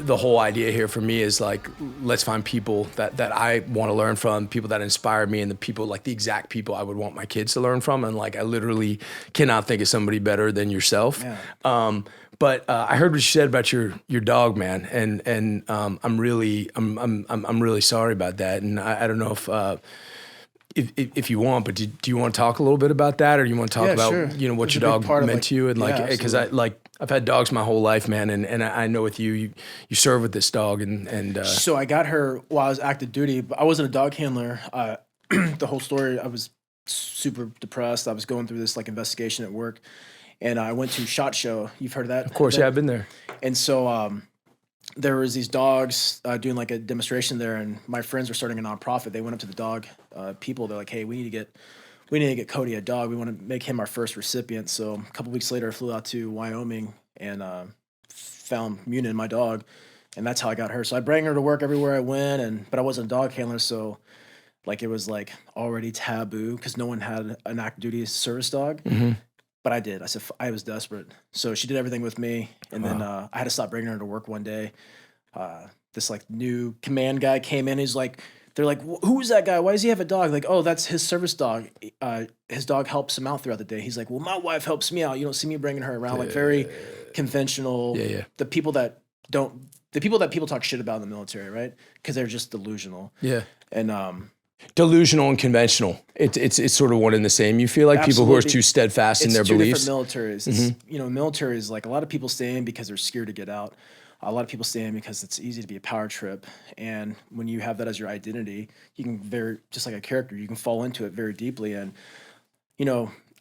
the whole idea here for me is like, let's find people that I want to learn from, people that inspire me, and the people, like the exact people I would want my kids to learn from. And like, I literally cannot think of somebody better than yourself. Yeah. But I heard what you said about your dog, man, and I'm really sorry about that. And I don't know if you want, but do you want to talk a little bit about that, or do you want to talk about sure. what your dog meant to you, and like, because I've had dogs my whole life, man, and I know with you serve with this dog, and So I got her while I was active duty, but I wasn't a dog handler. The whole story, I was super depressed. I was going through this like investigation at work, and I went to SHOT Show. You've heard of that? of course, yeah, I've been there. And so there was these dogs doing like a demonstration there, and my friends were starting a nonprofit. They went up to the dog people. They're like, "Hey, we need to get Cody a dog. We want to make him our first recipient." So a couple weeks later, I flew out to Wyoming and found Munin, my dog, and that's how I got her. So I bring her to work everywhere I went, but I wasn't a dog handler, so like it was like already taboo because no one had an active duty service dog. Mm-hmm. But I did. I was desperate. So she did everything with me. And then I had to stop bringing her to work one day. This like new command guy came in. They're like, who's that guy? Why does he have a dog? Like, oh, that's his service dog. His dog helps him out throughout the day. He's like, well, my wife helps me out. You don't see me bringing her around. Like very conventional. Yeah. The people that people talk shit about in the military, right? Because they're just delusional. Yeah. And delusional and conventional. It's sort of one and the same. You feel like absolutely. People who are too steadfast in their beliefs. It's two different militaries. Mm-hmm. Military is like a lot of people stay in because they're scared to get out. A lot of people stay in because it's easy to be a power trip. And when you have that as your identity, you can just like a character, you can fall into it very deeply. And,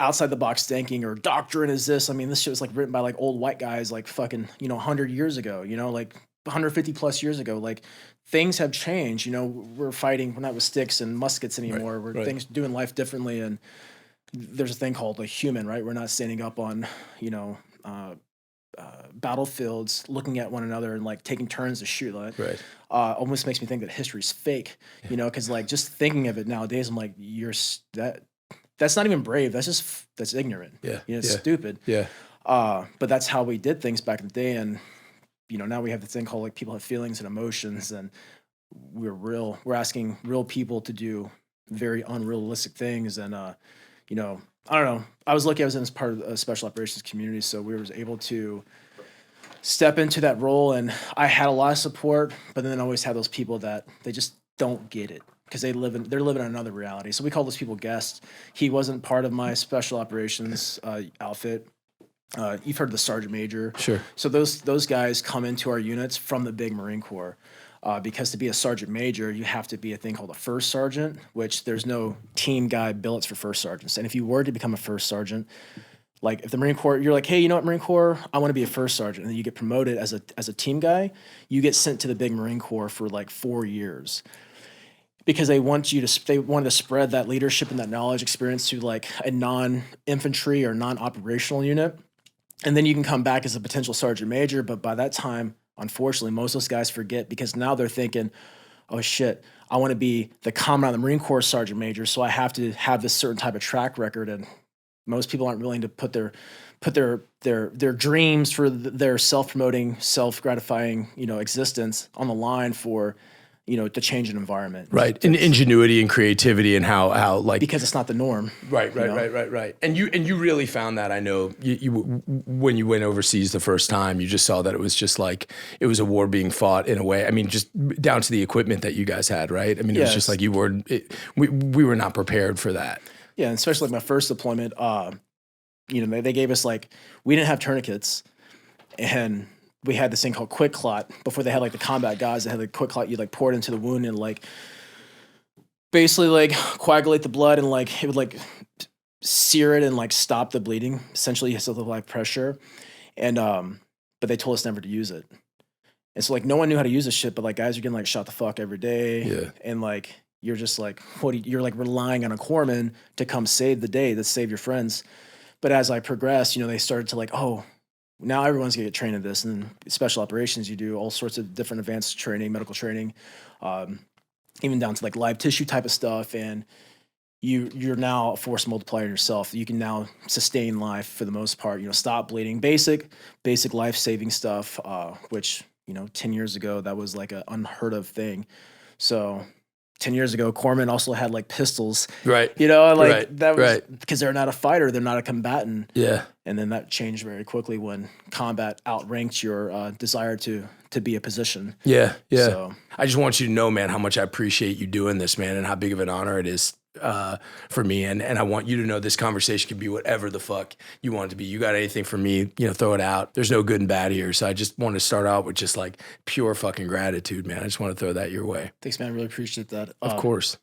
outside the box thinking or doctrine is this. I mean, this shit was like written by like old white guys like fucking, 100 years ago, like 150 plus years ago. Like things have changed. We're not with sticks and muskets anymore. We're doing life differently. And there's a thing called a human, right? We're not standing up on, battlefields, looking at one another and like taking turns to shoot. Like, almost makes me think that history's fake, because like just thinking of it nowadays, I'm like, that's not even brave. That's ignorant. It's stupid. Yeah. But that's how we did things back in the day. And, now we have this thing called like people have feelings and emotions, and we're asking real people to do very unrealistic things. And, I don't know. I was lucky I was in as part of a special operations community, so we were able to step into that role, and I had a lot of support, but then I always had those people that they just don't get it because they're living in another reality. So we call those people guests. He wasn't part of my special operations outfit. You've heard of the Sergeant Major. Sure. So those guys come into our units from the big Marine Corps. Because to be a sergeant major, you have to be a thing called a first sergeant, which there's no team guy billets for first sergeants. And if you were to become a first sergeant, like if the Marine Corps, you're like, hey, you know what, Marine Corps, I want to be a first sergeant. And then you get promoted as a team guy, you get sent to the big Marine Corps for like 4 years. Because they wanted to spread that leadership and that knowledge experience to like a non-infantry or non-operational unit. And then you can come back as a potential sergeant major. But by that time, unfortunately, most of those guys forget because now they're thinking, oh shit, I want to be the commandant of the Marine Corps sergeant major, so I have to have this certain type of track record. And most people aren't willing to put their dreams for their self-promoting, self-gratifying, existence on the line for, to change an environment. Right. And ingenuity and creativity and how like, because it's not the norm. Right. And you really found that. I know you when you went overseas the first time, you just saw that it was just like, it was a war being fought in a way. I mean, just down to the equipment that you guys had, right? I mean, it was just like we were not prepared for that. Yeah. And especially like my first deployment, they gave us like, we didn't have tourniquets, and we had this thing called quick clot. Before they had like the combat guys that had the quick clot, you like pour it into the wound and like basically like coagulate the blood, and like it would like sear it and like stop the bleeding. Essentially, so the live pressure. And but they told us never to use it. And so like no one knew how to use this shit, but like guys are getting like shot the fuck every day. Yeah. And like you're just like you're like relying on a corpsman to come save the day, to save your friends. But as I progressed, they started to like, oh, now everyone's gonna get trained in this. And special operations, you do all sorts of different advanced training, medical training, even down to like live tissue type of stuff. And you're now a force multiplier yourself. You can now sustain life for the most part. Stop bleeding, basic life saving stuff, which 10 years ago, that was like an unheard of thing. So 10 years ago, corpsmen also had like pistols, Right. that was Right. because they're not a fighter, they're not a combatant. Yeah. And then that changed very quickly when combat outranked your desire to be a position. Yeah. Yeah. So I just want you to know, man, how much I appreciate you doing this, man, and how big of an honor it is for me. And I want you to know this conversation can be whatever the fuck you want it to be. You got anything for me, throw it out. There's no good and bad here. So I just want to start out with just like pure fucking gratitude, man. I just want to throw that your way. thanks, man. I really appreciate that. Of course.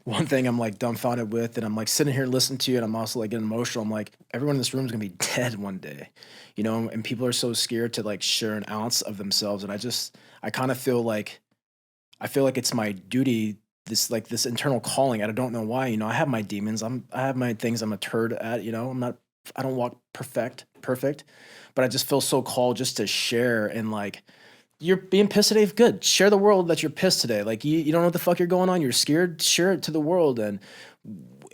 One thing I'm like dumbfounded with, and I'm like sitting here listening to you, and I'm also like getting emotional. I'm like, everyone in this room is gonna be dead one day, and people are so scared to like share an ounce of themselves. And I kind of feel like, it's my duty, this internal calling. I don't know why, I have my demons. I have my things I'm a turd at, I don't walk perfect, but I just feel so called just to share. And like, you're being pissed today, good. Share the world that you're pissed today. Like you don't know what the fuck you're going on. You're scared. Share it to the world. And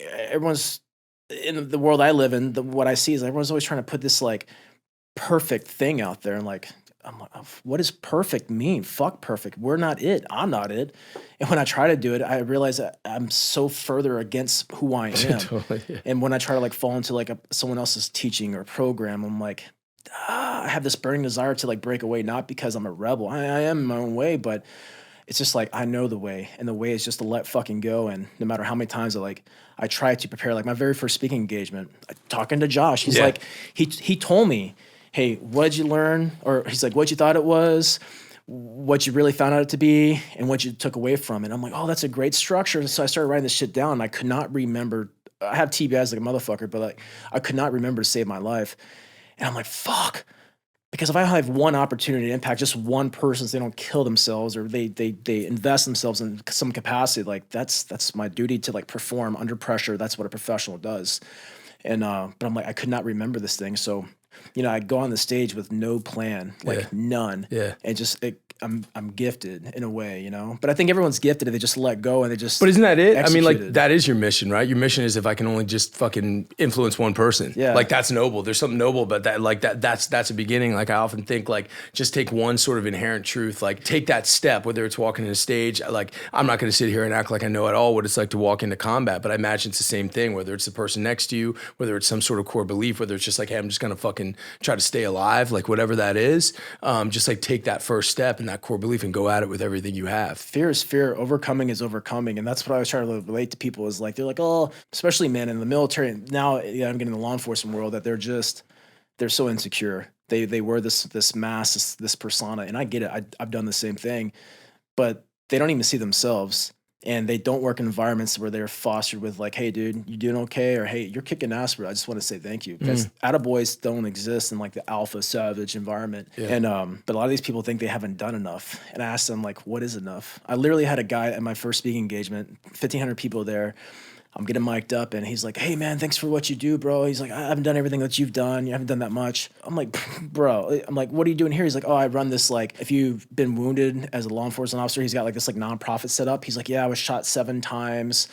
everyone's in the world I live in. What I see is everyone's always trying to put this like perfect thing out there. And like, I'm like, what does perfect mean? Fuck perfect. We're not it. I'm not it. And when I try to do it, I realize that I'm so further against who I am. Totally, yeah. And when I try to like fall into like someone else's teaching or program, I'm like, I have this burning desire to like break away, not because I'm a rebel. I am in my own way, but it's just like I know the way, and the way is just to let fucking go. And no matter how many times I try to prepare, like my very first speaking engagement, talking to Josh, he's like, he told me, hey, what'd you learn? Or he's like, what you thought it was, what you really found out it to be, and what you took away from it. I'm like, oh, that's a great structure. So I started writing this shit down, and I could not remember. I have TBIs like a motherfucker, but like I could not remember to save my life. And I'm like, fuck. Because if I have one opportunity to impact just one person so they don't kill themselves, or they invest themselves in some capacity, like that's my duty to like perform under pressure. That's what a professional does. And but I'm like, I could not remember this thing. So, I go on the stage with no plan, like none. Yeah. And just I'm gifted in a way, But I think everyone's gifted if they just let go and they just. But isn't that it? I mean, like executed. that is your mission, right? Your mission is if I can only just fucking influence one person. Yeah. Like that's noble. There's something noble about that. Like that's a beginning. Like I often think like just take one sort of inherent truth, like take that step, whether it's walking in a stage, like I'm not going to sit here and act like I know at all what it's like to walk into combat, but I imagine it's the same thing, whether it's the person next to you, whether it's some sort of core belief, whether it's just like, hey, I'm just going to fucking try to stay alive, like whatever that is, just like take that first step and that core belief and go at it with everything you have. Fear is fear. Overcoming is overcoming. And that's what I was trying to relate to people is like, they're like, oh, especially men in the military. Now, I'm getting in the law enforcement world that they're so insecure. They wear this mask, this persona. And I get it. I've done the same thing, but they don't even see themselves. And they don't work in environments where they're fostered with like, hey, dude, you doing okay? Or, hey, you're kicking ass, bro. I just want to say thank you. Because attaboys don't exist in like the alpha savage environment. Yeah. And but a lot of these people think they haven't done enough. And I asked them, like, what is enough? I literally had a guy at my first speaking engagement, 1,500 people there. I'm getting mic'd up, and he's like, hey, man, thanks for what you do, bro. He's like, I haven't done everything that you've done. You haven't done that much. I'm like, bro, what are you doing here? He's like, oh, I run this, like, if you've been wounded as a law enforcement officer, he's got like this like nonprofit set up. He's like, yeah, I was shot 7 times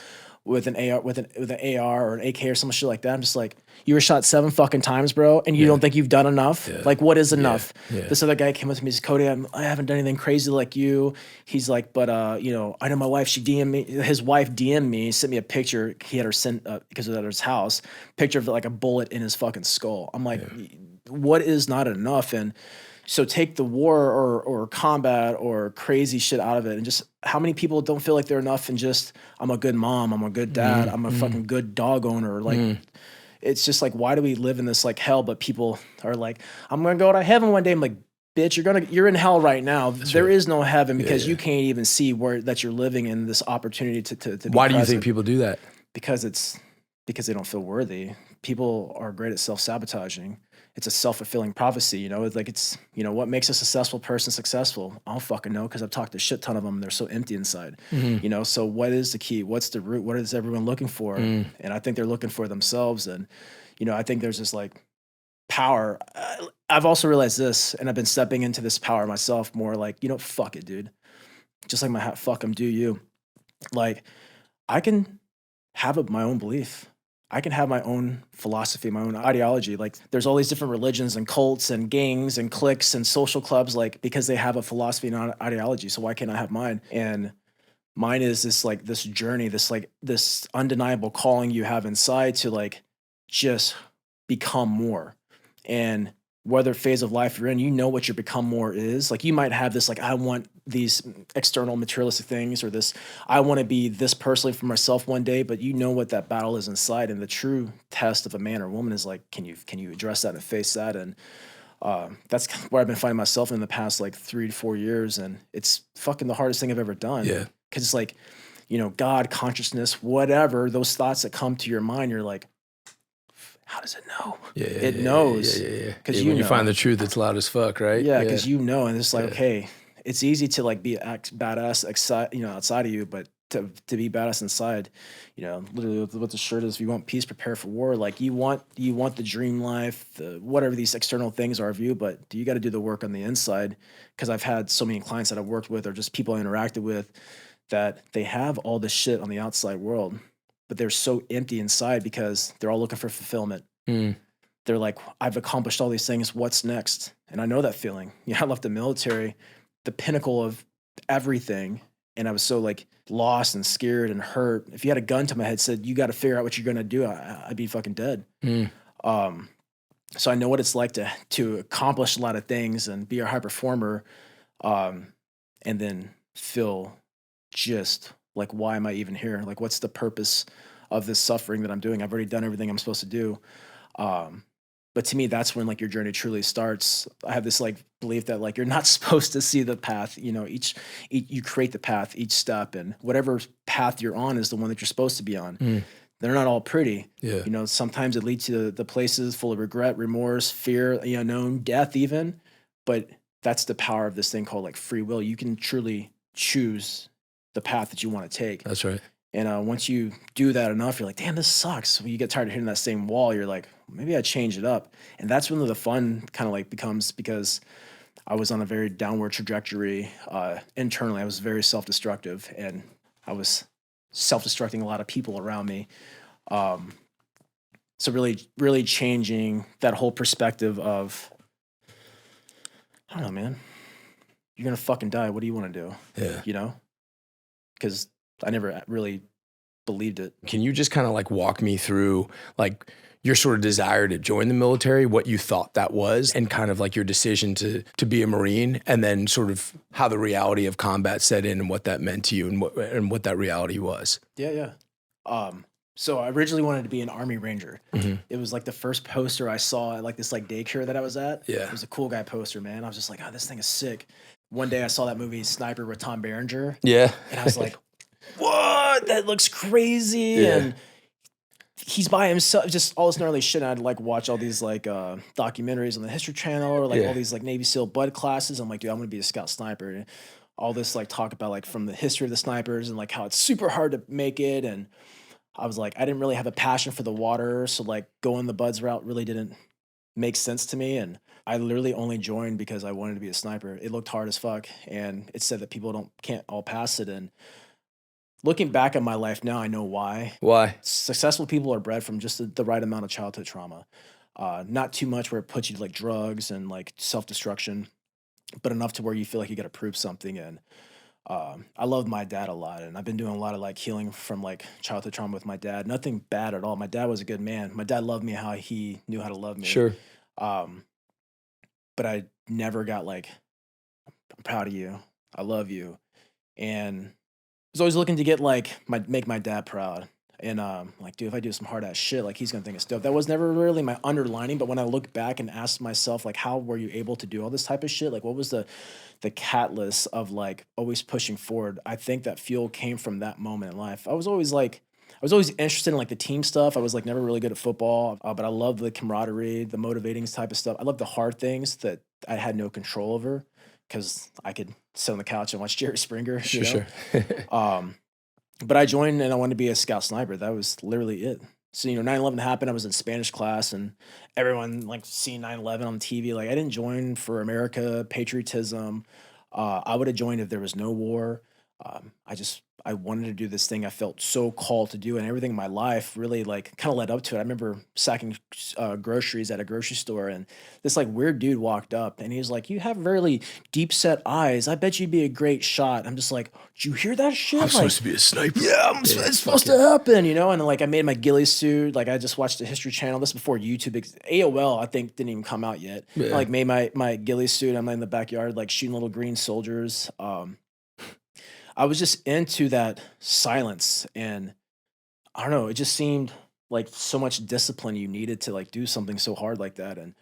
with an AR, with an AR or an AK or some shit like that. I'm just like, you were shot 7 fucking times, bro, and you don't think you've done enough? Yeah. Like, what is enough? Yeah. Yeah. This other guy came up to me, he's like, Cody, I haven't done anything crazy like you. He's like, but I know my wife, she DM'd me, his wife DM'd me, sent me a picture, he had her sent, because it was at his house, picture of like a bullet in his fucking skull. I'm like, what is not enough? And so take the war or combat or crazy shit out of it, and just how many people don't feel like they're enough, and just, I'm a good mom, I'm a good dad, I'm a fucking good dog owner. Like, it's just like, why do we live in this like hell? But people are like, I'm gonna go to heaven one day. I'm like, bitch, you're in hell right now. There is no heaven because you can't even see where that you're living in this opportunity to be Why do you present. think people do that? Because they don't feel worthy. People are great at self-sabotaging. It's a self-fulfilling prophecy, It's like, it's, what makes a successful person successful? I don't fucking know, because I've talked to a shit ton of them. They're so empty inside, So what is the key? What's the root? What is everyone looking for? And I think they're looking for themselves. And, I think there's this like power. I've also realized this, and I've been stepping into this power myself more like, fuck it, dude. Just like my hat, fuck them, do you. Like, I can have my own belief. I can have my own philosophy, my own ideology. Like there's all these different religions and cults and gangs and cliques and social clubs, like because they have a philosophy and an ideology. So why can't I have mine? And mine is this like this journey, this undeniable calling you have inside to like just become more. And whether phase of life you're in, you know what your become more is. Like you might have this, like, I want these external materialistic things or this, I want to be this personally for myself one day, but you know what that battle is inside. And the true test of a man or woman is like, can you address that and face that? And that's where I've been finding myself in the past like 3 to 4 years. And it's fucking the hardest thing I've ever done. Yeah. Cause it's like, God, consciousness, whatever, those thoughts that come to your mind, you're like, how does it know? Yeah, It knows. Yeah. Because when you find the truth, it's loud as fuck, right? Yeah, because and it's like, okay, it's easy to like be badass, outside of you, but to be badass inside, literally what the shirt is. If you want peace, prepare for war. Like you want the dream life, whatever these external things are of you, but you got to do the work on the inside. Because I've had so many clients that I've worked with, or just people I interacted with, that they have all this shit on the outside world, but they're so empty inside because they're all looking for fulfillment. Mm. They're like, I've accomplished all these things. What's next? And I know that feeling. I left the military, the pinnacle of everything. And I was so like lost and scared and hurt. If you had a gun to my head, said, you got to figure out what you're going to do, I'd be fucking dead. Mm. So I know what it's like to accomplish a lot of things and be a high performer. And then feel just like, why am I even here? Like, what's the purpose of this suffering that I'm doing? I've already done everything I'm supposed to do. But to me, that's when like your journey truly starts. I have this like belief that like, you're not supposed to see the path, each you create the path, each step, and whatever path you're on is the one that you're supposed to be on. Mm. They're not all pretty. Yeah. Sometimes it leads to the places full of regret, remorse, fear, unknown, death even. But that's the power of this thing called like free will. You can truly choose the path that you want to take. That's right. And once you do that enough, you're like, damn, this sucks. When you get tired of hitting that same wall, you're like, maybe I change it up. And that's when the fun kind of like becomes, because I was on a very downward trajectory internally. I was very self-destructive, and I was self-destructing a lot of people around me. So really, really changing that whole perspective of, I don't know, man, you're going to fucking die. What do you want to do? Yeah. Because I never really believed it. Can you just kind of like walk me through like your sort of desire to join the military, what you thought that was, and kind of like your decision to be a Marine, and then sort of how the reality of combat set in and what that meant to you and what that reality was? Yeah. So I originally wanted to be an Army Ranger. Mm-hmm. It was like the first poster I saw at like this like daycare that I was at. Yeah. It was a cool guy poster, man. I was just like, oh, this thing is sick. One day I saw that movie Sniper with Tom Berenger. Yeah. And I was like, what? That looks crazy. Yeah. And he's by himself, just all this gnarly shit. And I'd like watch all these like documentaries on the History Channel, or like all these like Navy SEAL bud classes. I'm like, dude, I'm gonna be a scout sniper. And all this like talk about like from the history of the snipers and like how it's super hard to make it. And I was like, I didn't really have a passion for the water, so like going the buds route really didn't make sense to me. And I literally only joined because I wanted to be a sniper. It looked hard as fuck, and it said that people can't all pass it. And looking back at my life now, I know why. Why? Successful people are bred from just the right amount of childhood trauma. Not too much where it puts you to like drugs and like self-destruction, but enough to where you feel like you got to prove something. And I love my dad a lot, and I've been doing a lot of like healing from like childhood trauma with my dad. Nothing bad at all. My dad was a good man. My dad loved me how he knew how to love me. Sure. But I never got like, I'm proud of you, I love you, and I was always looking to get like make my dad proud. And like, dude, if I do some hard ass shit, like he's gonna think it's dope. That was never really my underlining. But when I look back and ask myself, like, how were you able to do all this type of shit? Like, what was the catalyst of like always pushing forward? I think that fuel came from that moment in life. I was always interested in like the team stuff. I was like never really good at football, but I love the camaraderie, the motivating type of stuff. I love the hard things that I had no control over, because I could sit on the couch and watch Jerry Springer. Sure. But I joined and I wanted to be a scout sniper. That was literally it. So, 9/11 happened. I was in Spanish class, and everyone like seeing 9/11 on TV. Like, I didn't join for America, patriotism. I would have joined if there was no war. I wanted to do this thing I felt so called to do, and everything in my life really like kind of led up to it. I remember sacking groceries at a grocery store, and this like weird dude walked up, and he was like, "You have really deep set eyes. I bet you'd be a great shot." I'm just like, "Did you hear that shit?" I'm Like, supposed to be a sniper. yeah, it's supposed to happen, you know? And like I made my ghillie suit. Like I just watched the History Channel. This before YouTube. AOL, I think, didn't even come out yet. I Yeah. like made my ghillie suit. I'm in the backyard, like shooting little green soldiers. I was just into that silence, and I don't know, it just seemed like so much discipline you needed to like do something so hard like that, and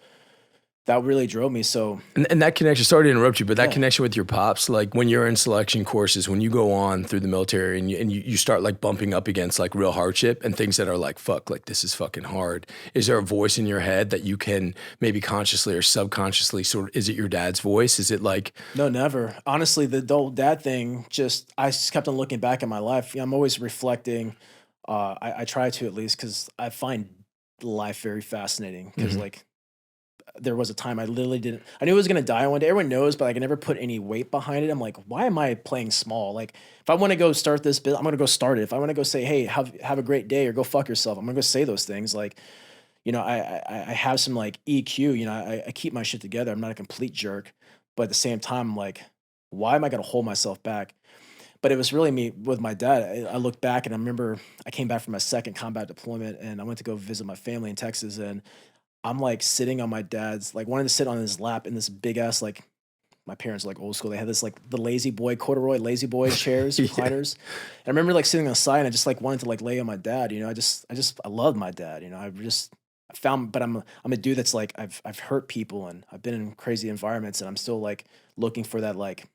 that really drove me. So And that connection, sorry to interrupt you, but that yeah, connection with your pops, like when you're in selection courses, when you go on through the military and you start like bumping up against like real hardship and things that are like, fuck, like this is fucking hard. Is there a voice in your head that you can maybe consciously or subconsciously sort of, is it your dad's voice? Is it like, no, never. Honestly, the old dad thing, just I just kept on looking back at my life. I'm always reflecting. I try to at least because I find life very fascinating. Because Mhm. like there was a time I literally didn't. I knew I was gonna die one day. Everyone knows, but like, I never put any weight behind it. I'm like, why am I playing small? Like, if I want to go start this bit, I'm gonna go start it. If I want to go say, hey, have a great day or go fuck yourself, I'm gonna go say those things. Like, you know, I have some like EQ. You know, I keep my shit together. I'm not a complete jerk, but at the same time, I'm like, why am I gonna hold myself back? But it was really me with my dad. I look back and I remember I came back from my second combat deployment, and I went to go visit my family in Texas, and I'm like sitting on my dad's, like wanting to sit on his lap in this big ass, like my parents are like old school. They had this like the lazy boy corduroy lazy boy chairs, Yeah. recliners. And I remember like sitting on the side, and I just like wanted to like lay on my dad. You know, I love my dad. You know, I found, but I'm a dude that's like I've hurt people, and I've been in crazy environments, and I'm still like looking for that like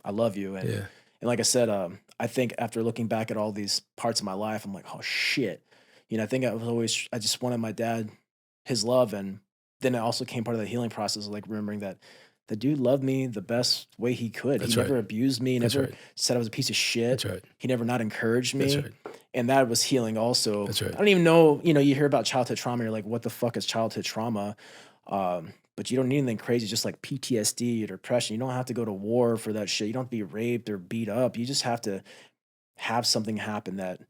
I love you. Yeah. And like I said, I think after looking back at all these parts of my life, I'm like, oh shit. You know, I think I just wanted my dad, his love. And then it also came part of the healing process of like remembering that the dude loved me the best way he could. He That's right. never abused me, That's never right. said I was a piece of That's shit. right. He never not encouraged That's me. right. And that was healing also. That's right. I don't even know, you know, you hear about childhood trauma, you're like, what the fuck is childhood trauma? But you don't need anything crazy, just like PTSD or depression. You don't have to go to war for that shit. You don't have to be raped or beat up. You just have to have something happen that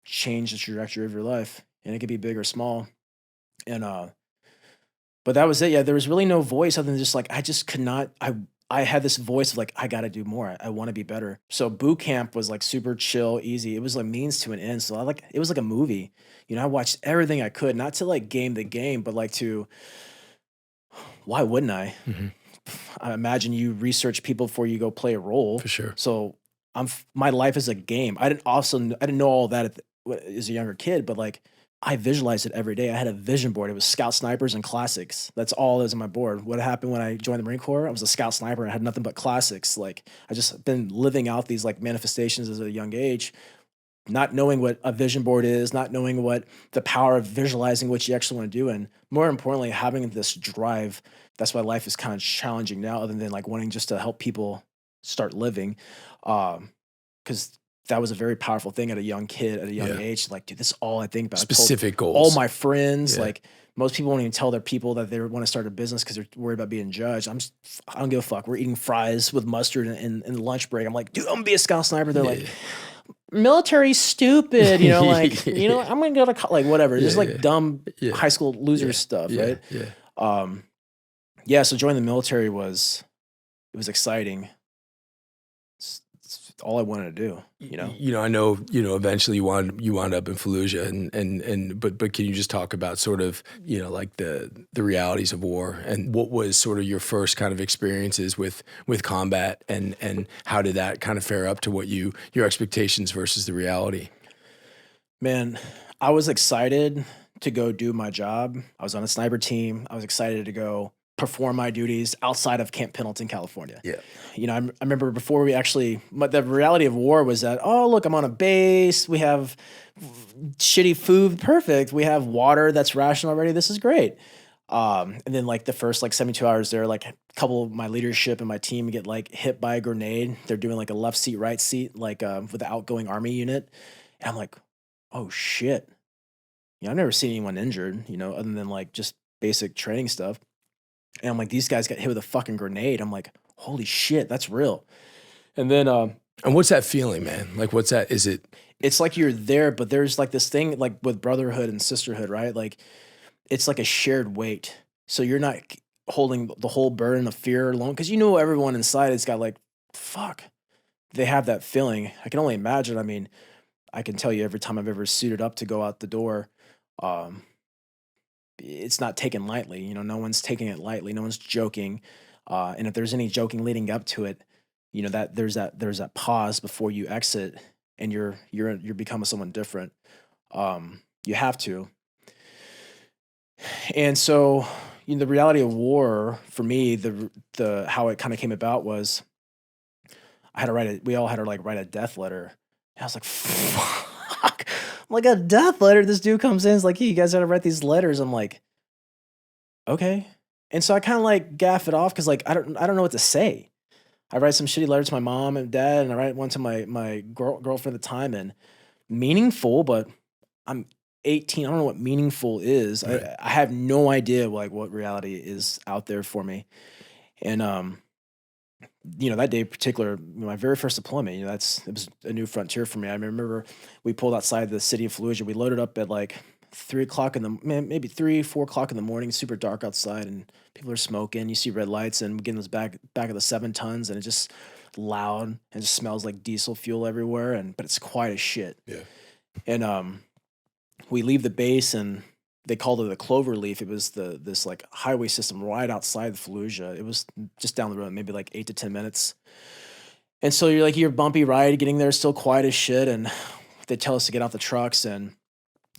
change the trajectory of your life. And it could be big or small. And but that was it. Yeah, there was really no voice other than just like I just could not. I had this voice of like I got to do more. I want to be better. So boot camp was like super chill, easy. It was like means to an end. So I like it was like a movie. You know, I watched everything I could, not to like game the game, but like to why wouldn't I? Mhm. I imagine you research people before you go play a role. For sure. So my life is a game. I didn't know all that as a younger kid, but like I visualized it every day. I had a vision board. It was Scout Snipers and classics. That's all that was on my board. What happened when I joined the Marine Corps? I was a Scout Sniper and I had nothing but classics. Like I just been living out these like manifestations as a young age, not knowing what a vision board is, not knowing what the power of visualizing what you actually want to do, and more importantly, having this drive. That's why life is kind of challenging now, other than like wanting just to help people start living. Because that was a very powerful thing at a young kid at a young Yeah. age. Like, dude, this is all I think about. I told Specific all goals. my friends, Yeah. like most people won't even tell their people that they want to start a business because they're worried about being judged. I don't give a fuck. We're eating fries with mustard in the lunch break. I'm like, dude, I'm gonna be a scout sniper. They're like, Yeah. military stupid, you know, like, you know, I'm gonna go to like whatever, just Yeah. like dumb Yeah. high school loser Yeah. stuff, Yeah. right? Yeah. Um, yeah, so joining the military it was exciting. It's all I wanted to do, you know. You know, I know, you know, eventually you wound up in Fallujah but can you just talk about sort of, you know, like the realities of war and what was sort of your first kind of experiences with combat and how did that kind of fare up to what your expectations versus the reality? Man, I was excited to go do my job. I was on a sniper team. I was excited to go perform my duties outside of Camp Pendleton, California. Yeah. You know, I remember before we actually, but the reality of war was that, oh, look, I'm on a base. We have shitty food. Perfect. We have water that's rationed already. This is great. And then like the first like 72 hours there, like a couple of my leadership and my team get like hit by a grenade. They're doing like a left seat, right seat, like with the outgoing army unit. And I'm like, oh shit. You know, I've never seen anyone injured, you know, other than like just basic training stuff. And I'm like, these guys got hit with a fucking grenade. I'm like, holy shit, that's real. And then And what's that feeling, man? Like, what's that? Is it? It's like you're there, but there's like this thing like with brotherhood and sisterhood, right? Like it's like a shared weight. So you're not holding the whole burden of fear alone because you know everyone inside has got like, fuck, they have that feeling. I can only imagine. I mean, I can tell you every time I've ever suited up to go out the door, um, it's not taken lightly. You know, no one's taking it lightly. No one's joking. And if there's any joking leading up to it, you know that there's that pause before you exit, and you're becoming someone different. You have to. And so, you know, the reality of war for me, the how it kind of came about was I had to we all had to like write a death letter. And I was like, fuck. I'm like, a death letter. This dude comes in, is like, hey, you guys got to write these letters. I'm like, okay. And so I kind of like gaff it off because like I don't know what to say. I write some shitty letter to my mom and dad, and I write one to my girlfriend at the time, and meaningful, but I'm 18. I don't know what meaningful is. Right. I have no idea like what reality is out there for me. And you know, that day in particular, my very first deployment, you know, it was a new frontier for me. I remember we pulled outside the city of Fallujah. We loaded up at like 3 o'clock maybe 3, 4 o'clock in the morning, super dark outside, and people are smoking. You see red lights, and we get in this back of the 7 tons, and it's just loud and just smells like diesel fuel everywhere. But it's quiet as shit. Yeah. And we leave the base, and they called it a clover leaf. It was this like highway system right outside Fallujah. It was just down the road, maybe like 8 to 10 minutes. And so you're bumpy ride, getting there, still quiet as shit. And they tell us to get out the trucks, and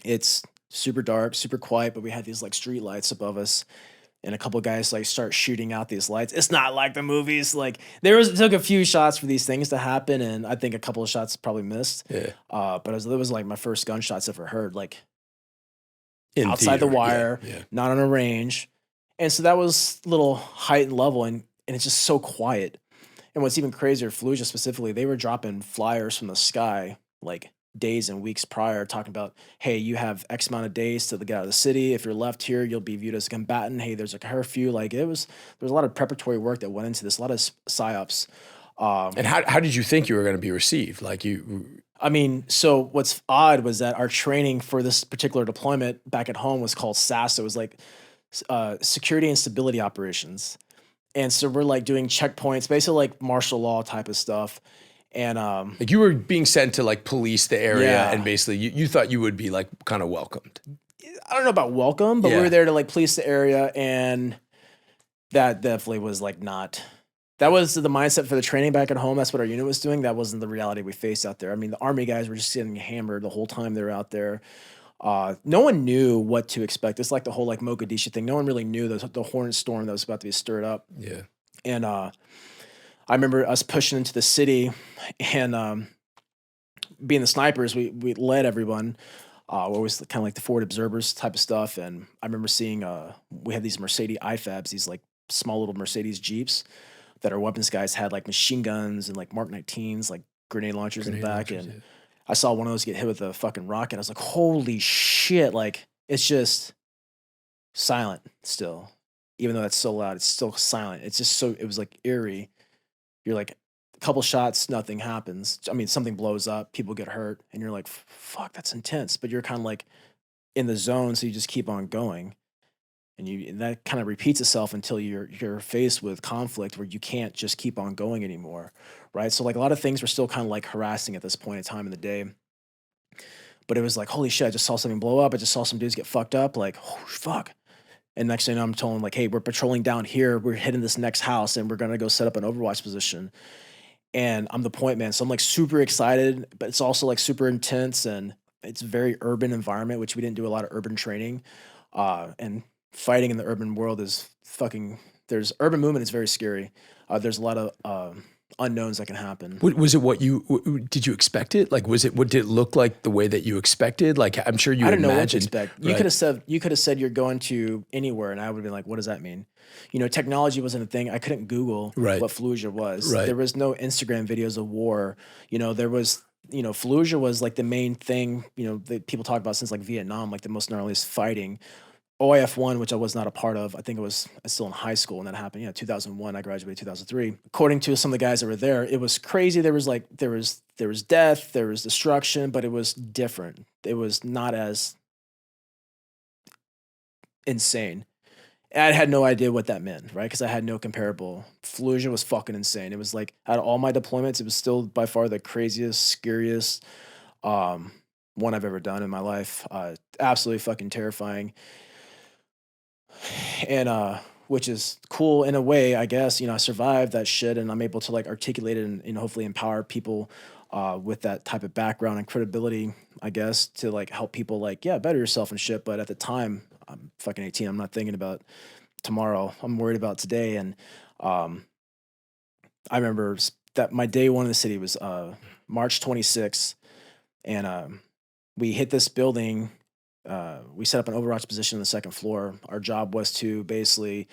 it's super dark, super quiet, but we had these like street lights above us. And a couple of guys like start shooting out these lights. It's not like the movies. Like it took a few shots for these things to happen, and I think a couple of shots probably missed. Yeah. But it was like my first gunshots ever heard, like In outside theater. the wire, Yeah. not on a range. And so that was a little height and level, and it's just so quiet. And what's even crazier, Fallujah specifically, they were dropping flyers from the sky like days and weeks prior, talking about, hey, you have X amount of days to get out of the city. If you're left here, you'll be viewed as a combatant. Hey, there's a curfew. Like there was a lot of preparatory work that went into this, a lot of psyops. And how did you think you were going to be received? Like I mean, so what's odd was that our training for this particular deployment back at home was called SAS. It was like security and stability operations. And so we're like doing checkpoints, basically like martial law type of stuff. And like you were being sent to like police the area, Yeah. and basically you thought you would be like kind of welcomed. I don't know about welcome, but we Yeah. were there to like police the area, and that definitely was like not. That was the mindset for the training back at home. That's what our unit was doing. That wasn't the reality we faced out there. I mean, the Army guys were just getting hammered the whole time they were out there. No one knew what to expect. It's like the whole like Mogadishu thing. No one really knew the hornet storm that was about to be stirred up. Yeah. And I remember us pushing into the city, and being the snipers, we led everyone. We always kind of like the forward observers type of stuff. And I remember seeing we had these Mercedes IFABs, these like small little Mercedes Jeeps that our weapons guys had like machine guns and like Mark 19s, like grenade launchers in the back. And I saw one of those get hit with a fucking rocket. I was like, holy shit. Like it's just silent still. Even though that's so loud, it's still silent. It's just it was like eerie. You're like, a couple shots, nothing happens. I mean, something blows up, people get hurt, and you're like, fuck, that's intense. But you're kind of like in the zone, so you just keep on going. And that kind of repeats itself until you're faced with conflict where you can't just keep on going anymore, right? So like a lot of things were still kind of like harassing at this point in time in the day. But it was like, holy shit, I just saw something blow up. I just saw some dudes get fucked up. Like, oh, fuck. And next thing you know, I'm told like, hey, we're patrolling down here. We're hitting this next house, and we're going to go set up an overwatch position. And I'm the point man. So I'm like super excited, but it's also like super intense, and it's a very urban environment, which we didn't do a lot of urban training. And fighting in the urban world is there's urban movement is very scary. There's a lot of unknowns that can happen. Was it did you expect it? Like, what did it look like the way that you expected? Like, I'm sure you I didn't know what to imagined. expect. Right? You could have said you're going to anywhere, and I would have been like, what does that mean? You know, technology wasn't a thing. I couldn't Google Right. what Fallujah was. Right. There was no Instagram videos of war. You know, there was, you know, Fallujah was like the main thing, you know, that people talk about since like Vietnam, like the most gnarliest fighting. OIF1, which I was not a part of. I think I was still in high school when that happened. 2001. I graduated 2003. According to some of the guys that were there, it was crazy. There was death, there was destruction, but it was different. It was not as insane. And I had no idea what that meant, right? Because I had no comparable. Fallujah was fucking insane. It was like, out of all my deployments, it was still by far the craziest, scariest one I've ever done in my life. Absolutely fucking terrifying. And which is cool in a way, I guess. I survived that shit, and I'm able to like articulate it and hopefully empower people with that type of background and credibility, I guess, to like help people like, yeah, better yourself and shit. But at the time, I'm fucking 18. I'm not thinking about tomorrow. I'm worried about today. And I remember that my day one in the city was March 26th, and we hit this building. We set up an overwatch position on the second floor. Our job was to basically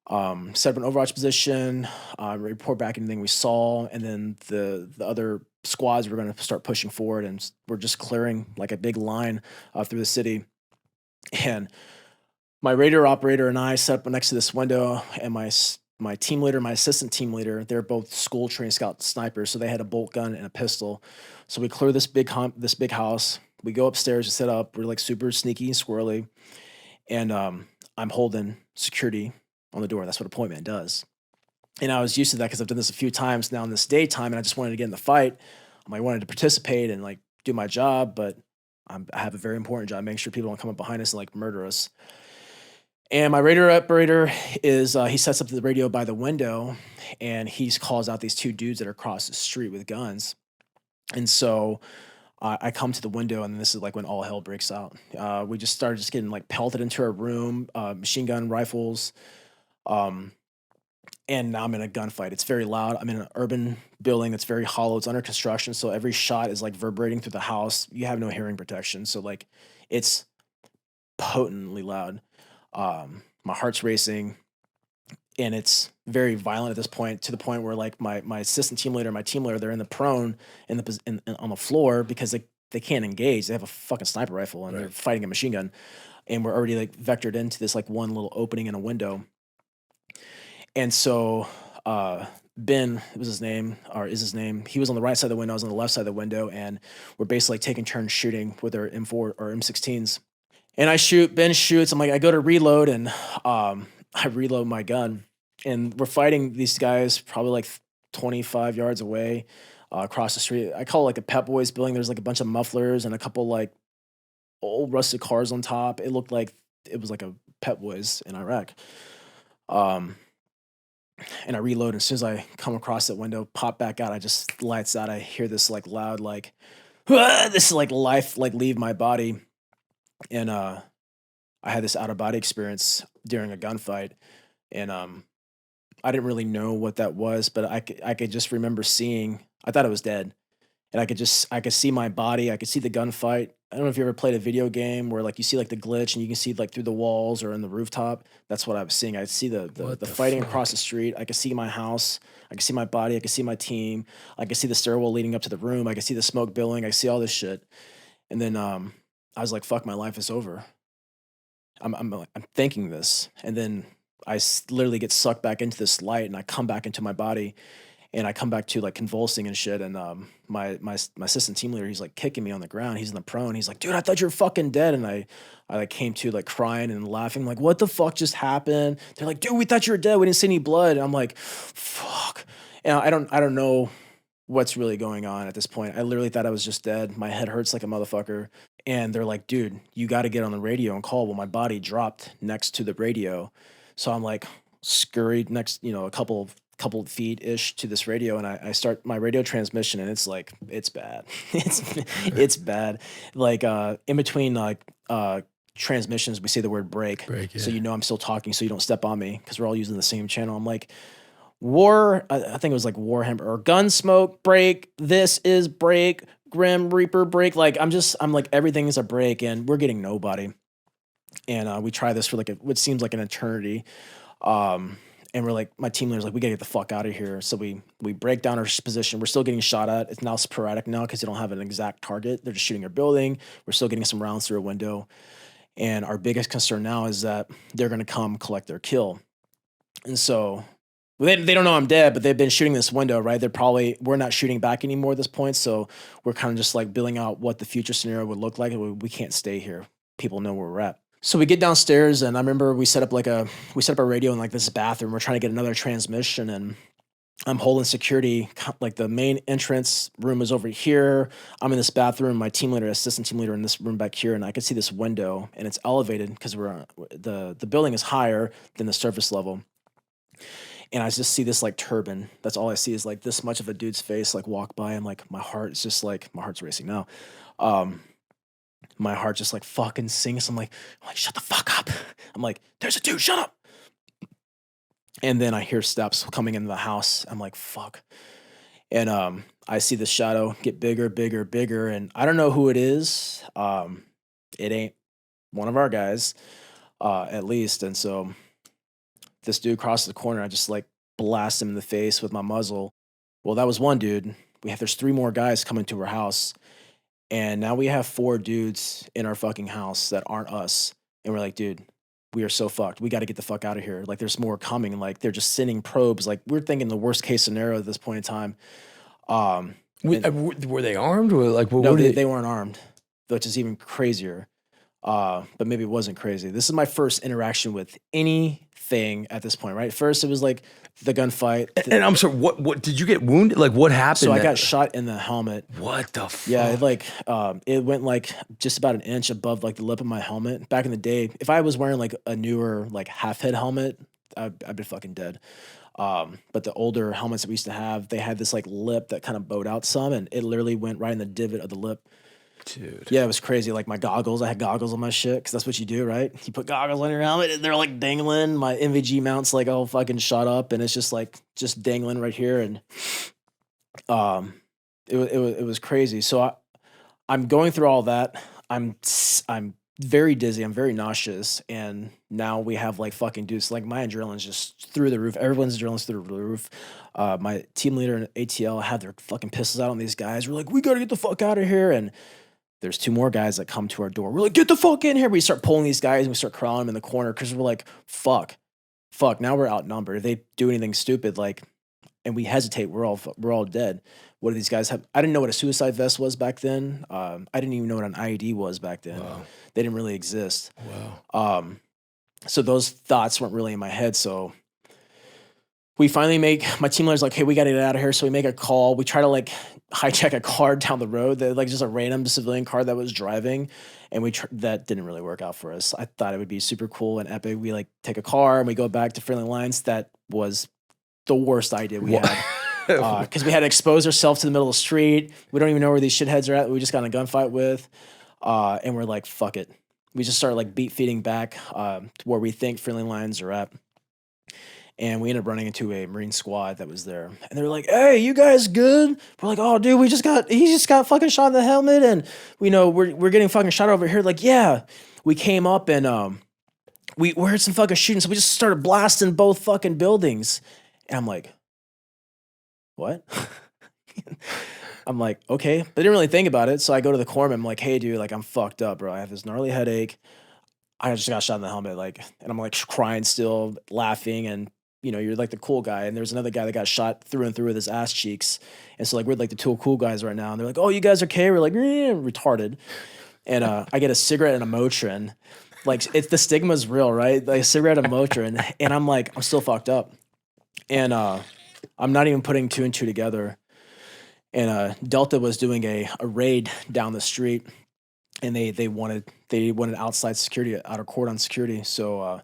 set up an overwatch position, report back anything we saw, and then the other squads were going to start pushing forward, and we're just clearing like a big line through the city. And my Raider operator and I set up next to this window, and my team leader, my assistant team leader, they're both school trained scout snipers, so they had a bolt gun and a pistol. So we clear this big house. We go upstairs to set up. We're like super sneaky and squirrely. And I'm holding security on the door. That's what a point man does. And I was used to that because I've done this a few times now in this daytime, and I just wanted to get in the fight. I wanted to participate and like do my job, but I have a very important job, making sure people don't come up behind us and like murder us. And my Raider operator is, he sets up the radio by the window, and he calls out these two dudes that are across the street with guns. And so I come to the window, and this is like when all hell breaks out. We just started getting like pelted into our room, machine gun rifles. And now I'm in a gunfight. It's very loud. I'm in an urban building that's very hollow. It's under construction. So every shot is like reverberating through the house. You have no hearing protection. So like it's potently loud. My heart's racing, and it's very violent at this point, to the point where like my assistant team leader, my team leader, they're in the prone on the floor because they can't engage. They have a fucking sniper rifle, and they're fighting a machine gun, and we're already like vectored into this like one little opening in a window. And so Ben was his name, or is his name. He was on the right side of the window. I was on the left side of the window, and we're basically taking turns shooting with our M4 or M16s. And I shoot, Ben shoots. I'm like, I go to reload, and I reload my gun. And we're fighting these guys probably like 25 yards away across the street. I call it like a Pep Boys building. There's like a bunch of mufflers and a couple like old rusted cars on top. It looked like it was like a Pep Boys in Iraq. And I reload, and as soon as I come across that window, pop back out, I just lights out. I hear this like loud, like, this like life like leave my body. And I had this out of body experience during a gunfight, and I didn't really know what that was, but I could just remember seeing. I thought I was dead, and I could see my body. I could see the gunfight. I don't know if you ever played a video game where like you see like the glitch and you can see like through the walls or in the rooftop. That's what I was seeing. I see the fighting across the street. I could see my house. I could see my body. I could see my team. I could see the stairwell leading up to the room. I could see the smoke billowing. I could see all this shit. And then I was like, "Fuck, my life is over." I'm thinking this, and then I literally get sucked back into this light, and I come back into my body, and I come back to like convulsing and shit. And my assistant team leader, he's like kicking me on the ground. He's in the prone. He's like, "Dude, I thought you were fucking dead." And I like came to like crying and laughing, like, "What the fuck just happened?" They're like, "Dude, we thought you were dead. We didn't see any blood." And I'm like, "Fuck." And I don't know what's really going on at this point. I literally thought I was just dead. My head hurts like a motherfucker. And they're like, "Dude, you got to get on the radio and call." Well, my body dropped next to the radio. So I'm like scurried next, a couple feet ish to this radio, and I start my radio transmission, and it's like, it's bad. It's bad. Like in between like transmissions, we say the word break. Break, yeah. So I'm still talking, so you don't step on me, because we're all using the same channel. I'm like, War, I think it was like Warhammer or Gunsmoke break. This is break. Grim Reaper break. Like I'm like, everything is a break, and we're getting nobody. And we try this for like what seems like an eternity. And we're like, my team leader's like, "We gotta get the fuck out of here." So we break down our position. We're still getting shot at. It's now sporadic now because they don't have an exact target. They're just shooting our building. We're still getting some rounds through a window. And our biggest concern now is that they're going to come collect their kill. And so they don't know I'm dead, but they've been shooting this window, right? We're not shooting back anymore at this point. So we're kind of just like building out what the future scenario would look like. We can't stay here. People know where we're at. So we get downstairs, and I remember we set up a radio in like this bathroom. We're trying to get another transmission, and I'm holding security. Like the main entrance room is over here. I'm in this bathroom. My team leader, assistant team leader, in this room back here, and I could see this window, and it's elevated because the building is higher than the surface level. And I just see this like turban. That's all I see is like this much of a dude's face like walk by. I'm like, my heart's racing now. My heart just like fucking sinks. I'm like, shut the fuck up. I'm like, there's a dude, shut up. And then I hear steps coming into the house. I'm like, fuck. And I see the shadow get bigger, bigger, bigger. And I don't know who it is. It ain't one of our guys, at least. And so this dude crosses the corner. I just like blast him in the face with my muzzle. Well, that was one dude. There's 3 more guys coming to our house. And now we have 4 dudes in our fucking house that aren't us. And we're like, dude, we are so fucked. We got to get the fuck out of here. Like, there's more coming. Like, they're just sending probes. Like, we're thinking the worst case scenario at this point in time. Were they armed? Or like, no, they weren't armed, which is even crazier. But maybe it wasn't crazy. This is my first interaction with anything at this point, right? First, it was like the gunfight. And I'm sorry, what did you get wounded? Like, what happened? So I got shot in the helmet. What the fuck? Yeah, it went like just about an inch above like the lip of my helmet. Back in the day, if I was wearing like a newer like half head helmet, I'd be fucking dead. But the older helmets that we used to have, they had this like lip that kind of bowed out some, and it literally went right in the divot of the lip. Dude. Yeah, it was crazy. Like my goggles, I had goggles on my shit because that's what you do, right? You put goggles on your helmet and they're like dangling. My NVG mount's like all fucking shot up and it's just dangling right here. And it was crazy. So I'm going through all that. I'm very dizzy. I'm very nauseous. And now we have like fucking dudes. Like my adrenaline's just through the roof. Everyone's adrenaline's through the roof. My team leader and ATL had their fucking pistols out on these guys. We're like, we got to get the fuck out of here. And there's 2 more guys that come to our door. We're like, get the fuck in here. We start pulling these guys and we start crawling them in the corner because we're like, fuck. Now we're outnumbered. If they do anything stupid, like, and we hesitate, we're all dead. What do these guys have? I didn't know what a suicide vest was back then. I didn't even know what an IED was back then. Wow. They didn't really exist. Wow. So those thoughts weren't really in my head. So we finally my team leader's like, hey, we got to get out of here. So we make a call. We try to like hijack a car down the road, like just a random civilian car that was driving. And that didn't really work out for us. I thought it would be super cool and epic. We like take a car and we go back to friendly lines. That was the worst idea we had. Because we had to expose ourselves to the middle of the street. We don't even know where these shitheads are at. We just got in a gunfight with. And we're like, fuck it. We just started like beat feeding back to where we think friendly lines are at. And we ended up running into a Marine squad that was there. And they were like, hey, you guys good? We're like, oh, dude, he just got fucking shot in the helmet. And we're getting fucking shot over here. Like, yeah. We came up and we heard some fucking shooting. So we just started blasting both fucking buildings. And I'm like, what? I'm like, okay. But I didn't really think about it. So I go to the corpsman. I'm like, hey, dude, like I'm fucked up, bro. I have this gnarly headache. I just got shot in the helmet. Like, and I'm like crying still, laughing. And you're like the cool guy. And there's another guy that got shot through and through with his ass cheeks. And so like, we're like the 2 cool guys right now. And they're like, oh, you guys okay? We're like, retarded. And I get a cigarette and a Motrin. Like it's the stigma is real, right? Like a cigarette and a Motrin. And I'm like, I'm still fucked up. And I'm not even putting 2 and 2 together. And Delta was doing a raid down the street. And they wanted outside security, outer cordon security. So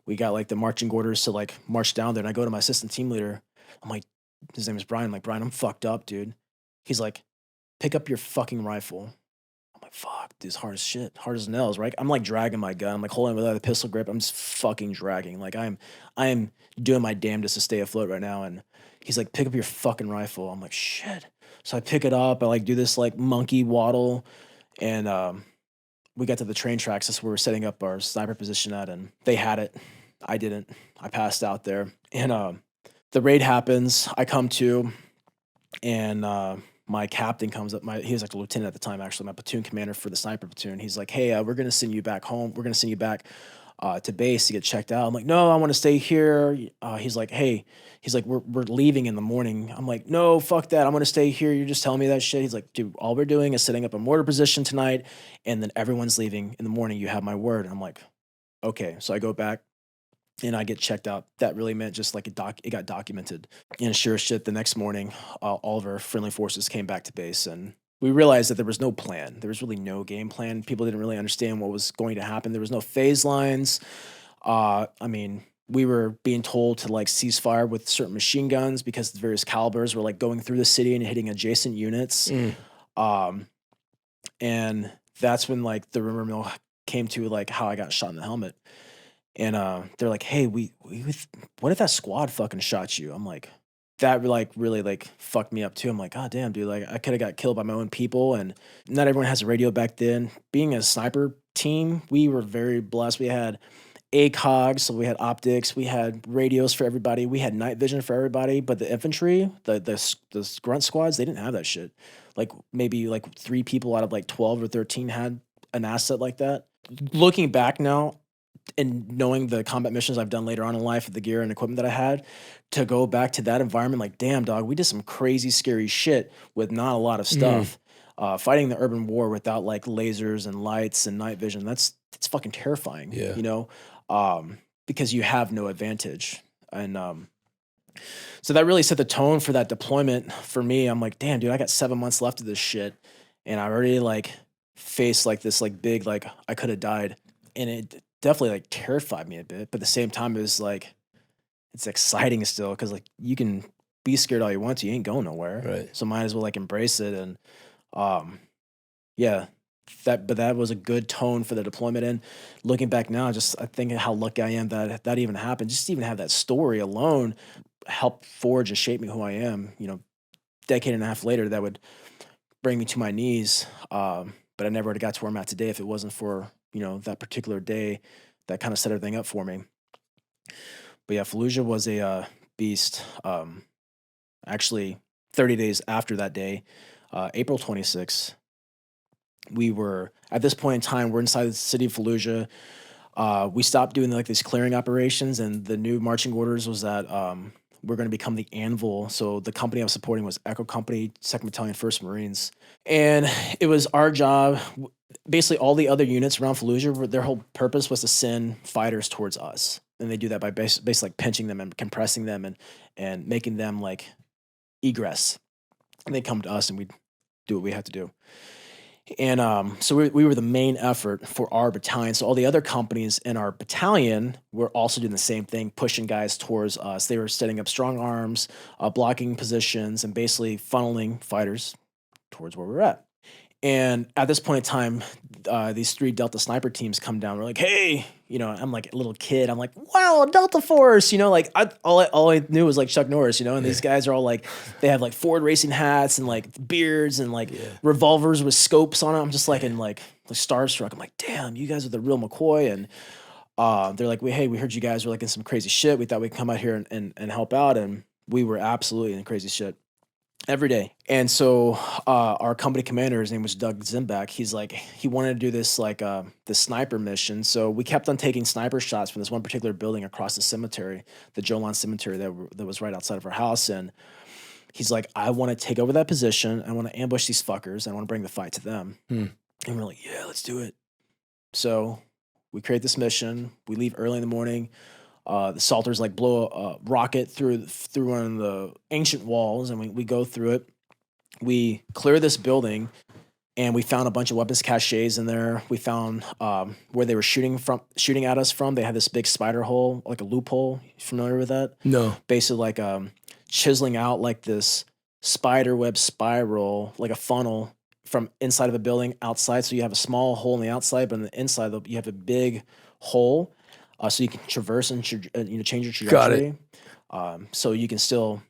we got like the marching orders to like march down there. And I go to my assistant team leader. I'm like, his name is Brian. I'm like, Brian, I'm fucked up, dude. He's like, pick up your fucking rifle. I'm like, fuck, dude, it's hard as shit, hard as nails, right? I'm like dragging my gun. I'm like holding it without a pistol grip. I'm just fucking dragging. Like I am doing my damnedest to stay afloat right now. And he's like, pick up your fucking rifle. I'm like, shit. So I pick it up. I like do this like monkey waddle. And we got to the train tracks. That's where we're setting up our sniper position at. And they had it. I didn't. I passed out there. And the raid happens. I come to. And my captain comes up, he was like a lieutenant at the time, actually, my platoon commander for the sniper platoon. He's like, hey, we're going to send you back home. We're going to send you back to base to get checked out. I'm like, no, I want to stay here. He's like, hey, we're leaving in the morning. I'm like, no, fuck that. I'm going to stay here. You're just telling me that shit. He's like, dude, all we're doing is setting up a mortar position tonight, and then everyone's leaving in the morning. You have my word. And I'm like, okay. So I go back and I get checked out. That really meant just like it got documented. And sure as shit, the next morning, all of our friendly forces came back to base, and we realized that there was no plan. There was really no game plan. People didn't really understand what was going to happen. There was no phase lines. I mean, we were being told to like cease fire with certain machine guns because the various calibers were like going through the city and hitting adjacent units. And that's when like the rumor mill came to like how I got shot in the helmet. And they're like, hey, what if that squad fucking shot you? I'm like, that like really like fucked me up too. I'm like, God damn, dude, like I could have got killed by my own people. And not everyone has a radio back then. Being a sniper team, we were very blessed. We had ACOGs, so we had optics, we had radios for everybody, we had night vision for everybody. But the infantry, the grunt squads, they didn't have that shit. Like maybe like 3 people out of like 12 or 13 had an asset like that. Looking back now, and knowing the combat missions I've done later on in life, the gear and equipment that I had, to go back to that environment, like, damn, dog, we did some crazy, scary shit with not a lot of stuff. Fighting the urban war without like lasers and lights and night vision, it's fucking terrifying, you know, because you have no advantage. And so that really set the tone for that deployment for me. I'm like, damn, dude, I got 7 months left of this shit, and I already like faced like this like big, like I could have died. And it definitely like terrified me a bit, but at the same time, it was like, it's exciting still, because like you can be scared all you want to, you ain't going nowhere. Right. So might as well like embrace it. And yeah, that was a good tone for the deployment. And looking back now, just I think how lucky I am that even happened. Just to even have that story alone helped forge and shape me who I am. You know, decade and a half later, that would bring me to my knees. But I never would have got to where I'm at today if it wasn't for, you know, that particular day that kind of set everything up for me. But yeah, Fallujah was a beast. Actually, 30 days after that day, April 26th, we were, at this point in time, we're inside the city of Fallujah. We stopped doing like these clearing operations, and the new marching orders was that we're going to become the Anvil. So the company I was supporting was Echo Company, 2nd Battalion, 1st Marines. And it was our job. Basically, all the other units around Fallujah, their whole purpose was to send fighters towards us. And they do that by basically like pinching them and compressing them and making them like egress. And they come to us and we do what we have to do. And so we were the main effort for our battalion. So all the other companies in our battalion were also doing the same thing, pushing guys towards us. They were setting up strong arms, blocking positions, and basically funneling fighters towards where we're at. And at this point in time, these 3 Delta sniper teams come down. We're like, hey, you know, I'm like a little kid. I'm like, wow, Delta Force, you know, like all I knew was like Chuck Norris, you know, and these guys are all like, they have like Ford racing hats and like beards and like revolvers with scopes on it. I'm just like in like starstruck. I'm like, damn, you guys are the real McCoy. And they're like, hey, we heard you guys were like in some crazy shit. We thought we'd come out here and help out. And we were absolutely in crazy shit every day. And so our company commander, his name was Doug Zimbach, he's like, he wanted to do this like this sniper mission. So we kept on taking sniper shots from this one particular building across the cemetery, the Jolan Cemetery that was right outside of our house. And he's like, I want to take over that position. I want to ambush these fuckers. I want to bring the fight to them. And we're like, yeah, let's do it. So we create this mission. We leave early in the morning. The Salters like blow a rocket through one of the ancient walls, and we go through it. We clear this building, and we found a bunch of weapons caches in there. We found where they were shooting at us from. They had this big spider hole, like a loophole. You familiar with that? No. Basically, like chiseling out like this spider web spiral, like a funnel from inside of a building outside. So you have a small hole on the outside, but on the inside you have a big hole. So you can traverse and change your trajectory. Got it. So you can still,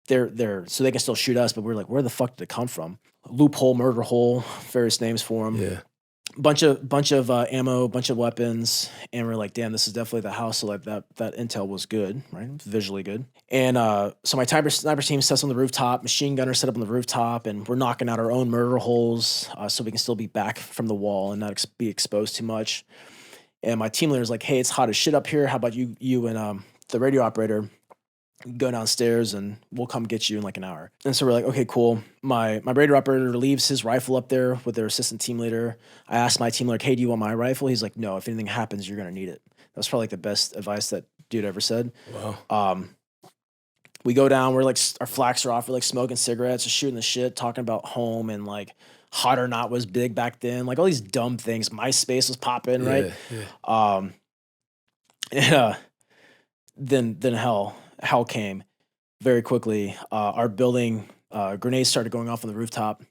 so they can still shoot us, but we're like, where the fuck did it come from? Loophole, murder hole, various names for them. Yeah. bunch of ammo, bunch of weapons, and we're like, damn, this is definitely the house. So like that intel was good, right? Visually good. And so my sniper team sets on the rooftop, machine gunner set up on the rooftop, and we're knocking out our own murder holes so we can still be back from the wall and not be exposed too much. And my team leader's like, hey, it's hot as shit up here. How about you and the radio operator go downstairs and we'll come get you in like an hour. And so we're like, okay, cool. My radar operator leaves his rifle up there with their assistant team leader. I asked my team leader, hey, do you want my rifle? He's like, no, if anything happens, you're going to need it. That's probably like the best advice that dude ever said. Wow. We go down, we're like, our flax are off. We're like smoking cigarettes, just shooting the shit, talking about home and like Hot or Not was big back then. Like all these dumb things. MySpace was popping, right? Yeah. And then hell came very quickly. Our building, grenades started going off on the rooftop,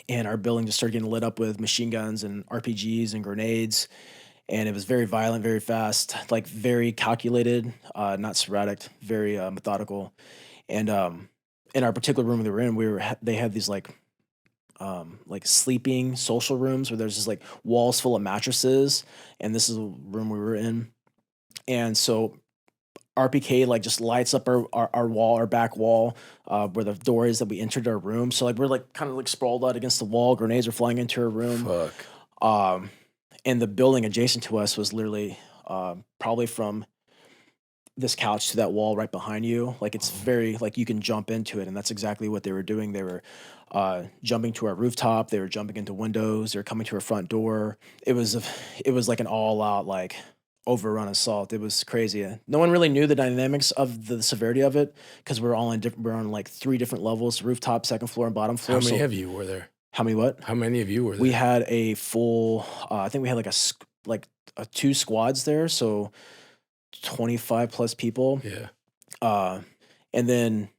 and our building just started getting lit up with machine guns and RPGs and grenades. And it was very violent, very fast, like very calculated, not sporadic, very methodical. And in our particular room we were in, they had these like sleeping social rooms where there's just like walls full of mattresses, and this is the room we were in. And so RPK like just lights up our wall, our back wall, where the door is that we entered our room. So like we're like kind of like sprawled out against the wall. Grenades are flying into our room. Fuck. And the building adjacent to us was literally probably from this couch to that wall right behind you. Like it's very like you can jump into it, and that's exactly what they were doing. They were jumping to our rooftop. They were jumping into windows. They were coming to our front door. It was like an all out like overrun assault. It was crazy. No one really knew the dynamics of the severity of it because we're on like 3 different levels: rooftop, second floor, and bottom floor. How many of you were there? How many what? How many of you were there? We had a full. I think we had like 2 squads there, so 25 plus people. Yeah. And then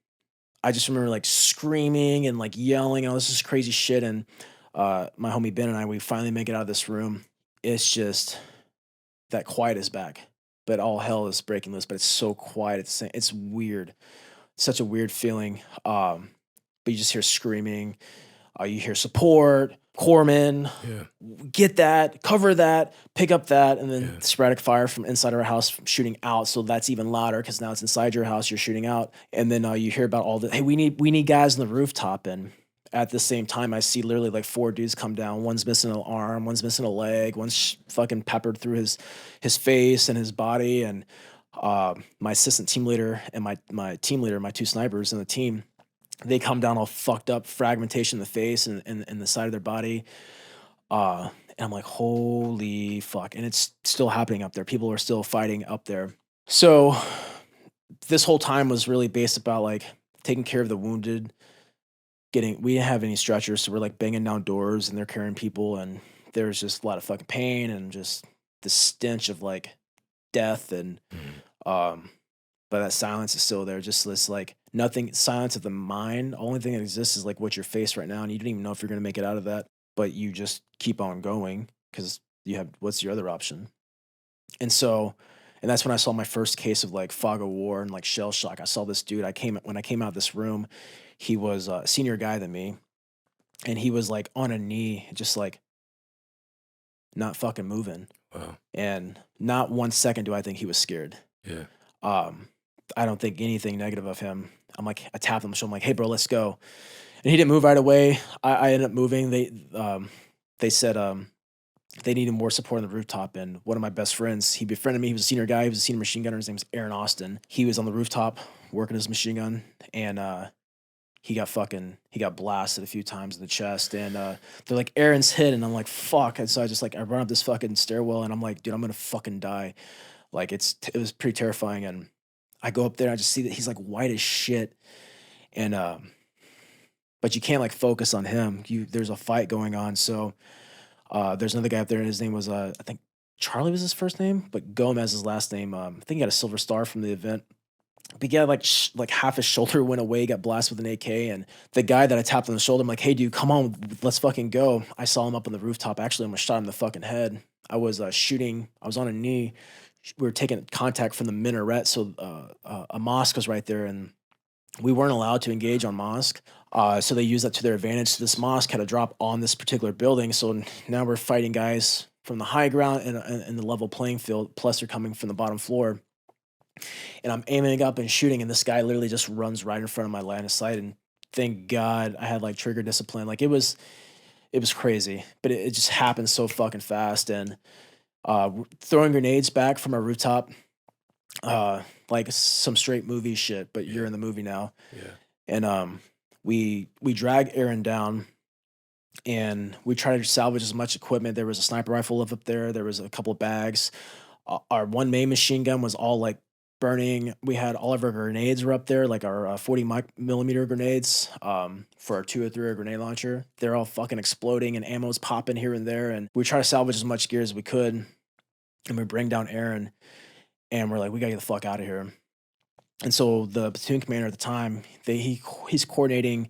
I just remember like screaming and like yelling and all this crazy shit. And my homie Ben and I, we finally make it out of this room. It's just that quiet is back, but all hell is breaking loose. But it's so quiet. It's weird. It's such a weird feeling. But you just hear screaming. You hear support, corpsmen, get that, cover that, pick up that, and then sporadic fire from inside our house shooting out. So that's even louder because now it's inside your house, you're shooting out. And then you hear about all the, hey, we need guys on the rooftop. And at the same time, I see literally like 4 dudes come down. One's missing an arm, one's missing a leg, one's fucking peppered through his face and his body. And my assistant team leader and my team leader, my 2 snipers in the team, they come down all fucked up, fragmentation in the face and the side of their body. And I'm like, holy fuck. And it's still happening up there. People are still fighting up there. So this whole time was really based about like taking care of the wounded. We didn't have any stretchers, so we're like banging down doors and they're carrying people, and there's just a lot of fucking pain and just the stench of like death and but that silence is still there. Just this like nothing, silence of the mind. The only thing that exists is like what you're faced right now, and you don't even know if you're gonna make it out of that. But you just keep on going because you have what's your other option? And that's when I saw my first case of like fog of war and like shell shock. I saw this dude. When I came out of this room, he was a senior guy than me, and he was like on a knee, just like not fucking moving. Wow. And not 1 second do I think he was scared. Yeah. I don't think anything negative of him. I tapped him, so I'm like, hey, bro, let's go. And he didn't move right away. I ended up moving. They said they needed more support on the rooftop. And one of my best friends, he befriended me. He was a senior guy. He was a senior machine gunner. His name's Aaron Austin. He was on the rooftop working his machine gun, and he got blasted a few times in the chest. And they're like, Aaron's hit. And I'm like, fuck. And so I run up this fucking stairwell, and I'm like, dude, I'm going to fucking die. Like it was pretty terrifying. And I go up there, and I just see that he's like white as shit. And, but you can't like focus on him. There's a fight going on. So, there's another guy up there, and his name was, I think Charlie was his first name, but Gomez his last name. I think he got a silver star from the event. But yeah, like half his shoulder went away, got blasted with an AK. And the guy that I tapped on the shoulder, I'm like, hey dude, come on, let's fucking go. I saw him up on the rooftop. Actually, I'm gonna shot him in the fucking head. I was shooting, I was on a knee. We were taking contact from the minaret. So, a mosque was right there. And we weren't allowed to engage on mosque. So they used that to their advantage. So this mosque had a drop on this particular building. So now we're fighting guys from the high ground and the level playing field. Plus they're coming from the bottom floor. And I'm aiming up and shooting, and this guy literally just runs right in front of my line of sight. And thank God I had like trigger discipline. Like it was crazy, but it just happened so fucking fast. And throwing grenades back from a rooftop, like some straight movie shit. But you're in the movie now. Yeah. And we drag Aaron down, and we try to salvage as much equipment. There was a sniper rifle up there. There was a couple of bags. Our one main machine gun was all like burning. We had all of our grenades were up there, like our 40 millimeter grenades for our 203 grenade launcher. They're all fucking exploding, and ammo's popping here and there. And we try to salvage as much gear as we could. And we bring down Aaron, and we're like, we gotta get the fuck out of here. And so the platoon commander at the time, he's coordinating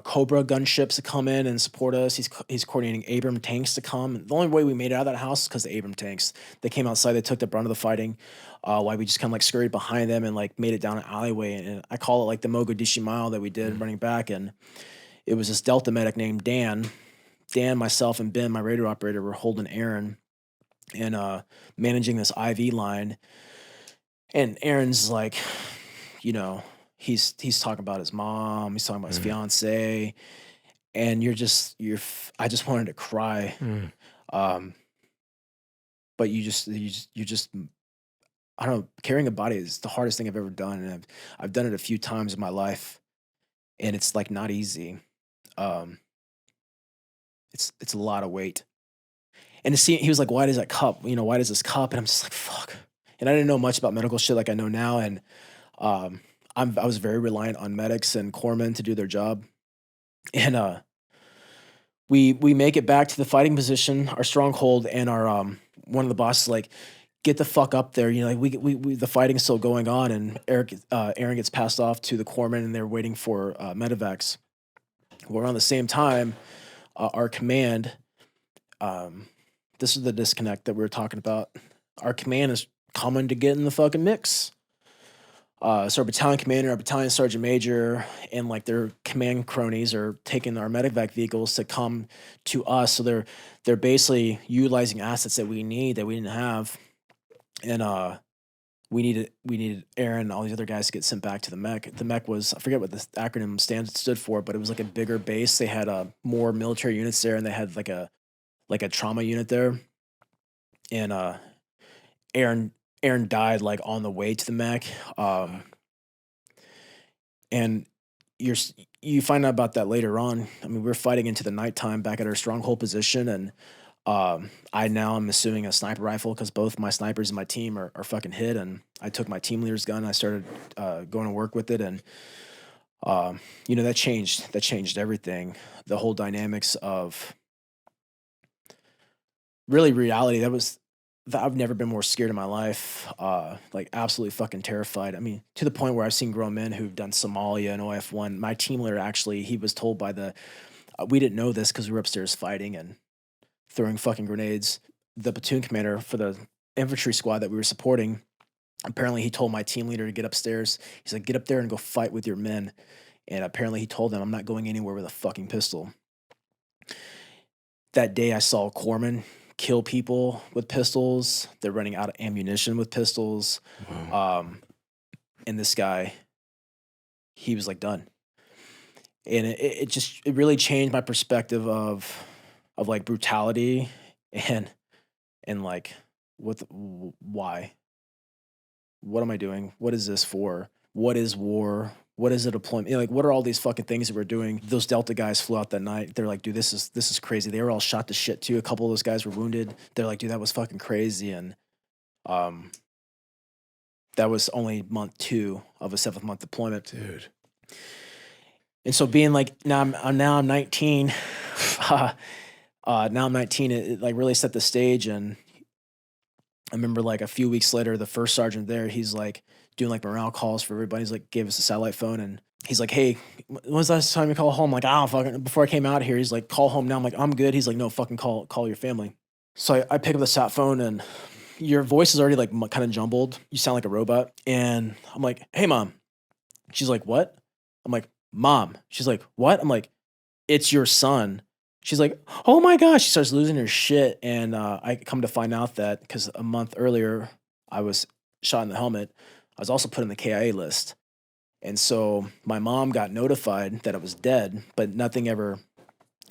Cobra gunships to come in and support us. He's coordinating Abram tanks to come. The only way we made it out of that house is because the Abram tanks. They came outside. They took the brunt of the fighting. While we just kind of like scurried behind them and like made it down an alleyway. And I call it like the Mogadishu mile that we did running back. And it was this Delta medic named Dan. Dan, myself, and Ben, my radar operator, were holding Aaron and managing this IV line. And Aaron's like, you know, he's talking about his mom, he's talking about his fiance, and I just wanted to cry. But you just I don't know, carrying a body is the hardest thing I've ever done, and I've done it a few times in my life, and it's like not easy. It's a lot of weight. And to see, he was like, "Why does that cup? You know, why does this cup?" And I'm just like, "Fuck." And I didn't know much about medical shit like I know now, and I was very reliant on medics and corpsmen to do their job. And we make it back to the fighting position, our stronghold, and our one of the bosses like, get the fuck up there. You know, like we the fighting's still going on, and Aaron gets passed off to the corpsmen, and they're waiting for medevacs. Well, around the same time, our command, this is the disconnect that we were talking about. Our command is coming to get in the fucking mix. So our battalion commander, our battalion sergeant major, and like their command cronies are taking our medevac vehicles to come to us. So they're basically utilizing assets that we need that we didn't have, and we needed Aaron and all these other guys to get sent back to the mech. The mech was, I forget what the acronym stood for, but it was like a bigger base. They had more military units there, and they had like a trauma unit there. And Aaron died like on the way to the mech. And you find out about that later on. I mean, we're fighting into the nighttime back at our stronghold position, and I now am assuming a sniper rifle because both my snipers and my team are fucking hit. And I took my team leader's gun. I started going to work with it, and you know, that changed everything. The whole dynamics of really reality. I've never been more scared in my life. Like absolutely fucking terrified. I mean, to the point where I've seen grown men who've done Somalia and OF1. My team leader actually, he was told by we didn't know this because we were upstairs fighting and throwing fucking grenades. The platoon commander for the infantry squad that we were supporting, apparently he told my team leader to get upstairs. He's like, get up there and go fight with your men. And apparently he told them, I'm not going anywhere with a fucking pistol. That day I saw corpsmen kill people with pistols. They're running out of ammunition with pistols. Wow. And this guy, he was like done. And it really changed my perspective of like brutality and like why? What am I doing? What is this for? What is war? What is a deployment? You know, like, what are all these fucking things that we're doing? Those Delta guys flew out that night. They're like, dude, this is crazy. They were all shot to shit too. A couple of those guys were wounded. They're like, dude, that was fucking crazy. And that was only month 2 of a 7th-month deployment, dude. And so being like, now I'm 19. Now I'm 19. It like really set the stage. And I remember like a few weeks later, the first sergeant there, he's like doing like morale calls for everybody. He's like, gave us a satellite phone, and he's like, hey, when's the last time you call home? I'm like, oh, fucking, before I came out here, he's like, call home now. I'm like, I'm good. He's like, no, fucking call your family. So I pick up the sat phone, and your voice is already like kind of jumbled. You sound like a robot. And I'm like, hey, mom. She's like, what? I'm like, Mom. She's like, what? I'm like, it's your son. She's like, oh my gosh. She starts losing her shit. And I come to find out that because a month earlier, I was shot in the helmet, I was also put on the KIA list. And so my mom got notified that I was dead, but nothing ever,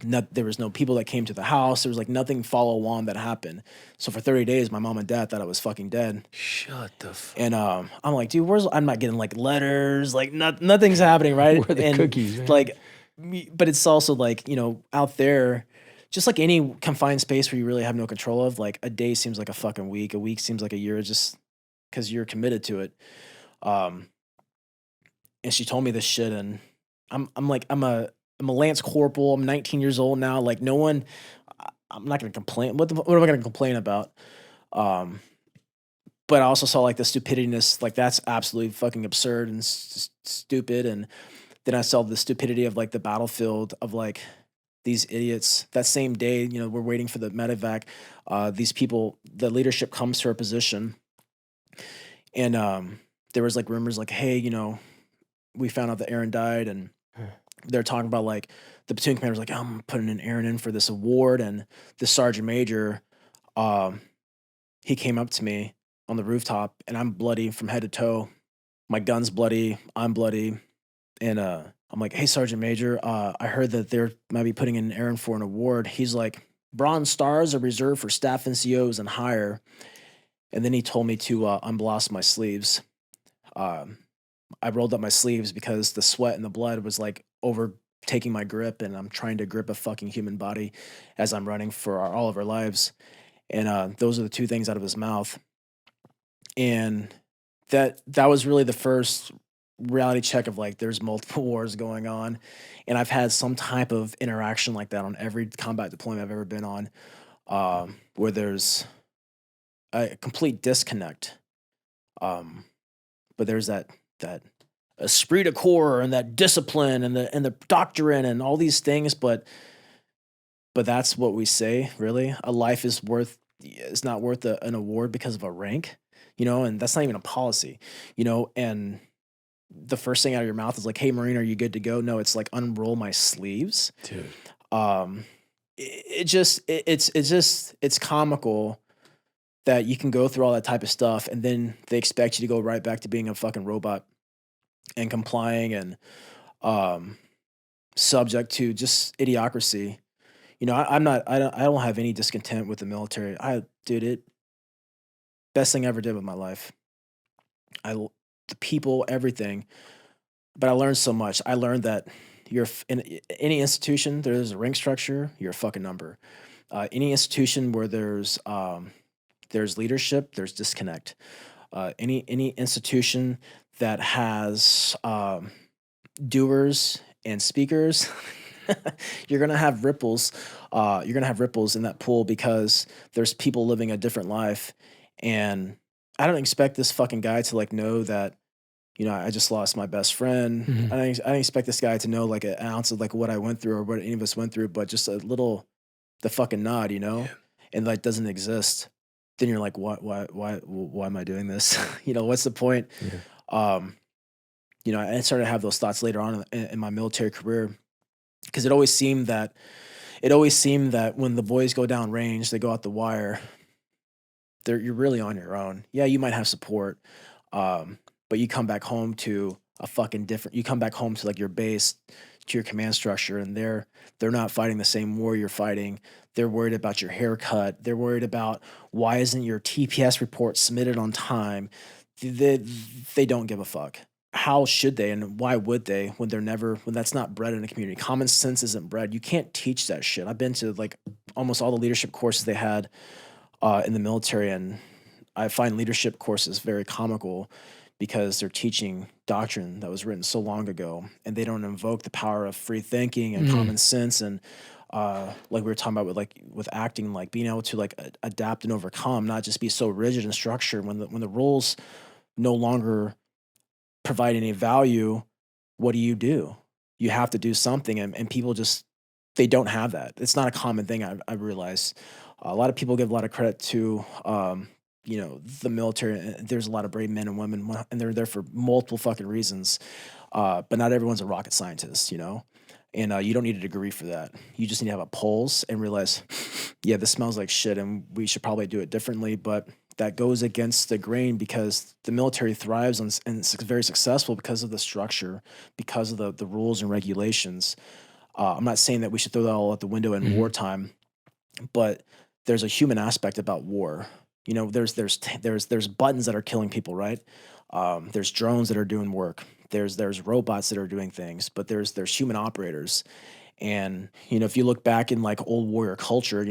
there was no people that came to the house. There was like nothing follow on that happened. So for 30 days, my mom and dad thought I was fucking dead. Shut the fuck. And I'm like, dude, I'm not getting like letters, like nothing's happening, right? Where are the and cookies, man? like, but it's also like, out there, just like any confined space where you really have no control of, like a day seems like a fucking week. A week seems like a year, just because you're committed to it. And she told me this shit, and I'm a Lance Corporal. I'm 19 years old now. Like no one, I'm not gonna complain. What am I gonna complain about? But I also saw like the stupidityness, like that's absolutely fucking absurd and stupid. And then I saw the stupidity of like the battlefield of like these idiots. That same day, we're waiting for the medevac. These people, the leadership comes to our position, and there was like rumors like, hey, we found out that Aaron died, and they're talking about like the platoon commander was like, I'm putting an Aaron in for this award, and the sergeant major, he came up to me on the rooftop, and I'm bloody from head to toe. My gun's bloody, I'm bloody, and I'm like, hey, Sergeant Major, I heard that they're might be putting in an Aaron for an award. He's like, bronze stars are reserved for staff NCOs and higher. And then he told me to unblouse my sleeves. I rolled up my sleeves because the sweat and the blood was like overtaking my grip, and I'm trying to grip a fucking human body as I'm running for all of our lives. And those are the two things out of his mouth. And that was really the first reality check of like there's multiple wars going on, and I've had some type of interaction like that on every combat deployment I've ever been on, where there's a complete disconnect. But there's that esprit de corps and that discipline and the doctrine and all these things, but that's what we say, really. A life is not worth an award because of a rank, and that's not even a policy, and the first thing out of your mouth is like, hey, Marine, are you good to go? No, it's like, unroll my sleeves. Dude. It's comical that you can go through all that type of stuff, and then they expect you to go right back to being a fucking robot and complying and subject to just idiocracy. I don't have any discontent with the military. Best thing I ever did with my life. The people, everything. But I learned so much. I learned that in any institution, there's a rank structure, you're a fucking number. Any institution where there's leadership, there's disconnect. Any institution that has doers and speakers, you're gonna have ripples. You're gonna have ripples in that pool because there's people living a different life, and I don't expect this fucking guy to like know that. I just lost my best friend. Mhm. I didn't expect this guy to know like an ounce of like what I went through or what any of us went through, but just a little, the fucking nod, and like doesn't exist. Then you're like, why am I doing this? What's the point? Yeah. I started to have those thoughts later on in my military career, because it always seemed that when the boys go down range, they go out the wire, you're really on your own. Yeah, you might have support, but you come back home to you come back home to like your base, to your command structure, and they're not fighting the same war you're fighting. They're worried about your haircut. They're worried about why isn't your TPS report submitted on time. They don't give a fuck. How should they, and why would they, when that's not bred in a community? Common sense isn't bred. You can't teach that shit. I've been to like almost all the leadership courses they had in the military, and I find leadership courses very comical because they're teaching doctrine that was written so long ago, and they don't invoke the power of free thinking and common sense, and like we were talking about with acting, like being able to like adapt and overcome, not just be so rigid and structured. When the rules no longer provide any value, what do? You have to do something, and people just, they don't have that. It's not a common thing. I realize a lot of people give a lot of credit to the military, there's a lot of brave men and women, and they're there for multiple fucking reasons. But not everyone's a rocket scientist, and you don't need a degree for that. You just need to have a pulse and realize, yeah, this smells like shit, and we should probably do it differently. But that goes against the grain because the military thrives and it's very successful because of the structure, because of the rules and regulations. I'm not saying that we should throw that all out the window in wartime, but there's a human aspect about war. There's buttons that are killing people, right? There's drones that are doing work. There's robots that are doing things, but there's human operators. And if you look back in like old warrior culture,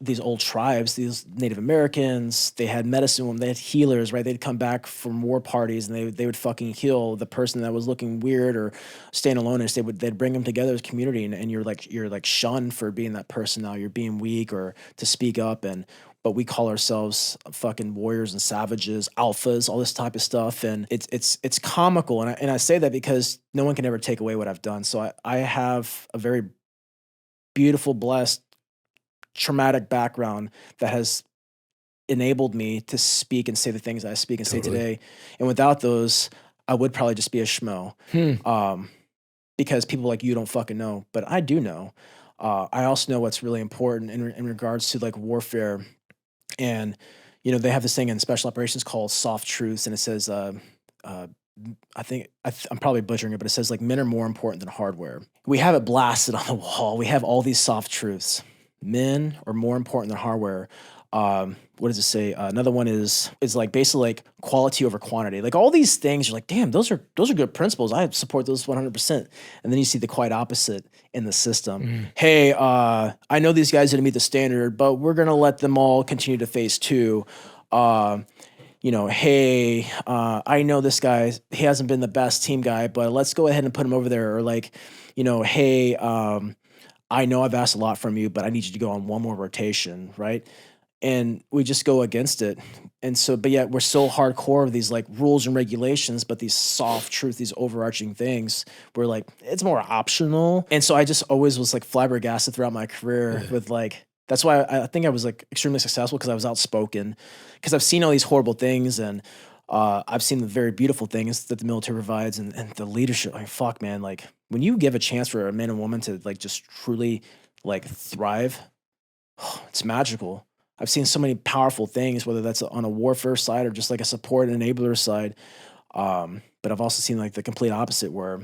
these old tribes, these Native Americans, they had medicine women, they had healers, right? They'd come back from war parties and they would fucking heal the person that was looking weird or staying alone, and they'd bring them together as a community, and you're like shunned for being that person now. You're being weak or to speak up, but we call ourselves fucking warriors and savages, alphas, all this type of stuff. And it's comical. And I say that because no one can ever take away what I've done. So I have a very beautiful, blessed, traumatic background that has enabled me to speak and say the things I speak and say today. And without those, I would probably just be a schmo. Because people like you don't fucking know, but I do know. I also know what's really important in regards to like warfare. And, they have this thing in special operations called soft truths. And it says, I'm probably butchering it, but it says like men are more important than hardware. We have it blasted on the wall. We have all these soft truths. Men are more important than hardware. What does it say? Another one is like basically like quality over quantity. Like all these things, you're like, damn, those are good principles. I support those 100%. And then you see the quite opposite in the system. Hey, I know these guys didn't meet the standard, but we're gonna let them all continue to phase 2. Hey, I know this guy, he hasn't been the best team guy, but let's go ahead and put him over there. Or like, hey, I know I've asked a lot from you, but I need you to go on one more rotation, right? And we just go against it. And so, but yet we're so hardcore of these like rules and regulations, but these soft truth, these overarching things, we're like, it's more optional. And so I just always was like flabbergasted throughout my career with like, that's why I think I was like extremely successful, because I was outspoken, because I've seen all these horrible things, and I've seen the very beautiful things that the military provides, and the leadership. Like, fuck, man, like when you give a chance for a man and woman to like just truly like thrive, it's magical. I've seen so many powerful things, whether that's on a warfare side or just like a support and enabler side. But I've also seen like the complete opposite, where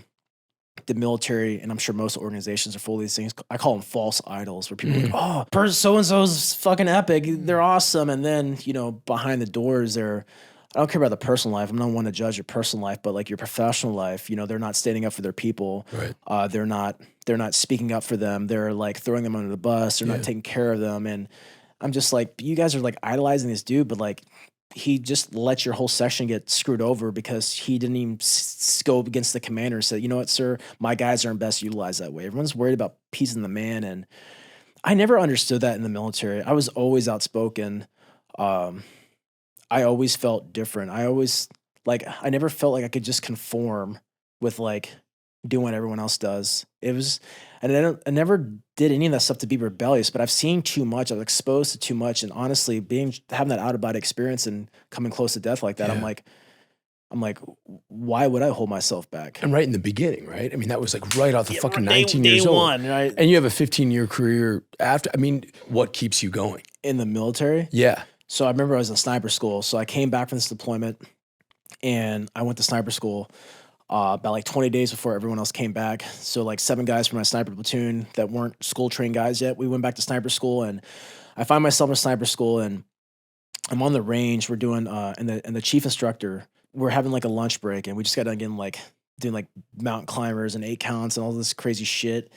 the military, and I'm sure most organizations are full of these things. I call them false idols, where people are like, oh, so-and-so's fucking epic. They're awesome. And then, behind the doors, I don't care about the personal life. I'm not one to judge your personal life, but like your professional life, they're not standing up for their people. Right. They're not speaking up for them. They're like throwing them under the bus. They're not taking care of them. And I'm just like, you guys are like idolizing this dude, but like he just let your whole section get screwed over because he didn't even go against the commander and said, you know what, sir, my guys aren't best utilized that way. Everyone's worried about appeasing the man. And I never understood that in the military. I was always outspoken. I always felt different. I never felt like I could just conform with like doing what everyone else does. And I never did any of that stuff to be rebellious, but I've seen too much. I was exposed to too much. And honestly, having that out of body experience and coming close to death like that, I'm like, why would I hold myself back? And right in the beginning, right? I mean, that was like right off the fucking 19 day years old. one, right? And you have a 15-year career after. I mean, what keeps you going? In the military? Yeah. So I remember I was in sniper school. So I came back from this deployment and I went to sniper school about like 20 days before everyone else came back. So like 7 guys from my sniper platoon that weren't school trained guys yet, we went back to sniper school, and I find myself in sniper school, and I'm on the range. We're doing, and the chief instructor, we're having like a lunch break, and we just got done getting like doing like mountain climbers and 8 counts and all this crazy shit.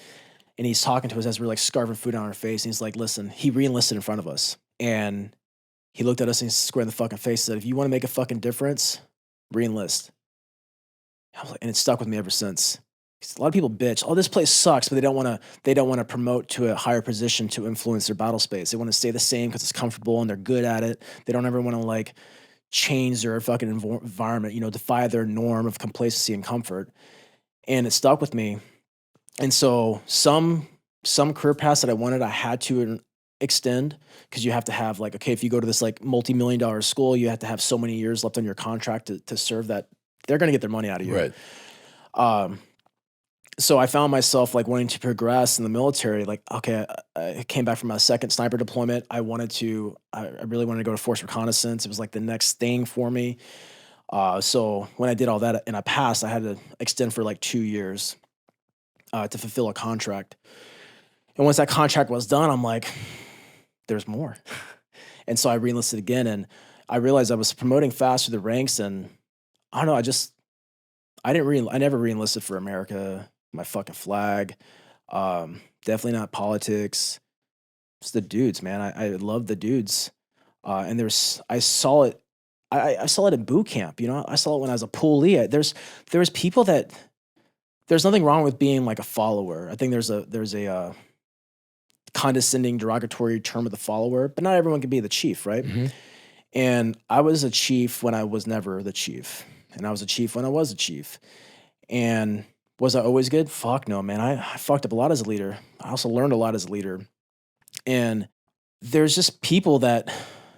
And he's talking to us as we're like scarfing food on our face. And he's like, listen, he re-enlisted in front of us. And he looked at us and he squared in the fucking face and said, if you want to make a fucking difference, re-enlist. I was like, and it stuck with me ever since. A lot of people bitch, oh, this place sucks, but they don't want to promote to a higher position to influence their battle space. They want to stay the same because it's comfortable and they're good at it. They don't ever want to like change their fucking environment, defy their norm of complacency and comfort. And it stuck with me. And so some career paths that I wanted, I had to extend because you have to have like, okay, if you go to this like multi-million-dollar school, you have to have so many years left on your contract to serve that. They're going to get their money out of you. Right. So I found myself like wanting to progress in the military. Like, okay, I came back from my second sniper deployment. I really wanted to go to force reconnaissance. It was like the next thing for me. So when I did all that and I passed, I had to extend for like 2 years to fulfill a contract. And once that contract was done, I'm like, there's more. And so I reenlisted again, and I realized I was promoting fast through the ranks, and I don't know, I never reenlisted for America, my fucking flag. Definitely not politics. It's the dudes, man. I love the dudes. And I saw it. I saw it in boot camp. You know, I saw it when I was a poolee. There's people that there's nothing wrong with being like a follower. I think there's a condescending, derogatory term of the follower, but not everyone can be the chief, right? Mm-hmm. And I was a chief when I was never the chief, and I was a chief when I was a chief. And was I always good? Fuck no, man. I fucked up a lot as a leader. I also learned a lot as a leader. And there's just people that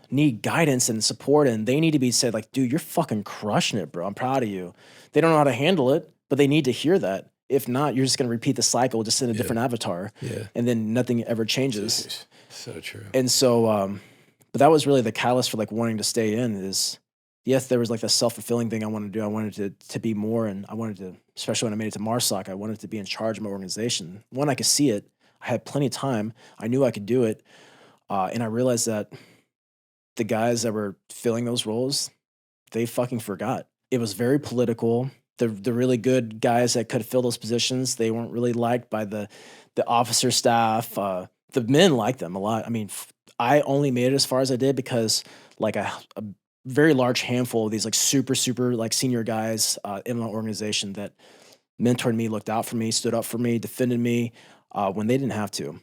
need guidance and support, and they need to be said like, dude, you're fucking crushing it, bro. I'm proud of you. They don't know how to handle it, but they need to hear that. If not, you're just going to repeat the cycle just in a different avatar. Yeah. And then nothing ever changes. Jeez. So true. And so, but that was really the catalyst for like wanting to stay in is, yes, there was like the self-fulfilling thing I wanted to do. I wanted to be more, and I wanted to, especially when I made it to MARSOC, I wanted to be in charge of my organization. One, I could see it. I had plenty of time. I knew I could do it. And I realized that the guys that were filling those roles, they fucking forgot. It was very political. The really good guys that could fill those positions, they weren't really liked by the officer staff. The men liked them a lot. I mean, I only made it as far as I did because like a very large handful of these like super like senior guys in my organization that mentored me, looked out for me, stood up for me, defended me when they didn't have to.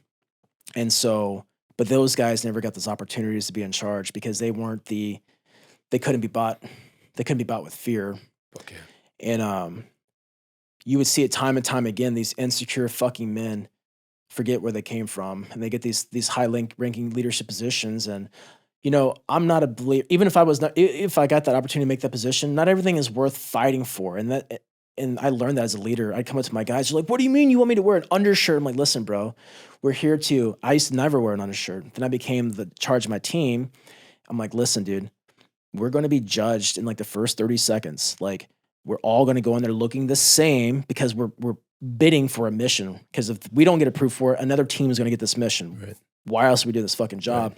And so, but those guys never got those opportunities to be in charge because they couldn't be bought. They couldn't be bought with fear. Okay. And you would see it time and time again, these insecure fucking men forget where they came from, and they get these high-ranking leadership positions. And, you know, I'm not a believer, even if I got that opportunity to make that position, not everything is worth fighting for. And I learned that as a leader. I'd come up to my guys, they're like, what do you mean you want me to wear an undershirt? I'm like, listen, bro, we're here I used to never wear an undershirt. Then I became the charge of my team. I'm like, listen, dude, we're going to be judged in like the first 30 seconds. Like, we're all going to go in there looking the same because we're bidding for a mission. Because if we don't get approved for it, another team is going to get this mission. Right. Why else are we doing this fucking job?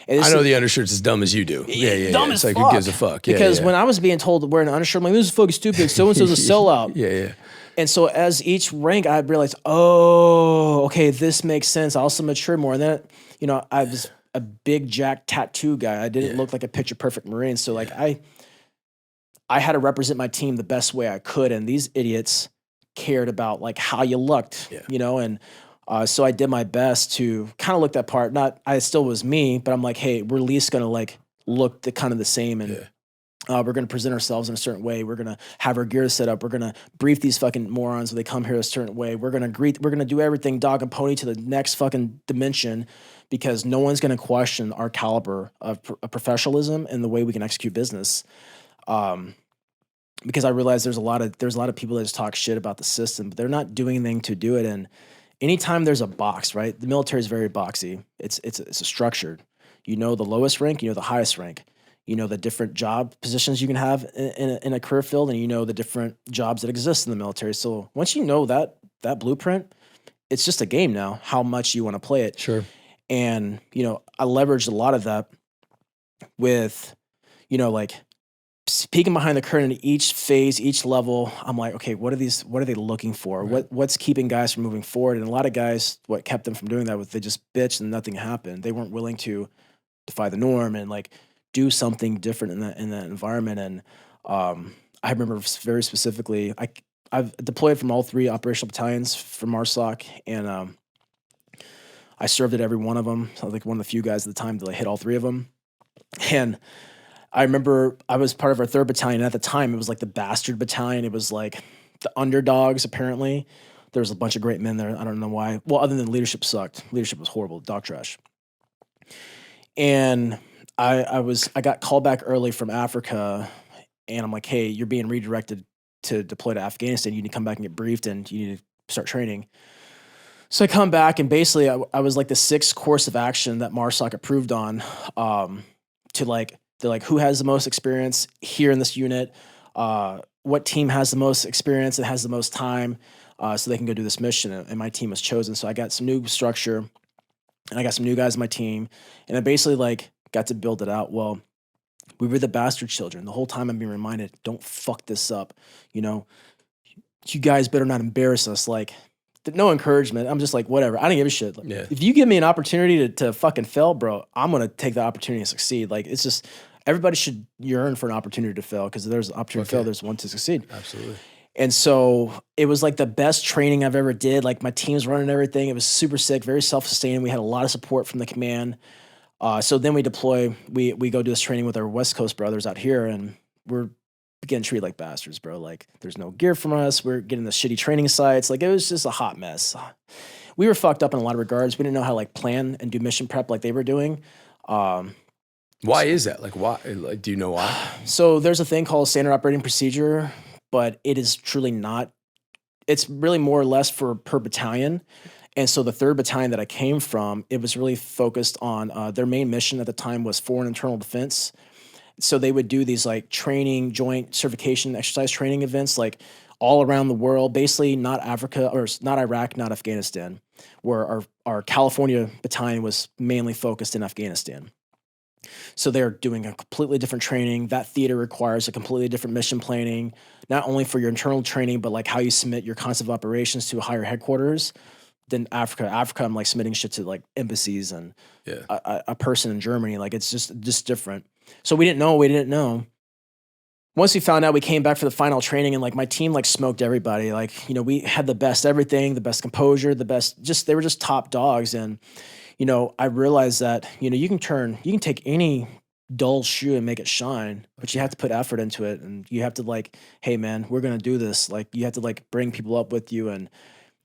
Right. I know the undershirt's as dumb as you do. Yeah. Dumb It's as like, fuck. who gives a fuck? Because when I was being told to wear an undershirt, I'm like, this is fucking stupid. So-and-so's a sellout. Yeah. And so as each rank, I realized, oh, okay, this makes sense. I also matured more. And then, you know, I was a big jack tattoo guy. I didn't look like a picture perfect Marine. So like I had to represent my team the best way I could. And these idiots cared about like how you looked, you know? And so I did my best to kind of look that part. I still was me, but I'm like, hey, we're at least going to like look kind of the same. And we're going to present ourselves in a certain way. We're going to have our gear set up. We're going to brief these fucking morons when they come here a certain way. We're going to do everything dog and pony to the next fucking dimension, because no one's going to question our caliber of professionalism and the way we can execute business. Because I realize there's a lot of people that just talk shit about the system, but they're not doing anything to do it. And anytime there's a box, right? The military is very boxy. It's a structured. You know the lowest rank, you know the highest rank. You know the different job positions you can have in a career field, and you know the different jobs that exist in the military. So once you know that blueprint, it's just a game now, how much you want to play it. Sure. And, you know, I leveraged a lot of that with, you know, like peeking behind the curtain at each phase, each level. I'm like, okay, what are they looking for? Right. What's keeping guys from moving forward? And a lot of guys, what kept them from doing that was they just bitched and nothing happened. They weren't willing to defy the norm and like do something different in that environment. And I remember very specifically, I've deployed from all 3 operational battalions from MARSOC, and I served at every one of them. So I was like one of the few guys at the time that hit all 3 of them. And I remember I was part of our 3rd battalion. And at the time, it was like the bastard battalion. It was like the underdogs, apparently. There was a bunch of great men there. I don't know why. Well, other than leadership sucked. Leadership was horrible, dog trash. And I got called back early from Africa, and I'm like, hey, you're being redirected to deploy to Afghanistan. You need to come back and get briefed, and you need to start training. So I come back, and basically I was like the sixth course of action that MARSOC approved on. To like, they're like, who has the most experience here in this unit? What team has the most experience and has the most time, so they can go do this mission? And my team was chosen. So I got some new structure, and I got some new guys on my team, and I basically like got to build it out. Well, we were the bastard children. The whole time I'm being reminded, don't fuck this up. You know, you guys better not embarrass us. Like, no encouragement. I'm just like, whatever. I don't give a shit. Like, if you give me an opportunity to fucking fail, bro, I'm going to take the opportunity to succeed. Like, it's just, everybody should yearn for an opportunity to fail, because there's an opportunity to fail, there's one to succeed. Absolutely. And so it was like the best training I've ever did. Like, my team's running everything. It was super sick, very self-sustaining. We had a lot of support from the command. So then we deploy, we go do this training with our West Coast brothers out here, and we're getting treated like bastards, bro. Like, there's no gear from us. We're getting the shitty training sites. Like, it was just a hot mess. We were fucked up in a lot of regards. We didn't know how to like plan and do mission prep like they were doing. Why is that? Like, why? Like, do you know why? So there's a thing called standard operating procedure, but it is truly not. It's really more or less for per battalion. And so the 3rd Battalion that I came from, it was really focused on their main mission at the time was foreign internal defense. So they would do these like training, joint certification exercise training events like all around the world, basically not Africa or not Iraq, not Afghanistan, where our California battalion was mainly focused in Afghanistan. So they're doing a completely different training. That theater requires a completely different mission planning, not only for your internal training, but like how you submit your concept of operations to a higher headquarters. Than Africa, I'm like submitting shit to like embassies and a person in Germany. Like, it's just different. So we didn't know. Once we found out, we came back for the final training, and like my team like smoked everybody. Like, you know, we had the best everything, the best composure, the best, they were just top dogs. And, you know, I realized that, you know, you can take any dull shoe and make it shine, but you have to put effort into it. And you have to like, hey man, we're going to do this. Like, you have to like bring people up with you. And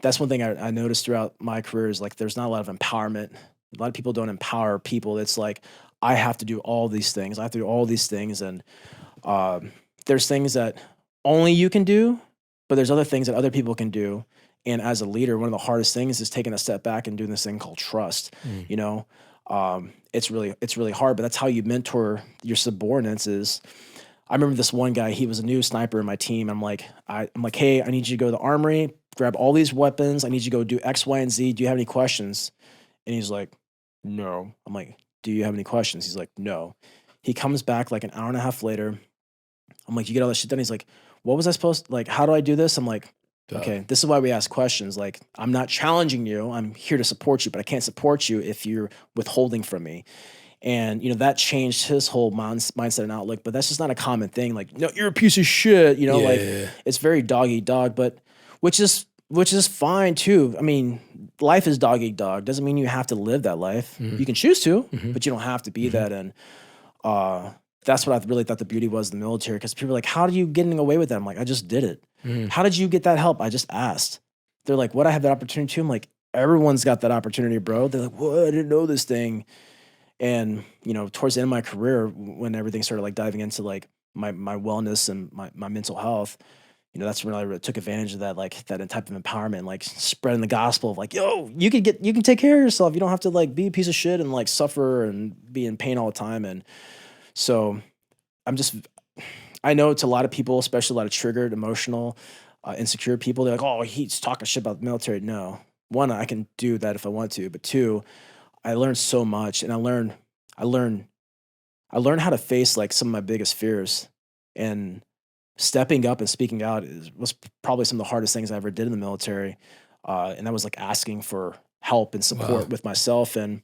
that's one thing I noticed throughout my career is like, there's not a lot of empowerment. A lot of people don't empower people. It's like, I have to do all these things. I have to do all these things. And there's things that only you can do, but there's other things that other people can do. And as a leader, one of the hardest things is taking a step back and doing this thing called trust. You know, it's really hard, but that's how you mentor your subordinates. Is I remember this one guy, he was a new sniper in my team. I'm like, hey, I need you to go to the armory, grab all these weapons. I need you to go do X, Y, and Z. Do you have any questions? And he's like, no. I'm like, do you have any questions? He's like, no. He comes back like an hour and a half later. I'm like, you get all this shit done? He's like, what was I supposed to, like, how do I do this? I'm like, okay, this is why we ask questions. Like, I'm not challenging you. I'm here to support you, but I can't support you if you're withholding from me. And, you know, that changed his whole mindset and outlook, but that's just not a common thing. Like, no, you're a piece of shit, you know, it's very dog eat dog, but which is fine too. I mean, life is dog eat dog. Doesn't mean you have to live that life. You can choose to, but you don't have to be that. And that's what I really thought the beauty was in the military, because people are like, how are you getting away with that? I'm like, I just did it. How did you get that help? I just asked. They're like, what, I have that opportunity too? I'm like, everyone's got that opportunity, bro. They're like, what? I didn't know this thing. And, you know, towards the end of my career, when everything started like diving into like my wellness and my mental health, you know, that's when I really took advantage of that, like that type of empowerment, like spreading the gospel of like, yo, you can take care of yourself. You don't have to like be a piece of shit and like suffer and be in pain all the time. And so I know it's a lot of people, especially a lot of triggered, emotional, insecure people. They're like, oh, he's talking shit about the military. No, one, I can do that if I want to, but two, I learned so much, and I learned how to face like some of my biggest fears, and stepping up and speaking out was probably some of the hardest things I ever did in the military. And that was like asking for help and support with myself, and,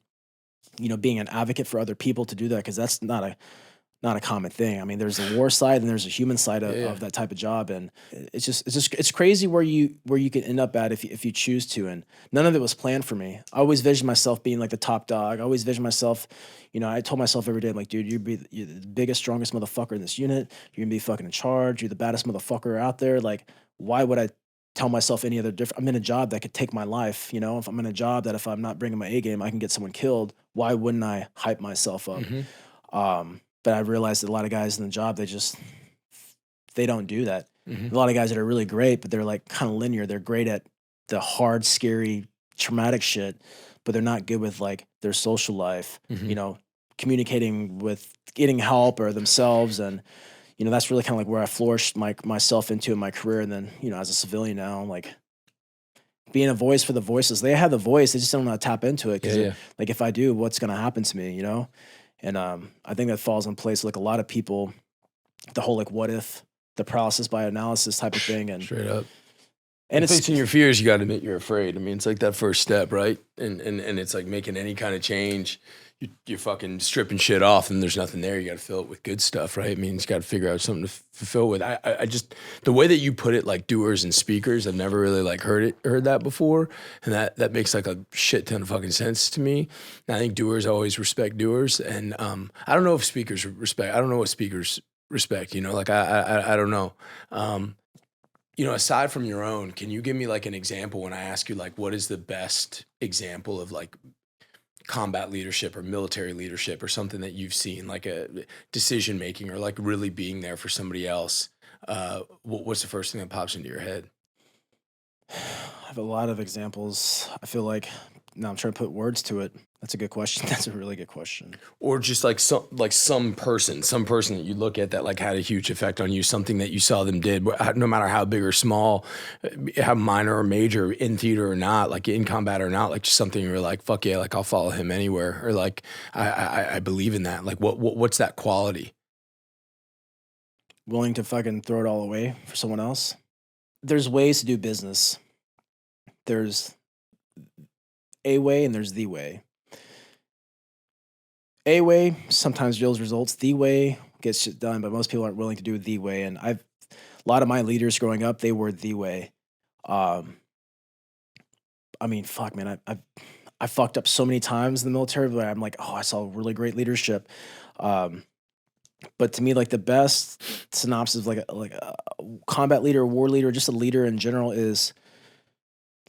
you know, being an advocate for other people to do that. 'Cause that's not a common thing. I mean, there's a war side and there's a human side of that type of job. And it's crazy where you can end up at if you choose to. And none of it was planned for me. I always visioned myself being like the top dog. I always visioned myself, you know, I told myself every day, I'm like, dude, you're the biggest, strongest motherfucker in this unit. You're gonna be fucking in charge. You're the baddest motherfucker out there. Like, why would I tell myself any other different. I'm in a job that could take my life. You know, if I'm in a job that if I'm not bringing my A game, I can get someone killed. Why wouldn't I hype myself up? But I realized that a lot of guys in the job, they don't do that. A lot of guys that are really great, but they're like kind of linear. They're great at the hard, scary, traumatic shit, but they're not good with like their social life, you know, communicating with getting help or themselves. And, you know, that's really kind of like where I flourished myself into in my career. And then, you know, as a civilian now, like being a voice for the voiceless. They have the voice, they just don't know how to tap into it. Cause like if I do, what's going to happen to me, you know? And I think that falls in place. Like a lot of people, the whole like what if, the paralysis by analysis type of thing. And straight up. and it's Facing your fears, you got to admit you're afraid. I mean, it's like that first step, right? And it's like making any kind of change. You're fucking stripping shit off, and there's nothing there. You got to fill it with good stuff, right? I mean, you got to figure out something to fulfill with. I just the way that you put it, like doers and speakers, I've never really like heard that before, and that makes like a shit ton of fucking sense to me. And I think doers always respect doers, and I don't know if speakers respect. I don't know what speakers respect. You know, like I don't know. You know, aside from your own, can you give me like an example when I ask you like what is the best example of like combat leadership or military leadership or something that you've seen, like a decision making or like really being there for somebody else? What's the first thing that pops into your head? I have a lot of examples. I feel like now I'm trying to put words to it. That's a good question. That's a really good question. Or just like some person that you look at that like had a huge effect on you, something that you saw them did, no matter how big or small, how minor or major, in theater or not, like in combat or not, like just something you were like, fuck yeah, like I'll follow him anywhere, or like I believe in that. Like what's that quality? Willing to fucking throw it all away for someone else. There's ways to do business. There's a way and there's the way. A way sometimes yields results. The way gets shit done, but most people aren't willing to do the way. And a lot of my leaders growing up, they were the way. I mean, fuck, man, I fucked up so many times in the military, but I'm like, oh, I saw really great leadership. But to me, like the best synopsis of like a combat leader, war leader, just a leader in general is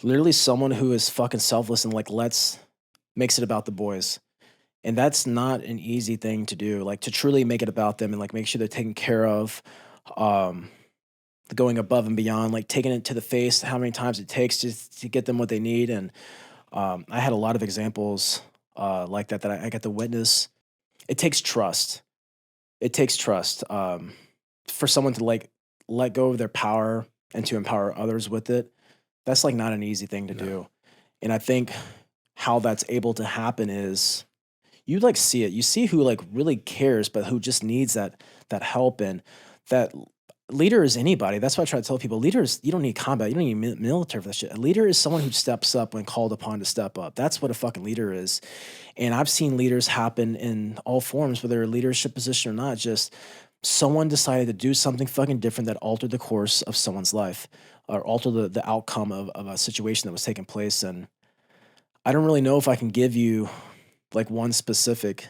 literally someone who is fucking selfless and like makes it about the boys. And that's not an easy thing to do, like to truly make it about them and like make sure they're taken care of, going above and beyond, like taking it to the face, how many times it takes to get them what they need. And I had a lot of examples like that I got to witness. It takes trust. It takes trust for someone to like let go of their power and to empower others with it. That's like not an easy thing to do. And I think how that's able to happen is you like see it. You see who like really cares, but who just needs that help. And that leader is anybody. That's why I try to tell people, leaders, you don't need combat. You don't need military for that shit. A leader is someone who steps up when called upon to step up. That's what a fucking leader is. And I've seen leaders happen in all forms, whether a leadership position or not. Just someone decided to do something fucking different that altered the course of someone's life or altered the outcome of a situation that was taking place. And I don't really know if I can give you like one specific,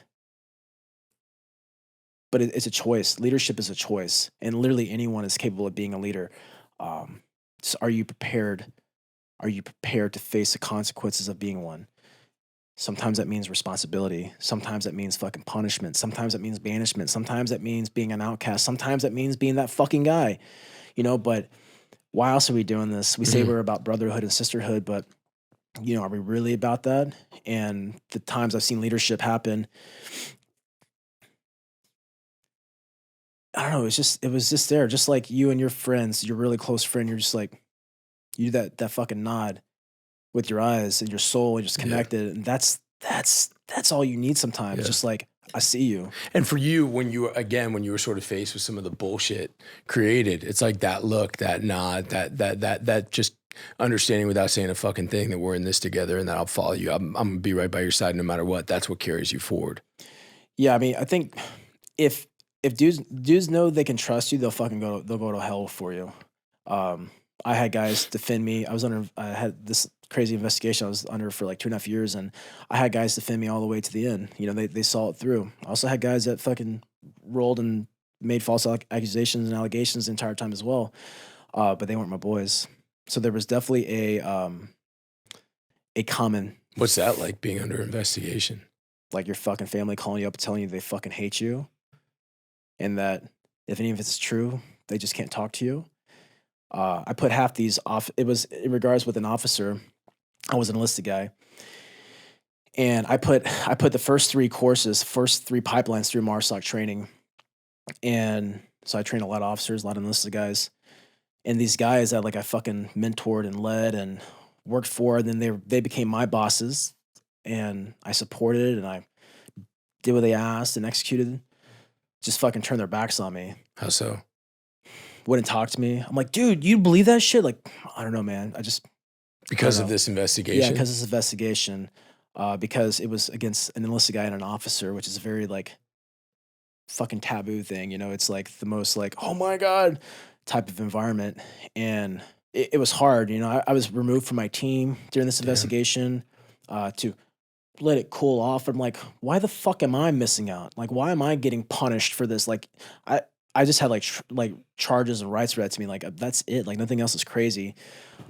but it's a choice. Leadership is a choice, and literally anyone is capable of being a leader. So are you prepared? Are you prepared to face the consequences of being one? Sometimes that means responsibility. Sometimes that means fucking punishment. Sometimes that means banishment. Sometimes that means being an outcast. Sometimes that means being that fucking guy, you know. But why else are we doing this? We say we're about brotherhood and sisterhood, but you know, are we really about that? And the times I've seen leadership happen, I don't know, it was just there. Just like you and your friends, your really close friend, you're just like, you do that fucking nod with your eyes and your soul and just connected. And that's all you need sometimes. Yeah. Just like, I see you. And for you, when you were sort of faced with some of the bullshit created, it's like that look, that nod, that just understanding without saying a fucking thing that we're in this together and that I'll follow you. I'm gonna be right by your side no matter what. That's what carries you forward. Yeah, I mean, I think if dudes know they can trust you, they'll go to hell for you. I had guys defend me. I had this crazy investigation I was under for like 2.5 years, and I had guys defend me all the way to the end. You know, they saw it through. I also had guys that fucking rolled and made false accusations and allegations the entire time as well. But they weren't my boys. So there was definitely a common, What's that like being under investigation? like your fucking family calling you up and telling you they fucking hate you, and that if any of it's true, they just can't talk to you. I put half these off. It was in regards with an officer. I was an enlisted guy, and I put the first three courses, first three pipelines through MARSOC training, and so I trained a lot of officers, a lot of enlisted guys, and these guys that like I fucking mentored and led and worked for, and then they became my bosses, and I supported and I did what they asked and executed. Just fucking turned their backs on me. How so? Wouldn't talk to me. I'm like, dude, you believe that shit? Like, I don't know, man. Because I of don't know. this investigation? Yeah, because this investigation. Because it was against an enlisted guy and an officer, which is a very like fucking taboo thing. You know, it's like the most like, oh my God type of environment. And it was hard. You know, I was removed from my team during this investigation to let it cool off. I'm like, why the fuck am I missing out? Like, why am I getting punished for this? Like, I just had like charges and rights read to me. Like, that's it. Like, nothing else is crazy.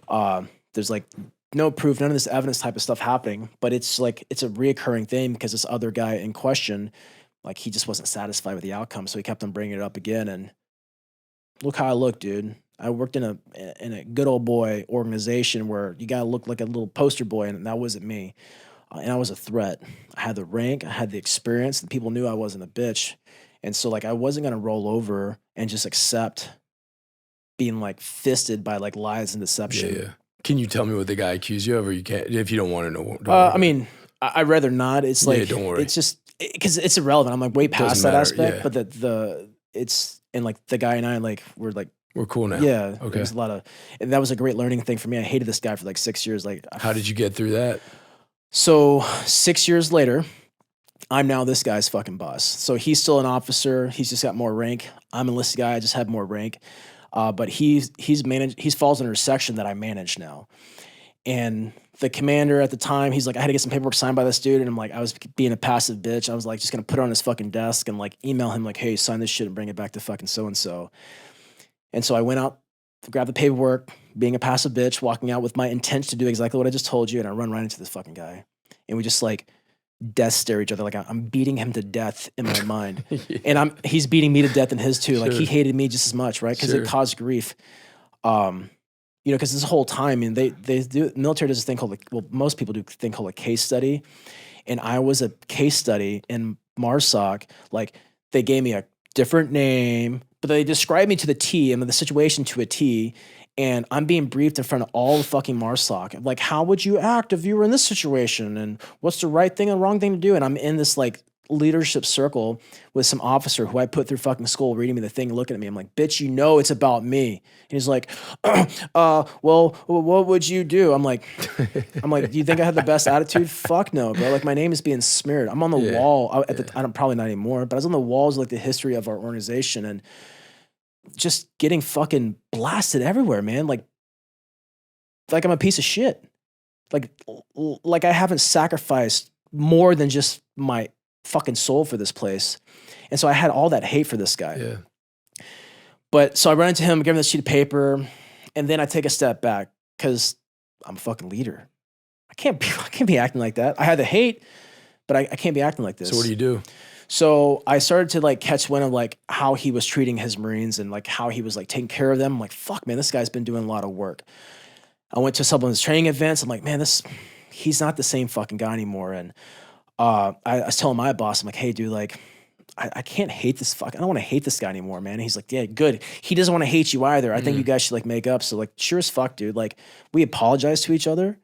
There's like no proof, none of this evidence type of stuff happening, but it's like, it's a reoccurring thing because this other guy in question, like, he just wasn't satisfied with the outcome. So he kept on bringing it up again. And look how I look, dude. I worked in a good old boy organization where you gotta look like a little poster boy, and that wasn't me. And I was a threat. I had the rank, I had the experience, and people knew I wasn't a bitch. And so like I wasn't gonna roll over and just accept being like fisted by like lies and deception. Yeah. Can you tell me what the guy accused you of, or you can't? If you don't want to know, don't I mean, I'd rather not. It's like, don't worry. It's just because it's irrelevant. I'm like way past Doesn't that matter, aspect, yeah. but it's and like the guy and I like we're cool now. yeah. Okay. There was a lot of, and that was a great learning thing for me. I hated this guy for like 6 years. Like, How did you get through that? so 6 years later, I'm now this guy's fucking boss. So he's still an officer. He's just got more rank. I'm an enlisted guy. I just have more rank. But he falls under a section that I manage now. And the commander at the time, he's like, I had to get some paperwork signed by this dude. And I'm like, I was being a passive bitch. I was like, just gonna put it on his fucking desk and like email him like, hey, sign this shit and bring it back to fucking so-and-so. And so I went out, grabbed the paperwork, being a passive bitch, walking out with my intent to do exactly what I just told you. And I run right into this fucking guy. And we just like death stare each other. Like I'm beating him to death in my mind. Yeah. And he's beating me to death in his too. Like Sure. he hated me just as much, right? Because Sure. it caused grief. You know, because this whole time, I mean, they do, military does this thing called, well, most people do a thing called a case study. And I was a case study in MARSOC. Like they gave me a different name, but they described me to the T and the situation to a T. And I'm being briefed in front of all the fucking MARSOC. Like, how would you act if you were in this situation? And what's the right thing and wrong thing to do? And I'm in this like leadership circle with some officer who I put through fucking school reading me the thing, looking at me. I'm like, bitch, you know it's about me. And he's like, well, what would you do? I'm like, do you think I had the best attitude? Fuck no, bro. Like my name is being smeared. I'm on the wall I don't probably not anymore, but I was on the walls like the history of our organization and just getting fucking blasted everywhere, man. Like I'm a piece of shit. Like I haven't sacrificed more than just my fucking soul for this place. And so I had all that hate for this guy. Yeah. But so I run into him, give him this sheet of paper, and then I take a step back because I'm a fucking leader. I can't be acting like that. I had the hate, but I can't be acting like this. So what do you do? So I started to like catch wind of like how he was treating his Marines and like how he was like taking care of them. I'm like, fuck, man, this guy's been doing a lot of work. I went to some of his training events. I'm like, man, he's not the same fucking guy anymore. And I was telling my boss, I'm like, hey, dude, like, I can't hate this I don't want to hate this guy anymore, man. And he's like, yeah, good. He doesn't want to hate you either. I think you guys should like make up. So like, sure as fuck, dude. Like, we apologized to each other.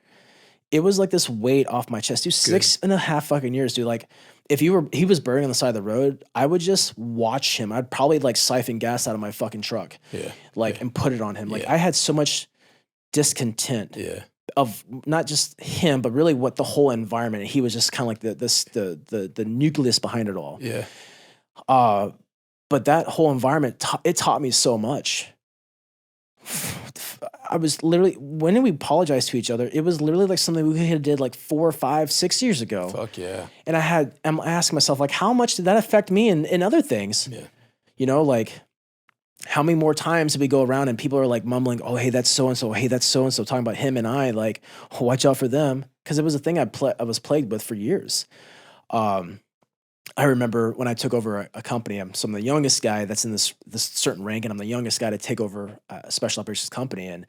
It was like this weight off my chest, dude. 6.5 fucking years, dude. Like, if he was burning on the side of the road, I would just watch him. I'd probably like siphon gas out of my fucking truck, and put it on him. Like, I had so much discontent. Of not just him, but really what the whole environment. He was just kind of like the nucleus behind it all. Yeah. But that whole environment, it taught me so much. I was literally, when we apologized to each other, it was literally like something we had did like 4, 5, 6 years ago. Fuck yeah. And I'm asking myself, like, how much did that affect me in other things? Yeah. You know, like, how many more times did we go around and people are like mumbling, oh, hey, that's so-and-so, hey, that's so-and-so, talking about him and I, like, oh, watch out for them. Because it was a thing I was plagued with for years. Um, I remember when I took over a company, I'm the youngest guy that's in this certain rank, and I'm the youngest guy to take over a special operations company. And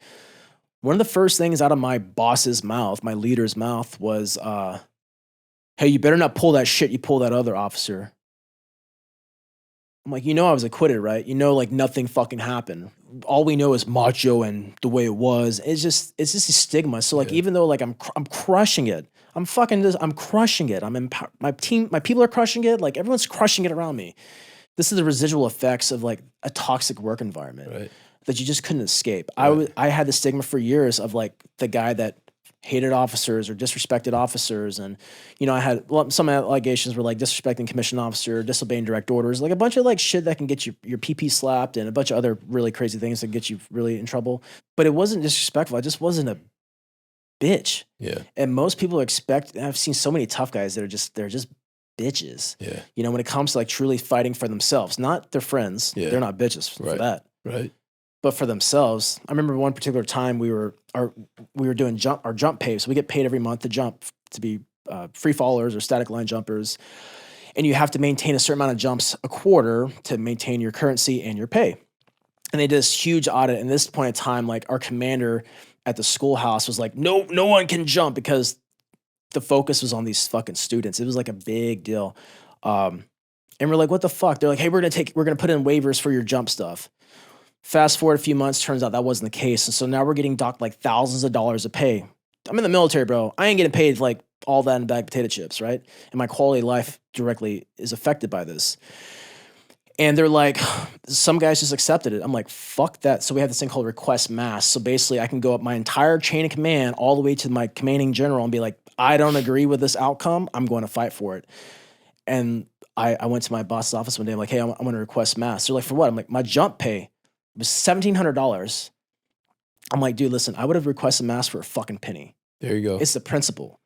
one of the first things out of my boss's mouth, my leader's mouth, was, hey, you better not pull that shit you pull that other officer. I'm like, I was acquitted, right? Like nothing fucking happened. All we know is macho and the way it was. It's just a stigma. So like, even though like I'm crushing it, I'm crushing it. My team, my people are crushing it. Like everyone's crushing it around me. This is the residual effects of like a toxic work environment that you just couldn't escape. I had the stigma for years of like the guy that hated officers or disrespected officers. And, I had some allegations were like disrespecting commissioned officer, disobeying direct orders, like a bunch of like shit that can get your PP slapped and a bunch of other really crazy things that get you really in trouble. But it wasn't disrespectful. I just wasn't a bitch. Yeah. And most people expect, I've seen so many tough guys that they're just bitches. Yeah. When it comes to like truly fighting for themselves, not their friends. Yeah. They're not bitches for that. Right. But for themselves. I remember one particular time we were doing our jump pay. So we get paid every month to jump, to be free fallers or static line jumpers. And you have to maintain a certain amount of jumps a quarter to maintain your currency and your pay. And they did this huge audit. And at this point in time, like our commander at the schoolhouse was like, no one can jump, because the focus was on these fucking students. It was like a big deal. And we're like, what the fuck? They're like, hey, we're gonna put in waivers for your jump stuff. Fast forward a few months, turns out that wasn't the case. And so now we're getting docked like thousands of dollars of pay. I'm in the military, bro. I ain't getting paid like all that in a bag of potato chips, right? And my quality of life directly is affected by this. And they're like, some guys just accepted it. I'm like, fuck that. So we have this thing called request mass. So basically I can go up my entire chain of command all the way to my commanding general and be like, I don't agree with this outcome. I'm going to fight for it. And I went to my boss's office one day. I'm like, hey, I'm going to request mass. They're like, for what? I'm like, my jump pay was $1,700. I'm like, dude, listen, I would have requested mass for a fucking penny. There you go. It's the principle.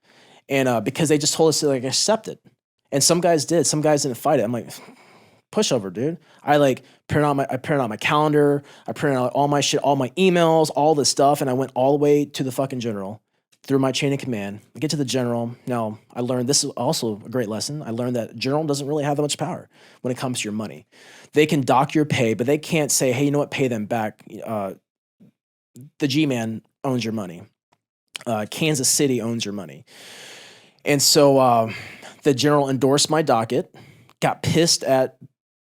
And because they just told us to like accept it. And some guys did. Some guys didn't fight it. I'm like, pushover, dude. I printed out my calendar. I printed out all my shit, all my emails, all this stuff. And I went all the way to the fucking general through my chain of command. I get to the general. Now, I learned, this is also a great lesson. I learned that general doesn't really have that much power when it comes to your money. They can dock your pay, but they can't say, hey, you know what, pay them back. The G-Man owns your money. Kansas City owns your money. And so the general endorsed my docket, got pissed at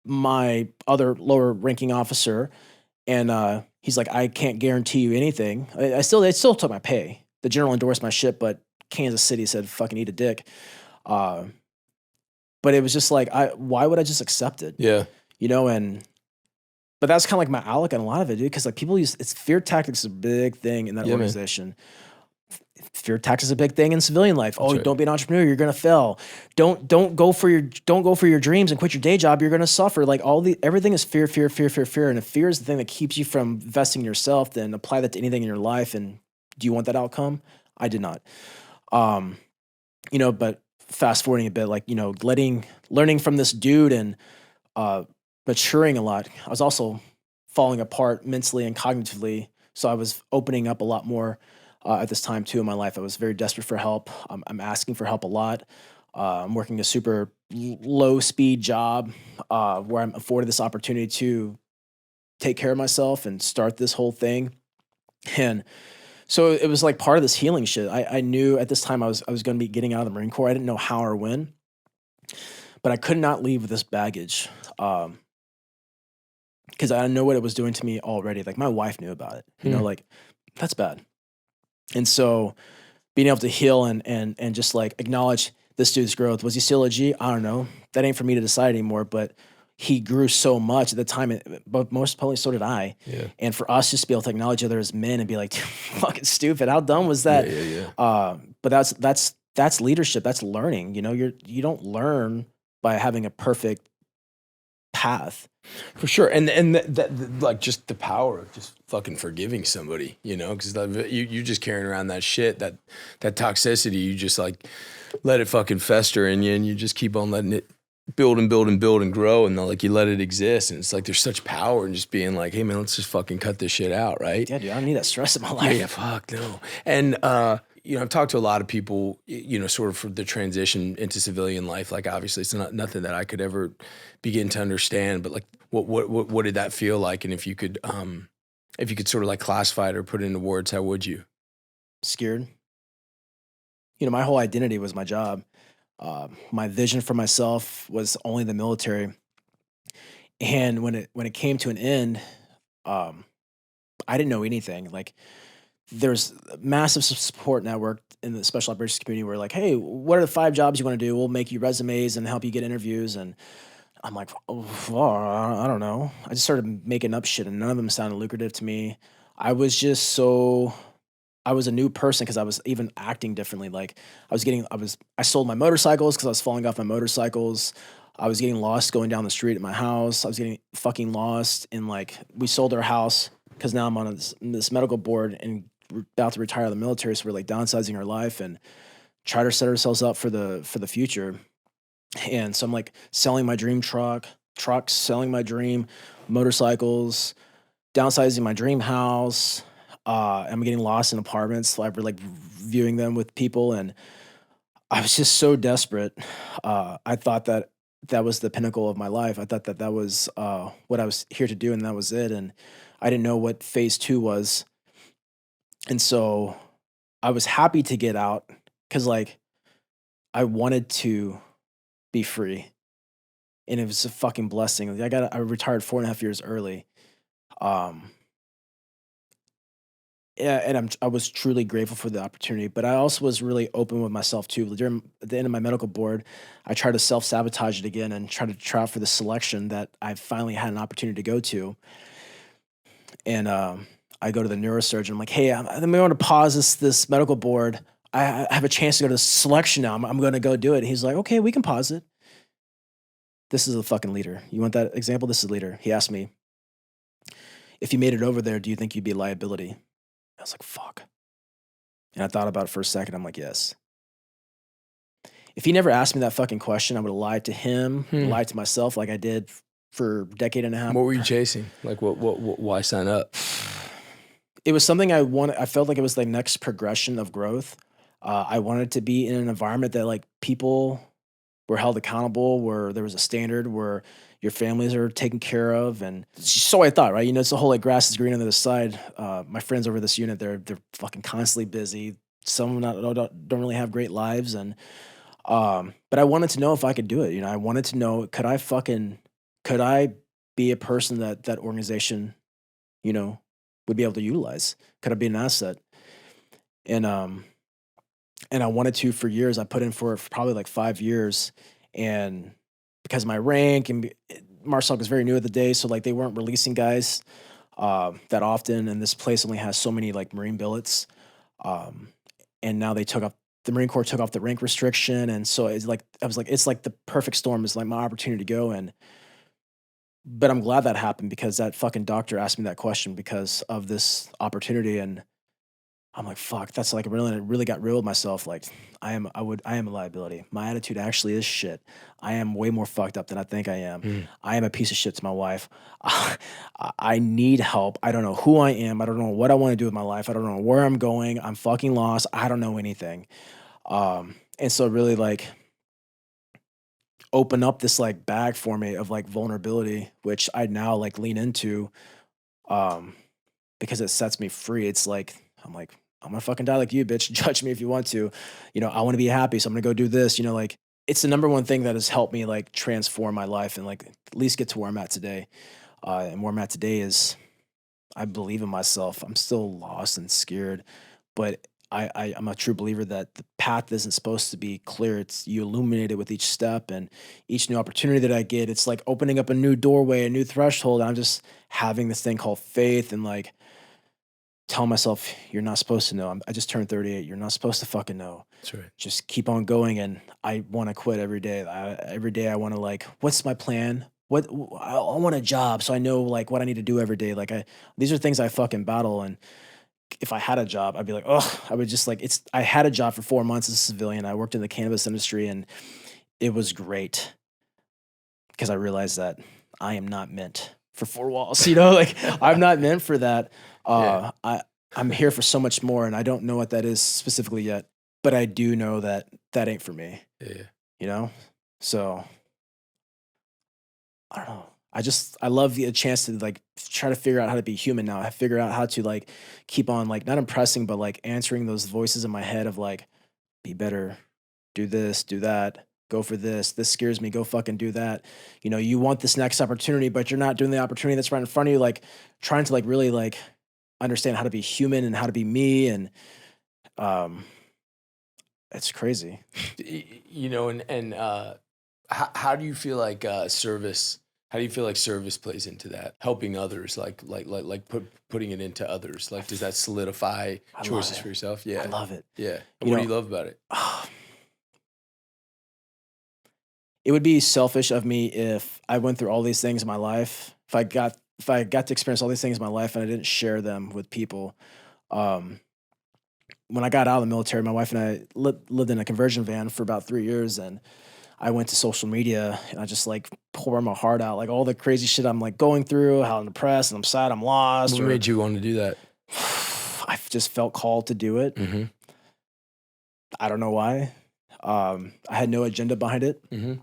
my other lower ranking officer, and he's like, I can't guarantee you anything. They still took my pay. The general endorsed my shit, but Kansas City said, fucking eat a dick. But it was just like, why would I just accept it? Yeah. But that's kind of like my outlook on a lot of it, dude. Because like people it's fear tactics is a big thing in that organization. Man. Fear tactics is a big thing in civilian life. That's right. Don't be an entrepreneur. You're gonna fail. Don't go for your dreams and quit your day job. You're gonna suffer. Like everything is fear. And if fear is the thing that keeps you from investing in yourself, then apply that to anything in your life. And do you want that outcome? I did not. But fast forwarding a bit, like, learning from this dude and maturing a lot. I was also falling apart mentally and cognitively. So I was opening up a lot more at this time too in my life. I was very desperate for help. I'm asking for help a lot. I'm working a super low speed job where I'm afforded this opportunity to take care of myself and start this whole thing. And so it was like part of this healing shit. I knew at this time I was going to be getting out of the Marine Corps. I didn't know how or when, but I could not leave with this baggage because I know what it was doing to me already. Like my wife knew about it, like that's bad. And so being able to heal and just like acknowledge this dude's growth. Was he still a G? I don't know. That ain't for me to decide anymore, but he grew so much at the time, but most probably so did I. Yeah. And for us just to be able to acknowledge each other as men and be like, fucking stupid. How dumb was that? Yeah. But that's leadership. That's learning. You don't learn by having a perfect path. For sure. And that like just the power of just fucking forgiving somebody, because you just carrying around that shit, that toxicity, you just like let it fucking fester in you and you just keep on letting it build and build and build and grow, and like you let it exist, and it's like there's such power in just being like, hey man, let's just fucking cut this shit out, right? Yeah, dude, I don't need that stress in my life. Yeah, fuck no. And I've talked to a lot of people, sort of for the transition into civilian life. Like obviously it's not nothing that I could ever begin to understand, but like what did that feel like? And if you could sort of like classify it or put it into words, how would you? Scared. My whole identity was my job. My vision for myself was only the military. And when it came to an end, um, I didn't know anything. Like there's a massive support network in the special operations community where like, hey, what are the 5 jobs you want to do? We'll make you resumes and help you get interviews. And I'm like, oh, well, I don't know. I just started making up shit and none of them sounded lucrative to me. I was just so I was a new person because I was even acting differently. Like I sold my motorcycles because I was falling off my motorcycles. I was getting lost going down the street at my house. I was getting fucking lost. And like, we sold our house because now I'm on this medical board and we're about to retire out of the military. So we're like downsizing our life and try to set ourselves up for the future. And so I'm like selling my dream trucks, selling my dream motorcycles, downsizing my dream house. I'm getting lost in apartments. So I'm like viewing them with people, and I was just so desperate. I thought that was the pinnacle of my life. I thought that was what I was here to do, and that was it. And I didn't know what phase 2 was, and so I was happy to get out because like I wanted to be free, and it was a fucking blessing. I retired 4.5 years early. Um, Yeah, and I was truly grateful for the opportunity, but I also was really open with myself too. During at the end of my medical board, I tried to self-sabotage it again and try to try out for the selection that I finally had an opportunity to go to. And I go to the neurosurgeon. I'm like, hey, I'm going to pause this medical board. I have a chance to go to the selection now. I'm going to go do it. And he's like, okay, we can pause it. This is a fucking leader. You want that example? This is leader. He asked me, if you made it over there, do you think you'd be a liability? I was like, fuck. And I thought about it for a second. I'm like, yes. If he never asked me that fucking question, I would have lied to him, lied to myself like I did for a decade and a half. What were you chasing? Like why sign up? It was something I wanted. I felt like it was the next progression of growth. I wanted to be in an environment that like people were held accountable, where there was a standard, where your families are taken care of. And so I thought, right? It's the whole like grass is green on the other side. My friends over this unit, they're fucking constantly busy. Some don't really have great lives. And but I wanted to know if I could do it. I wanted to know, could I be a person that organization, would be able to utilize? Could I be an asset? And I wanted to for years. I put in for it for probably like 5 years, and because of my rank and Marsoc was very new at the day, so like they weren't releasing guys that often, and this place only has so many like Marine billets. And now the Marine Corps took off the rank restriction, and so it's like I was like, it's like the perfect storm. It's like my opportunity to go, but I'm glad that happened because that fucking doctor asked me that question because of this opportunity, and I'm like, fuck, that's like really got real with myself. Like I am a liability. My attitude actually is shit. I am way more fucked up than I think I am. I am a piece of shit to my wife. I need help. I don't know who I am. I don't know what I want to do with my life. I don't know where I'm going. I'm fucking lost. I don't know anything. And so really like open up this like bag for me of like vulnerability, which I now like lean into, because it sets me free. It's like, I'm gonna fucking die like you, bitch. Judge me if you want to. I want to be happy, so I'm gonna go do this. Like it's the number one thing that has helped me like transform my life and like at least get to where I'm at today. And where I'm at today is I believe in myself. I'm still lost and scared, but I'm a true believer that the path isn't supposed to be clear. It's you illuminate it with each step and each new opportunity that I get. It's like opening up a new doorway, a new threshold. And I'm just having this thing called faith and like tell myself, you're not supposed to know. I just turned 38. You're not supposed to fucking know. That's right. Just keep on going. And I want to quit every day. Every day I want to like, what's my plan? I want a job. So I know like what I need to do every day. Like these are things I fucking battle. And if I had a job, I'd be like, oh, I would just like, I had a job for 4 months as a civilian. I worked in the cannabis industry and it was great. because I realized that I am not meant for four walls, you know, like I'm not meant for that. I'm here for so much more, and I don't know what that is specifically yet, but I do know that that ain't for me, Yeah. you know? So I don't know. I love the chance to like try to figure out how to be human now. I figure out how to like keep on like not impressing, but like answering those voices in my head of like, be better, do this, do that, go for this. This scares me. Go fucking do that. You know, you want this next opportunity, but you're not doing the opportunity that's right in front of you. Like trying to like really like understand how to be human and how to be me. And um, it's crazy. You know, how do you feel like service? How do you feel like service plays into that? Helping others, putting it into others. Like, does that solidify choices for yourself? Yeah, I love it. Yeah. And what do you love about it? It would be selfish of me if I went through all these things in my life. If I got to experience all these things in my life and I didn't share them with people. Um, when I got out of the military, my wife and I lived in a conversion van for about 3 years, and I went to social media and I just like pour my heart out, like all the crazy shit I'm like going through, how I'm depressed and I'm sad, I'm lost. What made you want to do that? I just felt called to do it. Mm-hmm. I don't know why. I had no agenda behind it. Mm-hmm.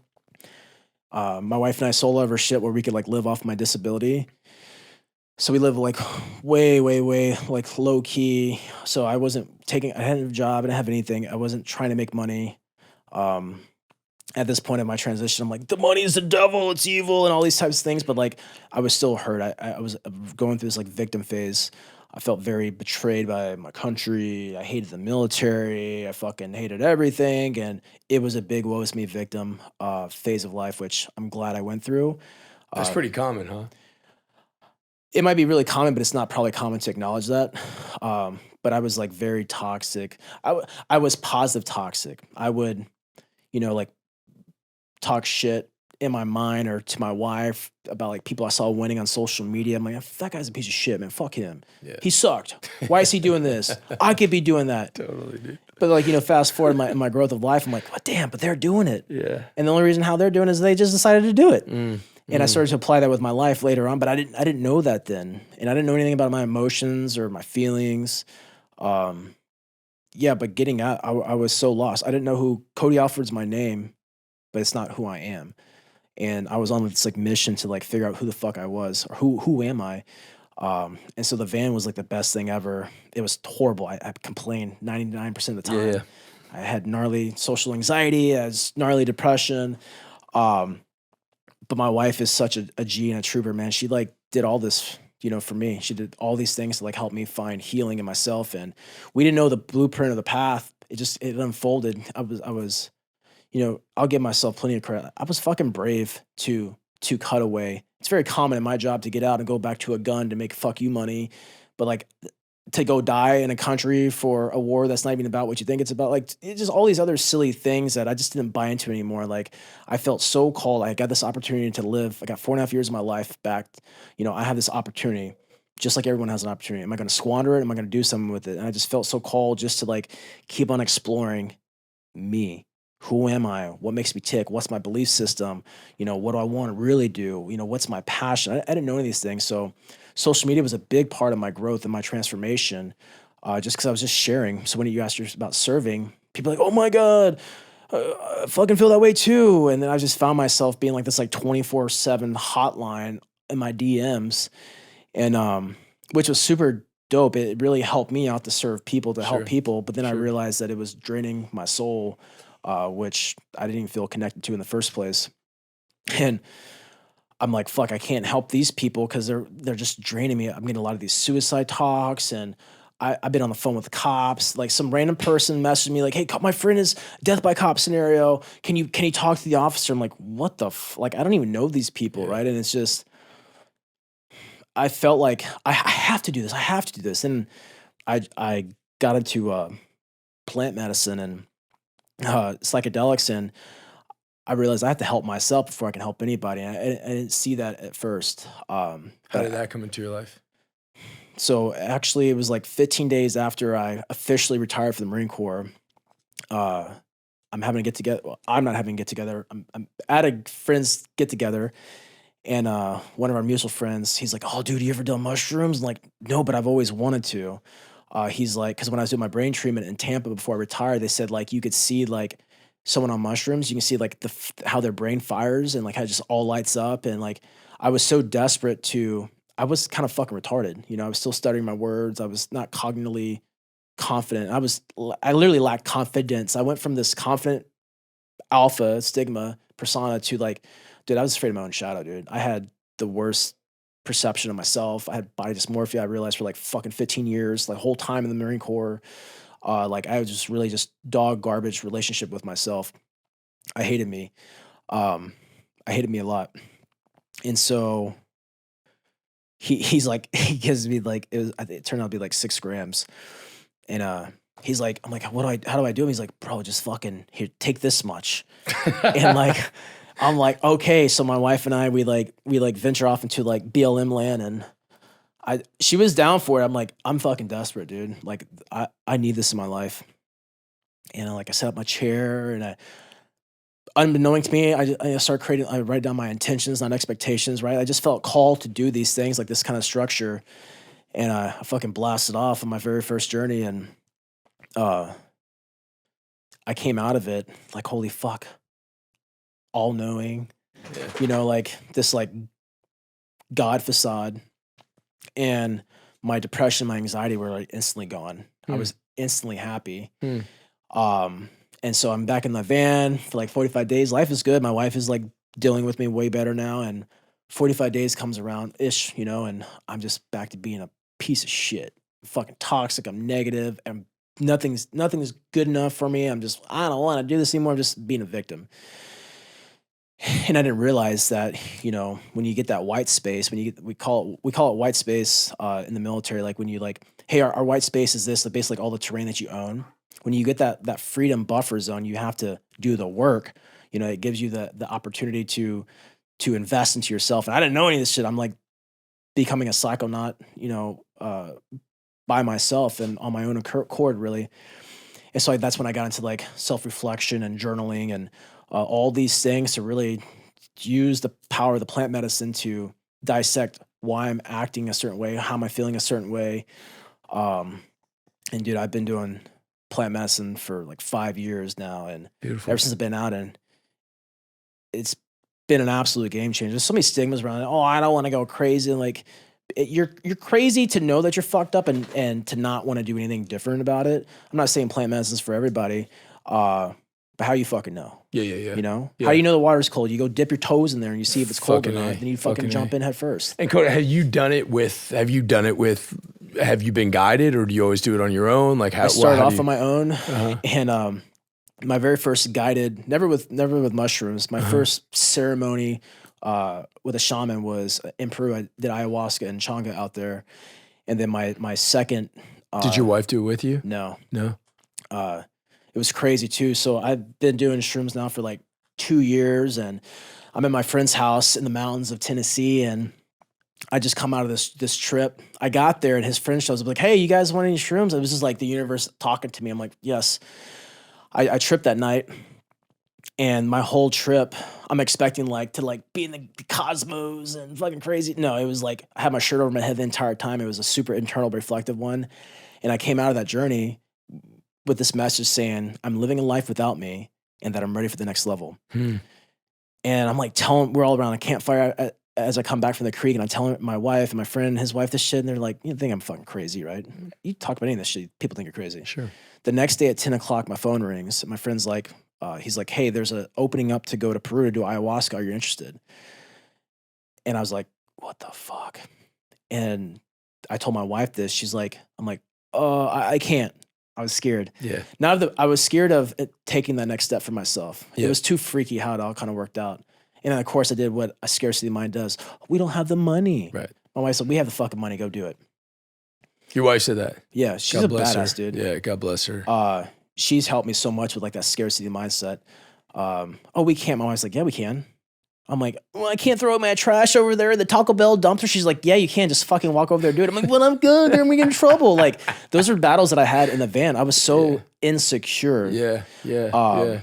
My wife and I sold all of our shit where we could like live off my disability. So we live like way, way, way like low key. So I hadn't have a job, I didn't have anything. I wasn't trying to make money. At this point in my transition, I'm like, the money is the devil, it's evil, and all these types of things. But like, I was still hurt. I was going through this like victim phase. I felt very betrayed by my country. I hated the military. I fucking hated everything. And it was a big woe is me victim phase of life, which I'm glad I went through. That's pretty common, huh? It might be really common, but it's not probably common to acknowledge that. But I was like very toxic. I was positive toxic. I would, like talk shit in my mind or to my wife about like people I saw winning on social media. I'm like, that guy's a piece of shit, man. Fuck him. Yeah. He sucked. Why is he doing this? I could be doing that. Totally, dude. But like, fast forward in my growth of life, I'm like, what damn, but they're doing it. Yeah. And the only reason how they're doing it is they just decided to do it. And I started to apply that with my life later on, but I didn't know that then. And I didn't know anything about my emotions or my feelings. But getting out, I was so lost. I didn't know who Cody Alford's my name, but it's not who I am. And I was on this like mission to like figure out who the fuck I was or who am I. And so the van was like the best thing ever. It was horrible. I complained 99% of the time. Yeah. I had gnarly social anxiety, I had gnarly depression. But my wife is such a G and a trooper, man. She like did all this, for me. She did all these things to like help me find healing in myself. And we didn't know the blueprint of the path. It unfolded. I was, I'll give myself plenty of credit. I was fucking brave to cut away. It's very common in my job to get out and go back to a gun to make fuck you money. But like to go die in a country for a war that's not even about what you think it's about. Like it's just all these other silly things that I just didn't buy into anymore. Like I felt so called. I got this opportunity to live. I got 4.5 years of my life back. I have this opportunity just like everyone has an opportunity. Am I going to squander it? Am I going to do something with it? And I just felt so called just to like keep on exploring me. Who am I? What makes me tick? What's my belief system? What do I want to really do? What's my passion? I didn't know any of these things. So social media was a big part of my growth and my transformation, just because I was just sharing. So when you asked about serving, people are like, oh my God, I fucking feel that way too. And then I just found myself being like this like 24/7 hotline in my DMs, and which was super dope. It really helped me out to serve people, to help people. But then I realized that it was draining my soul, which I didn't even feel connected to in the first place. And I'm like, fuck, I can't help these people because they're just draining me. I'm getting a lot of these suicide talks, and I've been on the phone with the cops. Like some random person messaged me like, hey, my friend is death by cop scenario. Can you talk to the officer? I'm like, what the like, I don't even know these people, right? And it's just, I felt like I have to do this. I have to do this. And I got into plant medicine and psychedelics, and I realized I have to help myself before I can help anybody. And I didn't see that at first. How did that come into your life? So actually, it was like 15 days after I officially retired from the Marine Corps. I'm having a get together. Well, I'm not having a get together. I'm at a friend's get together, and one of our mutual friends, he's like, "Oh, dude, you ever done mushrooms?" I'm like, no, but I've always wanted to. He's like, because when I was doing my brain treatment in Tampa before I retired, they said like you could see like someone on mushrooms, you can see like how their brain fires and like how it just all lights up. And like I was so desperate to, I was kind of fucking retarded. You know, I was still stuttering my words. I was not cognitively confident. I literally lacked confidence. I went from this confident alpha stigma persona to like, dude, I was afraid of my own shadow, dude. I had the worst perception of myself. I had body dysmorphia. I realized for like fucking 15 years, the whole time in the Marine Corps. Like I was just really just dog garbage relationship with myself. I hated me. I hated me a lot. And so he's like, he gives me like, it turned out to be like 6 grams. And he's like, I'm like, how do I do? And he's like, bro, just fucking here, take this much. And like, I'm like, okay. So my wife and I, we venture off into like BLM land, and she was down for it. I'm like, I'm fucking desperate, dude. Like I need this in my life. And like I set up my chair, and unbeknown to me, I start creating, I write down my intentions, not expectations, right? I just felt called to do these things, like this kind of structure. And I fucking blasted off on my very first journey, and I came out of it like, holy fuck, all knowing, you know, like this like God facade, and my depression, my anxiety were like instantly gone. I was instantly happy. And so I'm back in the van for like 45 days. Life is good. My wife is like dealing with me way better now. And 45 days comes around ish, you know, and I'm just back to being a piece of shit. I'm fucking toxic. I'm negative, and nothing's good enough for me. I don't want to do this anymore. I'm just being a victim. And I didn't realize that, you know, when you get that white space, we call it white space in the military. Like when you like, hey, our white space is this, basically like all the terrain that you own. When you get that freedom buffer zone, you have to do the work. You know, it gives you the opportunity to invest into yourself. And I didn't know any of this shit. I'm like becoming a psychonaut, you know, by myself and on my own accord, really. And so that's when I got into like self-reflection and journaling and all these things to really use the power of the plant medicine to dissect why I'm acting a certain way, how am I feeling a certain way. And dude, I've been doing plant medicine for like 5 years now, and Beautiful. ever since I've been out, and it's been an absolute game changer. There's so many stigmas around it. Oh, I don't want to go crazy. And like, you're crazy to know that you're fucked up and to not want to do anything different about it. I'm not saying plant medicine's for everybody, but how you fucking know? Yeah. You know? Yeah. How do you know the water's cold? You go dip your toes in there and you see if it's cold or Fucking not. A. Then you fucking jump in head first. And Cody, have you been guided, or do you always do it on your own? Like how? I started off on my own, and my very first guided, never with mushrooms. My first ceremony with a shaman was in Peru. I did ayahuasca and changa out there, and then my second. Did your wife do it with you? No. It was crazy too. So I've been doing shrooms now for like 2 years, and I'm at my friend's house in the mountains of Tennessee, and I just come out of this trip. I got there and his friend shows up like, hey, you guys want any shrooms? It was just like the universe talking to me. I'm like, yes. I tripped that night, and my whole trip, I'm expecting like to like be in the cosmos and fucking crazy. No, it was like I had my shirt over my head the entire time. It was a super internal, reflective one. And I came out of that journey with this message saying, I'm living a life without me and that I'm ready for the next level. And I'm like we're all around a campfire as I come back from the creek, and I'm telling my wife and my friend and his wife this shit, and they're like, you think I'm fucking crazy, right? You talk about any of this shit, people think you're crazy. Sure. The next day at 10 o'clock, my phone rings. My friend's like, he's like, hey, there's an opening up to go to Peru to do ayahuasca. Are you interested? And I was like, what the fuck? And I told my wife this. She's like, I'm like, I can't. I was scared. Yeah. I was scared of taking that next step for myself. Yeah. It was too freaky how it all kind of worked out. And then, of course, I did what a scarcity mind does. We don't have the money. Right. My wife said, we have the fucking money. Go do it. Your wife said that? Yeah. She's God a bless badass, her. dude. Yeah. God bless her. She's helped me so much with like that scarcity mindset. Oh, we can't. My wife's like, yeah, we can. I'm like, well, I can't throw my trash over there. The Taco Bell dumpster. She's like, yeah, you can. Just fucking walk over there and do it. I'm like, well, I'm good. Then we get in trouble. Like, those are battles that I had in the van. I was so insecure. Yeah.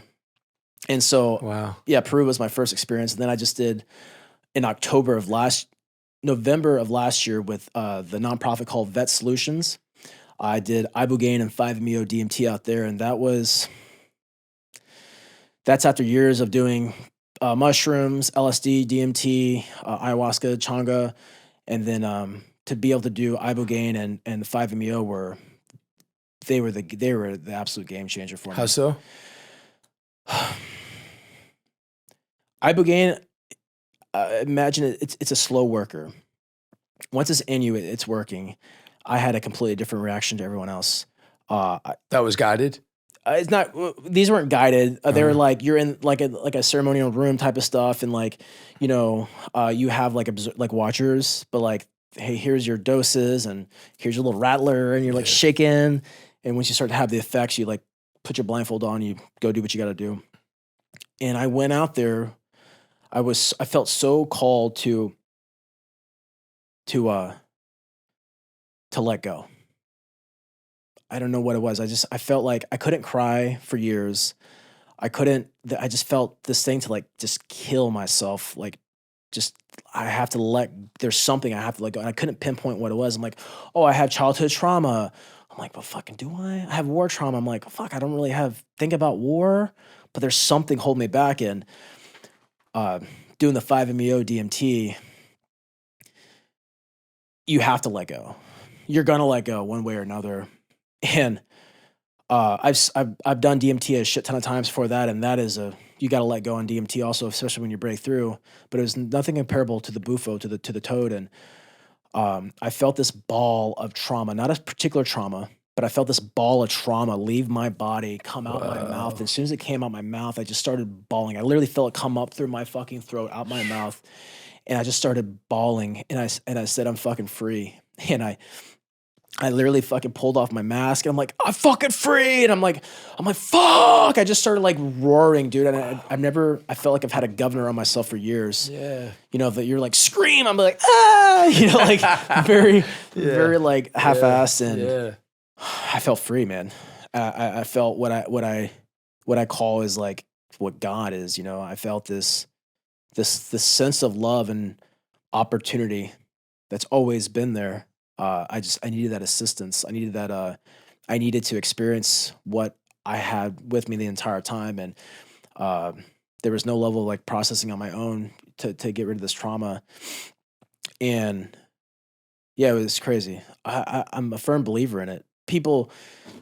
And so, Wow. yeah, Peru was my first experience. And then I just did in November of last year with the nonprofit called Vet Solutions. I did ibogaine and 5-MeO DMT out there, and that's after years of doing mushrooms, LSD, DMT, ayahuasca, changa, and then to be able to do ibogaine and the 5-MeO they were the absolute game changer for me. How so? Ibogaine, imagine it's a slow worker. Once it's in you, it's working. I had a completely different reaction to everyone else. That was guided? It's not. These weren't guided. They were like you're in like a ceremonial room type of stuff, and like you have like watchers, but like hey, here's your doses, and here's your little rattler, and you're like shaking, and once you start to have the effects, you like put your blindfold on, you go do what you got to do. And I went out there. I felt so called to let go. I don't know what it was. I felt like I couldn't cry for years. I just felt this thing to like just kill myself. Like there's something I have to let go. And I couldn't pinpoint what it was. I'm like, oh, I have childhood trauma. I'm like, but fucking do I? I have war trauma. I'm like, fuck, I don't really think about war, but there's something holding me back. And doing the 5-MeO DMT, you have to let go. You're gonna let go one way or another. And I've done DMT a shit ton of times before that, and that is you got to let go on DMT also, especially when you break through. But it was nothing comparable to the bufo, to the toad, and I felt this ball of trauma, not a particular trauma, but I felt this ball of trauma leave my body, come out my mouth. And as soon as it came out my mouth, I just started bawling. I literally felt it come up through my fucking throat, out my mouth, and I just started bawling. And I said, I'm fucking free. And I literally fucking pulled off my mask, and I'm like, I'm fucking free. And I'm like, fuck. I just started like roaring, dude. And I felt like I've had a governor on myself for years. Yeah. That you're like, scream. I'm like, ah, like very, very like half-assed. And I felt free, man. I felt what I call is like what God is, I felt this sense of love and opportunity that's always been there. I needed that assistance. I needed to experience what I had with me the entire time. And there was no level of like processing on my own to get rid of this trauma. And yeah, it was crazy. I'm a firm believer in it.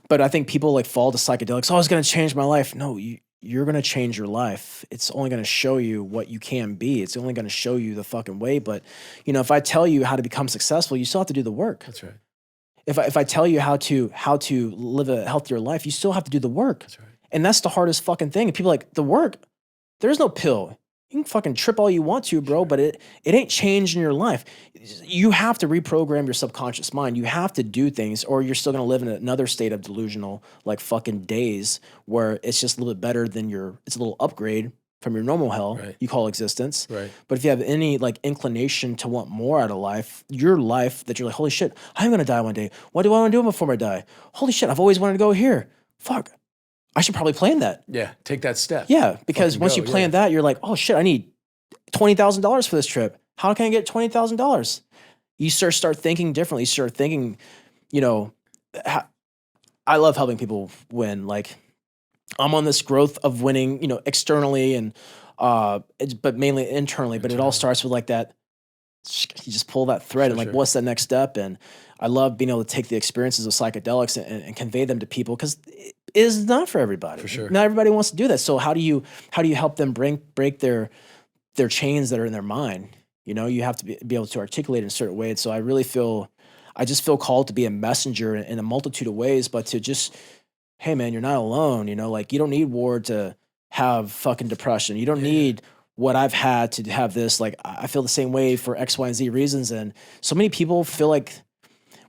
But I think people like fall to psychedelics. Oh, it's going to change my life. No, you're going to change your life. It's only going to show you what you can be. It's only going to show you the fucking way. But, if I tell you how to become successful, you still have to do the work. That's right. If I tell you how to live a healthier life, you still have to do the work. That's right. And that's the hardest fucking thing. And people are like, the work, there's no pill. You can fucking trip all you want to, bro, but it ain't changing your life. You have to reprogram your subconscious mind. You have to do things, or you're still going to live in another state of delusional, like fucking days, where it's just a little bit better than it's a little upgrade from your normal hell you call existence. Right. But if you have any like inclination to want more out of life, your life that you're like, holy shit, I'm going to die one day. What do I want to do before I die? Holy shit, I've always wanted to go here. Fuck. I should probably plan that. Yeah, take that step. Yeah, because once you plan that, you're like, oh shit, I need $20,000 for this trip. How can I get $20,000? You start thinking differently. You start thinking, I love helping people win. Like, I'm on this growth of winning, externally and but mainly internally. But it all starts with like that. You just pull that thread and like, what's the next step? And I love being able to take the experiences of psychedelics and convey them to people, because it is not for everybody. For sure. Not everybody wants to do that. So how do you help them break their chains that are in their mind? You have to be able to articulate in a certain way. And so I just feel called to be a messenger in a multitude of ways, but to just, hey man, you're not alone. Like you don't need war to have fucking depression. You don't need what I've had to have this. Like I feel the same way for X, Y, and Z reasons. And so many people feel like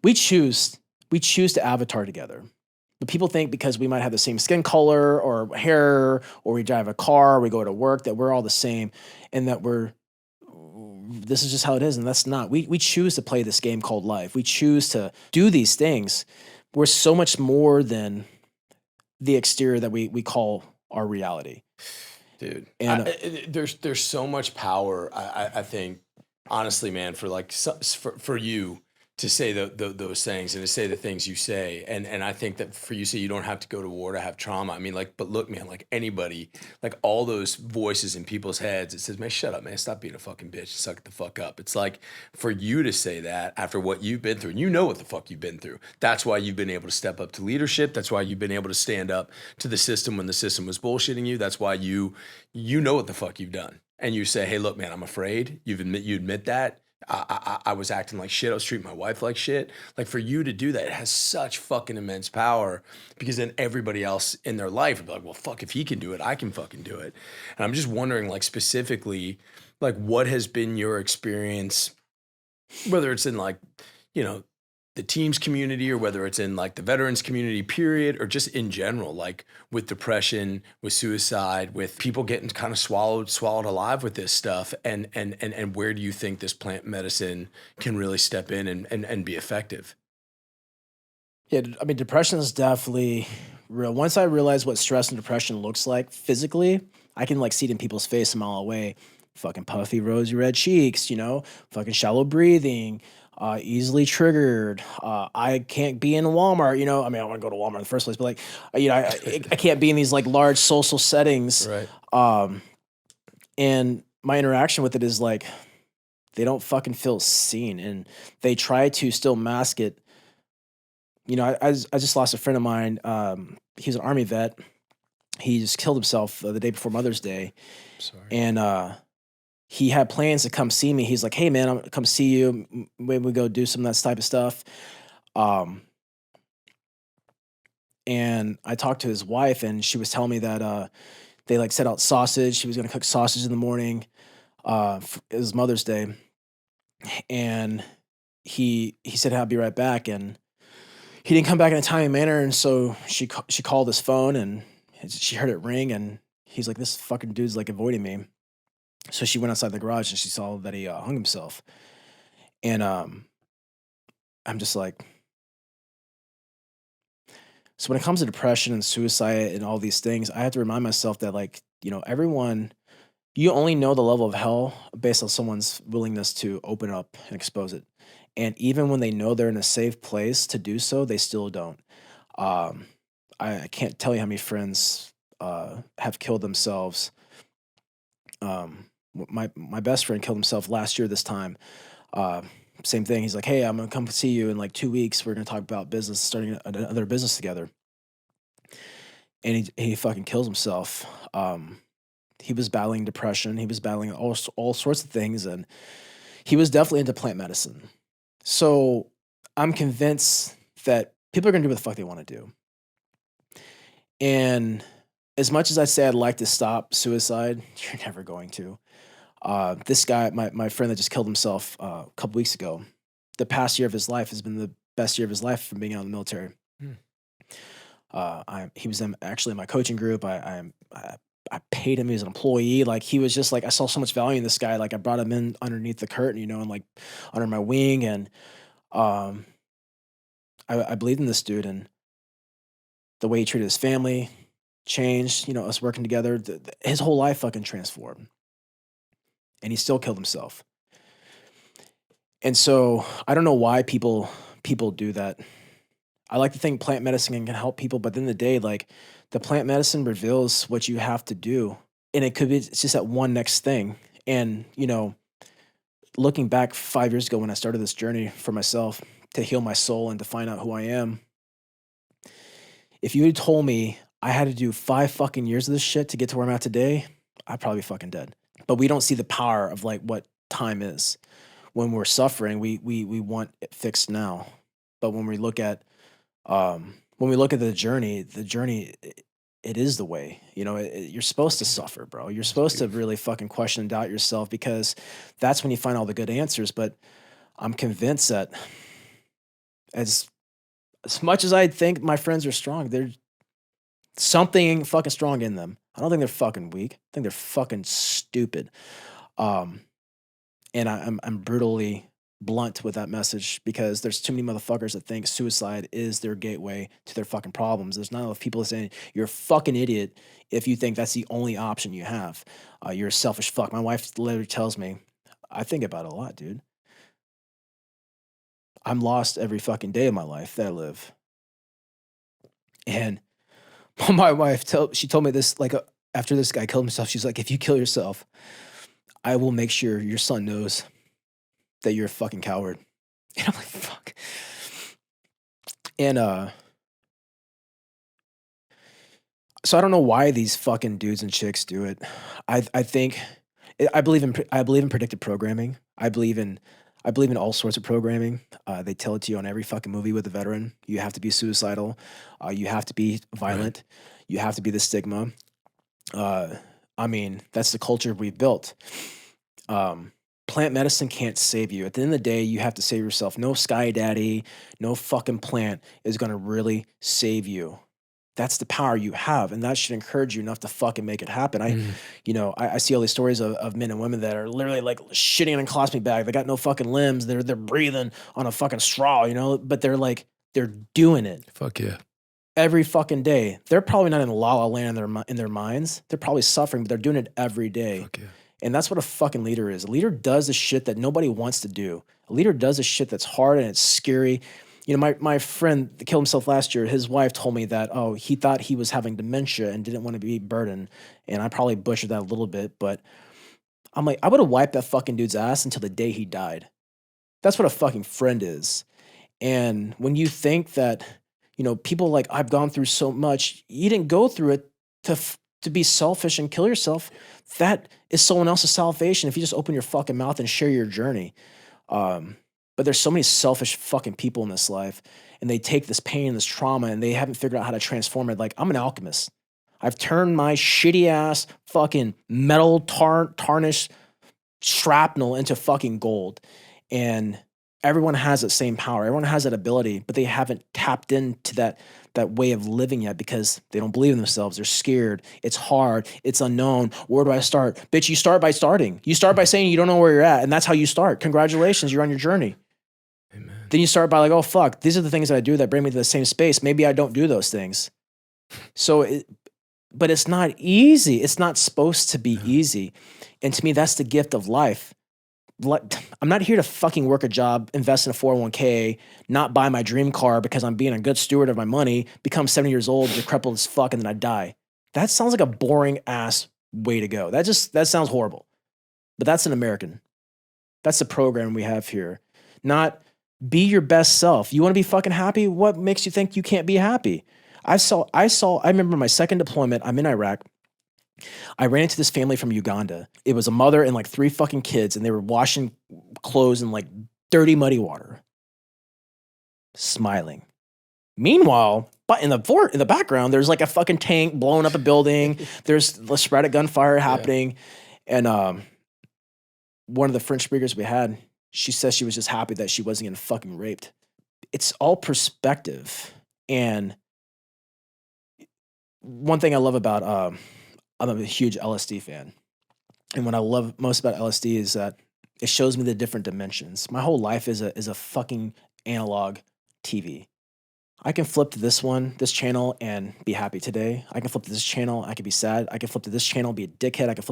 we choose to avatar together. But people think because we might have the same skin color or hair, or we drive a car, or we go to work, that we're all the same, and that this is just how it is. And that's not. We choose to play this game called life. We choose to do these things. We're so much more than the exterior that we call our reality. Dude. And There's so much power. I think honestly, man, for like for you to say those things and to say the things you say, and I think that for you to say you don't have to go to war to have trauma. I mean, like, but look, man, like anybody, like all those voices in people's heads, it says, man, shut up, man, stop being a fucking bitch, suck it the fuck up. It's like for you to say that after what you've been through, and you know what the fuck you've been through. That's why you've been able to step up to leadership. That's why you've been able to stand up to the system when the system was bullshitting you. That's why you know what the fuck you've done. And you say, hey, look, man, I'm afraid. You admit that. I was acting like shit. I was treating my wife like shit. Like for you to do that, it has such fucking immense power because then everybody else in their life would be like, well, fuck, if he can do it, I can fucking do it. And I'm just wondering, like specifically, like what has been your experience, whether it's in like, you know, the teams community or whether it's in like the veterans community period or just in general, like with depression, with suicide, with people getting kind of swallowed alive with this stuff, and where do you think this plant medicine can really step in and be effective? yeah, I mean, depression is definitely real. Once I realized what stress and depression looks like physically, I can like see it in people's face a mile away. Fucking puffy, rosy red cheeks, fucking shallow breathing, easily triggered. I can't be in Walmart. I mean, I want to go to Walmart in the first place, but like, I can't be in these like large social settings. Right. And my interaction with it is like, they don't fucking feel seen, and they try to still mask it. I just lost a friend of mine. He was an Army vet. He just killed himself the day before Mother's Day. Sorry. And he had plans to come see me. He's like, hey, man, I'm going to come see you. Maybe we go do some of that type of stuff. And I talked to his wife, and she was telling me that they like set out sausage. She was going to cook sausage in the morning. It was Mother's Day. And he said, I'll be right back. And he didn't come back in a timely manner, and so she called his phone, and she heard it ring, and he's like, "This fucking dude's like avoiding me." So she went outside the garage, and she saw that he hung himself. And I'm just like, so when it comes to depression and suicide and all these things, I have to remind myself that like everyone, you only know the level of hell based on someone's willingness to open up and expose it. And even when they know they're in a safe place to do so, they still don't. Um, I can't tell you how many friends have killed themselves. My best friend killed himself last year this time. Uh, Same thing. He's like, "Hey, I'm gonna come see you in like 2 weeks. We're gonna talk about business, starting another business together." And he fucking kills himself. He was battling depression. He was battling all sorts of things, and he was definitely into plant medicine. So I'm convinced that people are gonna do what the fuck they want to do. And as much as I say I'd like to stop suicide, you're never going to. This guy, my friend that just killed himself a couple weeks ago, the past year of his life has been the best year of his life from being out in the military. Hmm. He was actually in my coaching group. I paid him. He was an employee. Like he was just like, I saw so much value in this guy. Like I brought him in underneath the curtain, and like under my wing. And um, I believed in this dude, and the way he treated his family changed. Us working together, his whole life fucking transformed, and he still killed himself. And so I don't know why people do that. I like to think plant medicine can help people, but at the end of the day, like the plant medicine reveals what you have to do. And it's just that one next thing. And, looking back 5 years ago when I started this journey for myself to heal my soul and to find out who I am, if you had told me I had to do 5 fucking years of this shit to get to where I'm at today, I'd probably be fucking dead. But we don't see the power of like what time is. When we're suffering, we want it fixed now. But when we look at the journey, it is the way. You're supposed to suffer, bro. You're supposed to really fucking question and doubt yourself, because that's when you find all the good answers. But I'm convinced that as much as I think my friends are strong, there's something fucking strong in them. I don't think they're fucking weak. I think they're fucking stupid. And I'm brutally blunt with that message because there's too many motherfuckers that think suicide is their gateway to their fucking problems. There's not enough people saying you're a fucking idiot if you think that's the only option you have. You're a selfish fuck. My wife literally tells me, I think about it a lot, dude. I'm lost every fucking day of my life that I live. And my wife she told me this like after this guy killed himself. She's like, if you kill yourself, I will make sure your son knows that you're a fucking coward. And I'm like, fuck. And so I don't know why these fucking dudes and chicks do it. I think I believe in predictive programming. I believe in all sorts of programming. They tell it to you on every fucking movie with a veteran. You have to be suicidal. You have to be violent. You have to be the stigma. I mean, that's the culture we've built. Plant medicine can't save you. At the end of the day, you have to save yourself. No sky daddy, no fucking plant is going to really save you. That's the power you have, and that should encourage you enough to fucking make it happen. I see all these stories of men and women that are literally like shitting in a colostomy bag. They got no fucking limbs. They're breathing on a fucking straw, but they're doing it. Fuck yeah. Every fucking day. They're probably not in la la land in their minds. They're probably suffering, but they're doing it every day. Fuck yeah. And that's what a fucking leader is. A leader does the shit that nobody wants to do. A leader does the shit that's hard and it's scary. My friend that killed himself last year, his wife told me that, he thought he was having dementia and didn't want to be burdened. And I probably butchered that a little bit, but I'm like, I would have wiped that fucking dude's ass until the day he died. That's what a fucking friend is. And when you think that, people like, I've gone through so much, you didn't go through it to be selfish and kill yourself. That is someone else's salvation if you just open your fucking mouth and share your journey. But there's so many selfish fucking people in this life, and they take this pain and this trauma and they haven't figured out how to transform it. Like, I'm an alchemist. I've turned my shitty ass fucking metal tarnished shrapnel into fucking gold. And everyone has that same power. Everyone has that ability, but they haven't tapped into that way of living yet because they don't believe in themselves. They're scared. It's hard. It's unknown. Where do I start? Bitch, you start by starting. You start by saying you don't know where you're at, and that's how you start. Congratulations, you're on your journey. Amen. Then you start by like, oh, fuck, these are the things that I do that bring me to the same space. Maybe I don't do those things. But it's not easy. It's not supposed to be easy. And to me, that's the gift of life. I'm not here to fucking work a job, invest in a 401k, not buy my dream car because I'm being a good steward of my money, become 70 years old, decrepit as fuck, and then I die. That sounds like a boring ass way to go. That sounds horrible. But that's an American. That's the program we have here. Not be your best self. You want to be fucking happy? What makes you think you can't be happy? I remember my second deployment, I'm in Iraq. I ran into this family from Uganda. It was a mother and like 3 fucking kids, and they were washing clothes in like dirty, muddy water, smiling. Meanwhile, but in the background, there's like a fucking tank blowing up a building. There's the sporadic gunfire happening, and one of the French speakers we had, she says she was just happy that she wasn't getting fucking raped. It's all perspective, and one thing I love about I'm a huge LSD fan. And what I love most about LSD is that it shows me the different dimensions. My whole life is a fucking analog TV. I can flip to this channel and be happy today. I can flip to this channel, I can be sad. I can flip to this channel, be a dickhead. I can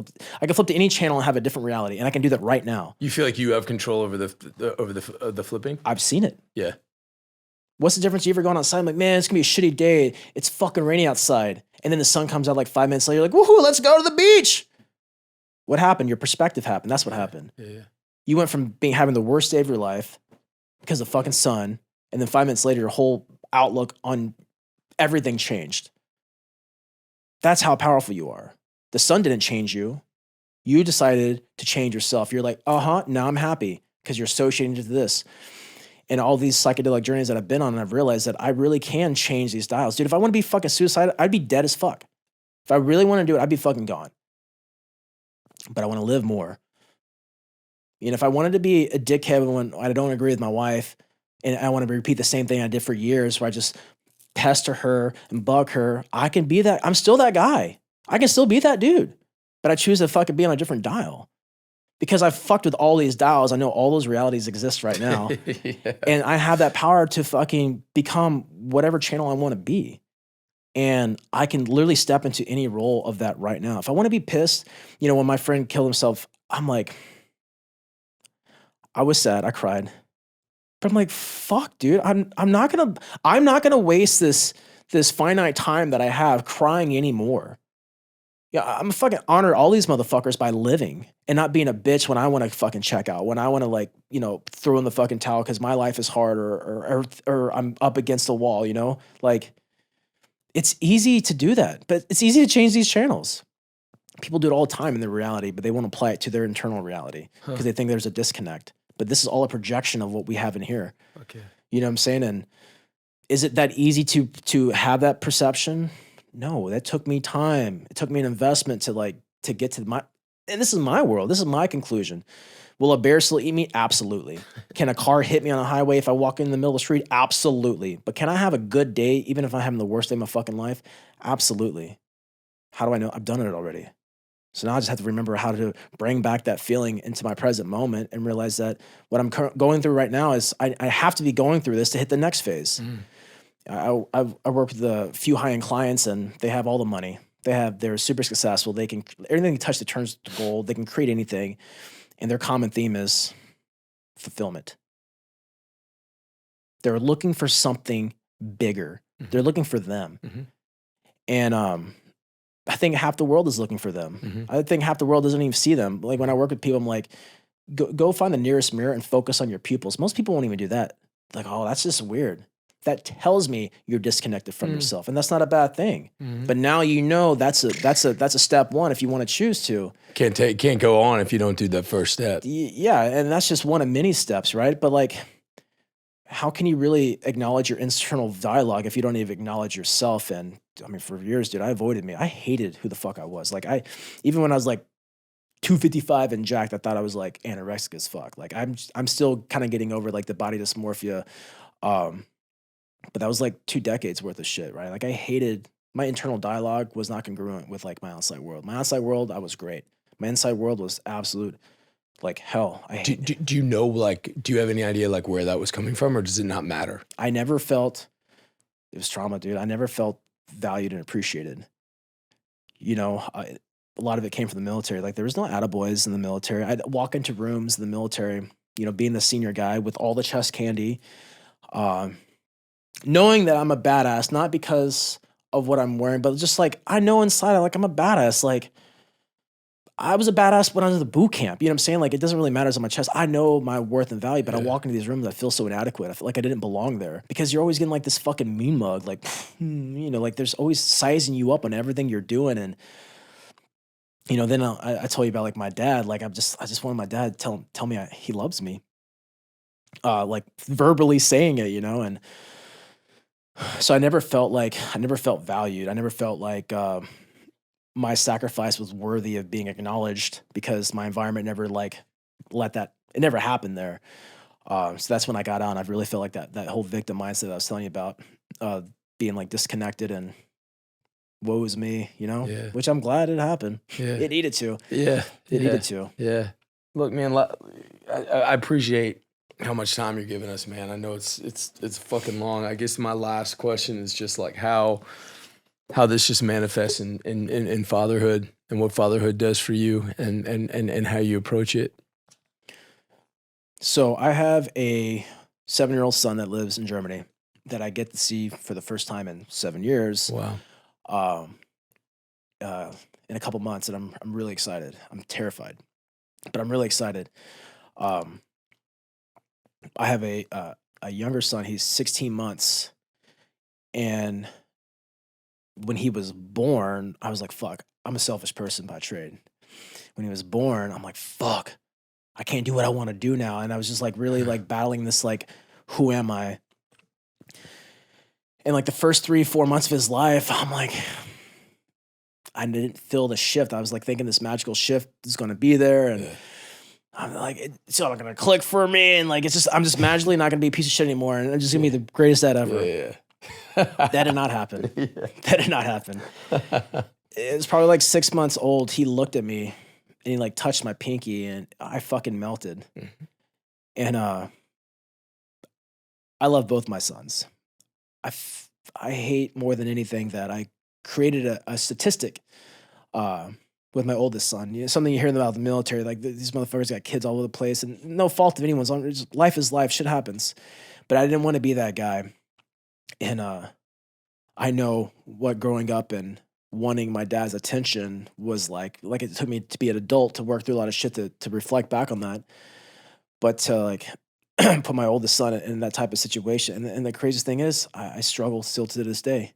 flip to any channel and have a different reality, and I can do that right now. You feel like you have control over the flipping? I've seen it. Yeah. What's the difference? You ever gone outside? I'm like, man, it's gonna be a shitty day. It's fucking rainy outside. And then the sun comes out like 5 minutes later. You're like, woohoo, let's go to the beach. What happened? Your perspective happened. That's what happened. Yeah. You went from having the worst day of your life because of fucking sun, and then 5 minutes later, your whole outlook on everything changed. That's how powerful you are. The sun didn't change you. You decided to change yourself. You're like, now I'm happy because you're associating to this. And all these psychedelic journeys that I've been on, and I've realized that I really can change these dials. Dude, if I want to be fucking suicidal, I'd be dead as fuck. If I really want to do it, I'd be fucking gone. But I want to live more. And if I wanted to be a dickhead when I don't agree with my wife, and I want to repeat the same thing I did for years where I just pester her and bug her, I can be that. I'm still that guy. I can still be that dude. But I choose to fucking be on a different dial. because I've fucked with all these dials. I know all those realities exist right now. Yeah. And I have that power to fucking become whatever channel I want to be. And I can literally step into any role of that right now. If I want to be pissed, you know, when my friend killed himself, I'm like, I was sad, I cried. But I'm like, fuck, dude, I'm not gonna waste this finite time that I have crying anymore. Yeah, I'm fucking honor all these motherfuckers by living and not being a bitch when I want to fucking check out, when I want to, like, you know, throw in the fucking towel because my life is hard or I'm up against the wall, you know? Like, it's easy to do that, but it's easy to change these channels. People do it all the time in their reality, but they won't apply it to their internal reality because they think there's a disconnect. But this is all a projection of what we have in here. Okay. You know what I'm saying? And is it that easy to have that perception? No, that took me time. It took me an investment to get to my, and this is my world. This is my conclusion. Will a bear still eat me? Absolutely. Can a car hit me on a highway if I walk in the middle of the street? Absolutely. But can I have a good day even if I'm having the worst day of my fucking life? Absolutely. How do I know? I've done it already. So now I just have to remember how to bring back that feeling into my present moment and realize that what I'm going through right now is I have to be going through this to hit the next phase. I work with a few high-end clients and they have all the money. They're super successful. They can, everything they touch that turns to gold. They can create anything. And their common theme is fulfillment. They're looking for something bigger. They're looking for them. And I think half the world is looking for them. I think half the world doesn't even see them. Like when I work with people, I'm like, go find the nearest mirror and focus on your pupils. Most people won't even do that. Like, oh, that's just weird. That tells me you're disconnected from yourself, and that's not a bad thing. But now you know that's a step one if you want to choose to. Can't go on if you don't do that first step. Yeah, and that's just one of many steps, right? But like, how can you really acknowledge your internal dialogue if you don't even acknowledge yourself? And I mean, for years, dude, I avoided me. I hated who the fuck I was. Like, even when I was like 255 and jacked, I thought I was like anorexic as fuck. Like, I'm still kind of getting over like the body dysmorphia. But that was like 2 decades worth of shit, right? Like, I hated, my internal dialogue was not congruent with like my outside world. My outside world, I was great. My inside world was absolute like hell. Do you know, like, do you have any idea like where that was coming from, or does it not matter? I never felt, it was trauma, dude. I never felt valued and appreciated. You know, a lot of it came from the military. Like, there was no attaboys in the military. I'd walk into rooms in the military, you know, being the senior guy with all the chest candy, knowing that I'm a badass, not because of what I'm wearing, but just like, I know inside, like, I'm a badass. Like, I was a badass when I was at the boot camp. You know what I'm saying? Like, it doesn't really matter on my chest. I know my worth and value, but I walk into these rooms, I feel so inadequate. I feel like I didn't belong there because you're always getting like this fucking mean mug. Like, you know, like there's always sizing you up on everything you're doing. And, you know, then I told you about like my dad. Like, I just wanted my dad to tell me he loves me. Like verbally saying it, you know? And so I never felt valued. I never felt like, my sacrifice was worthy of being acknowledged because my environment never like it never happened there. So that's when I got on. I've really felt like that whole victim mindset that I was telling you about, being like disconnected and woe is me, you know, which I'm glad it happened. Yeah. It needed to. Yeah. It needed to. Yeah. Look, man, I appreciate how much time you're giving us, man. I know it's fucking long. I guess my last question is just like how this just manifests in fatherhood and what fatherhood does for you and how you approach it. So I have a 7-year-old son that lives in Germany that I get to see for the first time in 7 years. Wow. In a couple months, and I'm really excited. I'm terrified, but I'm really excited. I have a younger son. He's 16 months, and when he was born, I was like, fuck, I'm a selfish person by trade. When he was born, I'm like, fuck, I can't do what I want to do now. And I was just like really like battling this, like, who am I? And like the first 3-4 months of his life, I'm like, I didn't feel the shift. I was like thinking this magical shift is going to be there. And I'm like, it's not going to click for me. And like, I'm just magically not going to be a piece of shit anymore. And it's just going to be the greatest dad ever. Yeah. That did not happen. That did not happen. It was probably like 6 months old. He looked at me and he like touched my pinky, and I fucking melted. Mhm. And I love both my sons. I hate more than anything that I created a statistic uh, with my oldest son. You know, something you hear about the military, like these motherfuckers got kids all over the place, and no fault of anyone's. Life is life, shit happens. But I didn't want to be that guy, and I know what growing up and wanting my dad's attention was like. Like it took me to be an adult to work through a lot of shit to reflect back on that. But to like put my oldest son in that type of situation, and the craziest thing is, I struggle still to this day.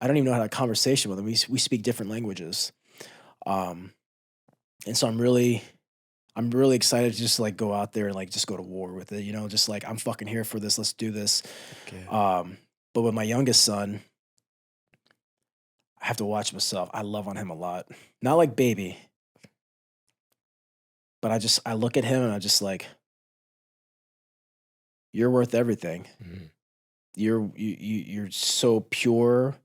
I don't even know how to have a conversation with him. We speak different languages. Um, and so I'm really excited to just like go out there and like just go to war with it, you know, just like I'm fucking here for this. Let's do this. Okay. But with my youngest son, I have to watch myself. I love on him a lot. Not like baby, but I look at him and I just like, you're worth everything. Mhm. You're so pure.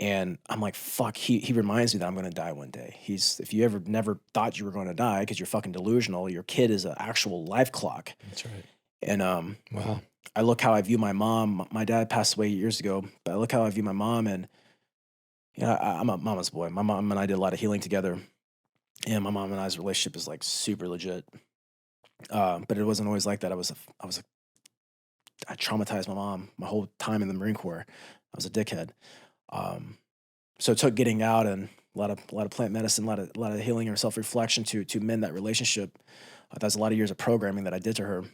And I'm like, fuck, he reminds me that I'm gonna die one day. If you ever never thought you were gonna die because you're fucking delusional, your kid is an actual life clock. That's right. And Wow. I look how I view my mom. My dad passed away years ago, but I look how I view my mom, and you know, I'm a mama's boy. My mom and I did a lot of healing together, and my mom and I's relationship is like super legit. But it wasn't always like that. I traumatized my mom my whole time in the Marine Corps. I was a dickhead. Um, so it took getting out and a lot of plant medicine, a lot of healing and self reflection to mend that relationship. That's a lot of years of programming that I did to her,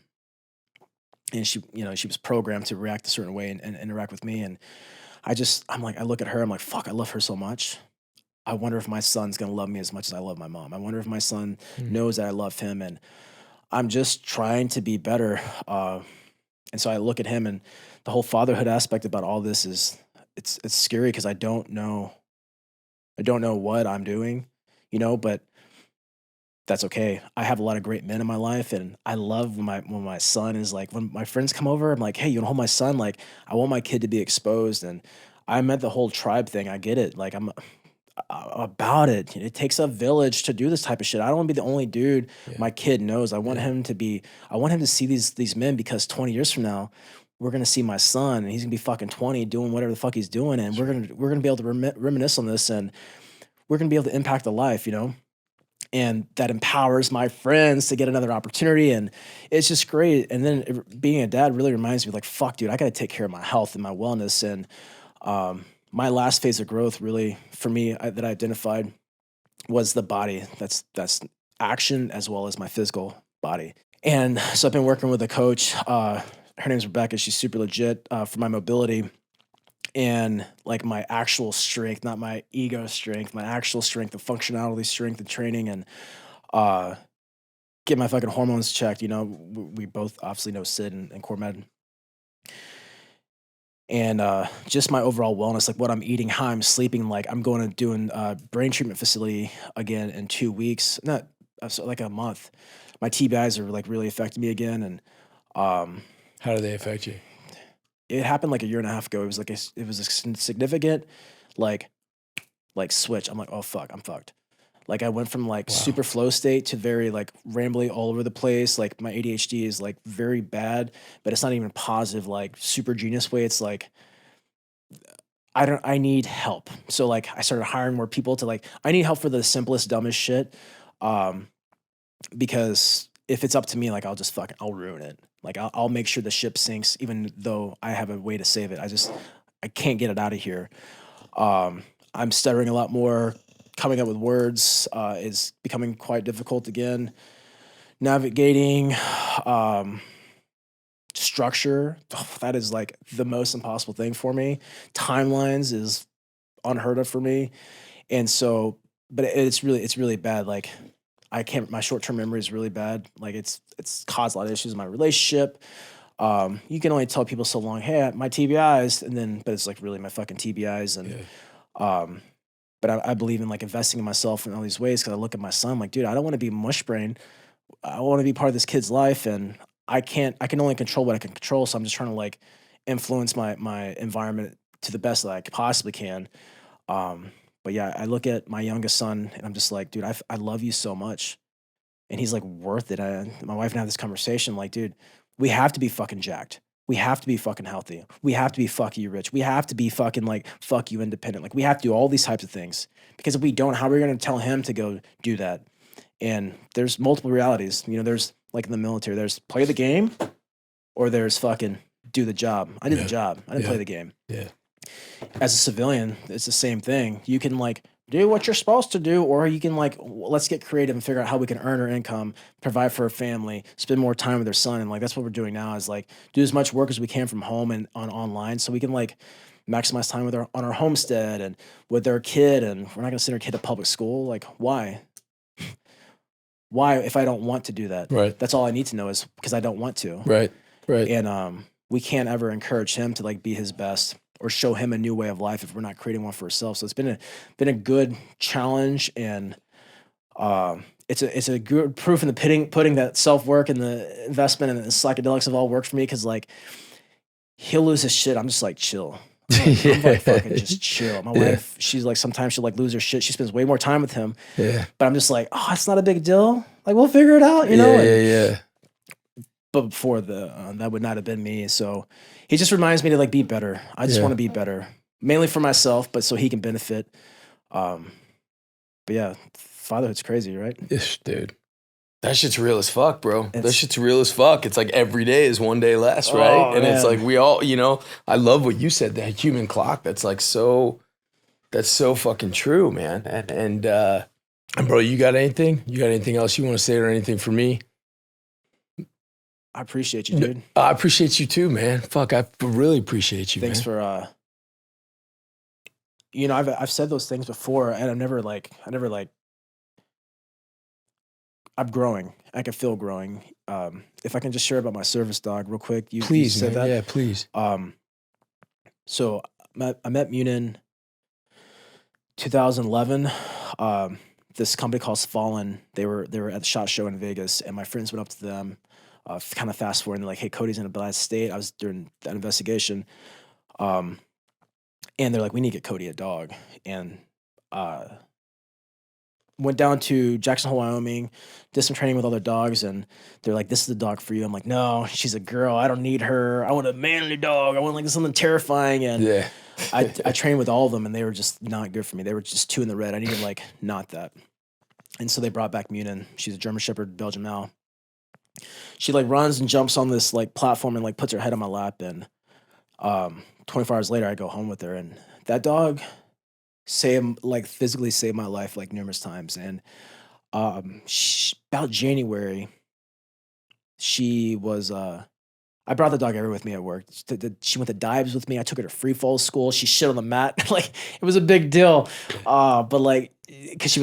and she was programmed to react a certain way and interact with me. And I'm like, I look at her, I'm like, fuck, I love her so much. I wonder if my son's gonna love me as much as I love my mom. I wonder if my son Mm. knows that I love him, and I'm just trying to be better. And so I look at him, and the whole fatherhood aspect about all this is it's scary because I don't know what I'm doing, you know, but that's okay. I have a lot of great men in my life, and I love when my son is like, when my friends come over, I'm like, hey, you wanna hold my son? Like, I want my kid to be exposed. And I meant the whole tribe thing. I get it. Like, I'm about it. It takes a village to do this type of shit. I don't want to be the only dude Yeah. my kid knows. Yeah. I want him to see these men, because 20 years from now, we're gonna see my son, and he's gonna be fucking 20 doing whatever the fuck he's doing, and That's right. we're gonna be able to reminisce on this, and we're gonna be able to impact the life, you know? And that empowers my friends to get another opportunity, and it's just great. And then being a dad really reminds me, like, fuck, dude, I got to take care of my health and my wellness. And my last phase of growth, really, for me, that I identified was the body. That's action as well as my physical body. And so I've been working with a coach. Her name's Rebecca. She's super legit for my mobility and like my actual strength, not my ego strength, my actual strength, the functionality, strength, and training, and uh, get my fucking hormones checked. You know, we both obviously know Sid and Core Med, and just my overall wellness, like what I'm eating, how I'm sleeping. Like I'm going to doing brain treatment facility again in 2 weeks, not so like a month. My TBIs are like really affecting me again, and um, How do they affect you? it happened like a year and a half ago. It was a significant like switch. I'm like, oh fuck, I'm fucked. Like I went from like Wow. super flow state to very like rambly all over the place. Like my ADHD is like very bad, but it's not even positive like super genius way. It's like I need help. So like I started hiring more people to like I need help for the simplest dumbest shit. Um because if it's up to me, like I'll ruin it. Like I'll make sure the ship sinks even though I have a way to save it. I can't get it out of here. Um, I'm stuttering a lot more. Coming up with words is becoming quite difficult again. Navigating um, structure, that is like the most impossible thing for me. Timelines is unheard of for me. And so, but it's really bad. Like I can't, my short term memory is really bad. Like it's caused a lot of issues in my relationship. You can only tell people so long, hey, my TBIs, but it's like really my fucking TBIs. And Yeah. Um, but I believe in like investing in myself in all these ways because I look at my son like, dude, I don't want to be mush brain. I want to be part of this kid's life, and I can only control what I can control. So I'm just trying to like influence my environment to the best that I possibly can. Um, But yeah, I look at my youngest son and I'm just like, dude, I love you so much. And he's like, worth it. My wife and I have this conversation like, dude, we have to be fucking jacked. We have to be fucking healthy. We have to be fuck you rich. We have to be fucking like fuck you independent. Like we have to do all these types of things. Because if we don't, how are we going to tell him to go do that? And there's multiple realities. You know, there's like in the military, there's play the game or there's fucking do the job. I did the job. I didn't play the game. Yeah. As a civilian, it's the same thing. You can like do what you're supposed to do, or you can like, let's get creative and figure out how we can earn our income, provide for a family, spend more time with their son. And like, that's what we're doing now is like do as much work as we can from home and online. So we can like maximize time with on our homestead and with our kid. And we're not going to send our kid to public school. Like why? Why, if I don't want to do that? Right. That's all I need to know is because I don't want to. Right. Right. And we can't ever encourage him to like be his best or show him a new way of life if we're not creating one for ourselves. So it's been a good challenge, and it's a good proof in the pudding that self work and the investment and the psychedelics have all worked for me. Because like he'll lose his shit, I'm just like chill. I'm like fucking just chill. My wife, she's like sometimes she'll like lose her shit. She spends way more time with him. Yeah. But I'm just like, oh, it's not a big deal. Like we'll figure it out, you know. Yeah. But before that would not have been me. So he just reminds me to like be better. I just want to be better, mainly for myself, but so he can benefit. But yeah, fatherhood's crazy, right? Ish, dude. That shit's real as fuck, bro. That shit's real as fuck. It's like every day is one day less, right? Oh, and man. it's like we all, you know, I love what you said, that human clock. That's like that's so fucking true, man. And bro, you got anything? You got anything else you want to say or anything for me? I appreciate you, dude. I appreciate you too, man. Fuck, I really appreciate you. Thanks for you know, I've said those things before, and I'm growing. I can feel growing. If I can just share about my service dog real quick. You said man. that? Yeah, please. So I met Munin 2011. This company called Fallen, they were at the SHOT Show in Vegas, and my friends went up to them, kind of fast forward, and they're like, hey, Cody's in a bad state. I was during that investigation. And they're like, we need to get Cody a dog. And went down to Jackson Hole, Wyoming, did some training with other dogs, and they're like, this is the dog for you. I'm like, no, she's a girl. I don't need her. I want a manly dog. I want like something terrifying. And I trained with all of them, and they were just not good for me. They were just two in the red. I needed like not that. And so they brought back Munin. She's a German Shepherd, Belgian Mal. She like runs and jumps on this like platform and like puts her head on my lap. And 24 hours later, I go home with her, and that dog physically saved my life like numerous times. And about January, she was I brought the dog everywhere with me at work. She went to dives with me. I took her to free fall school. She shit on the mat. Like it was a big deal. But like, cause she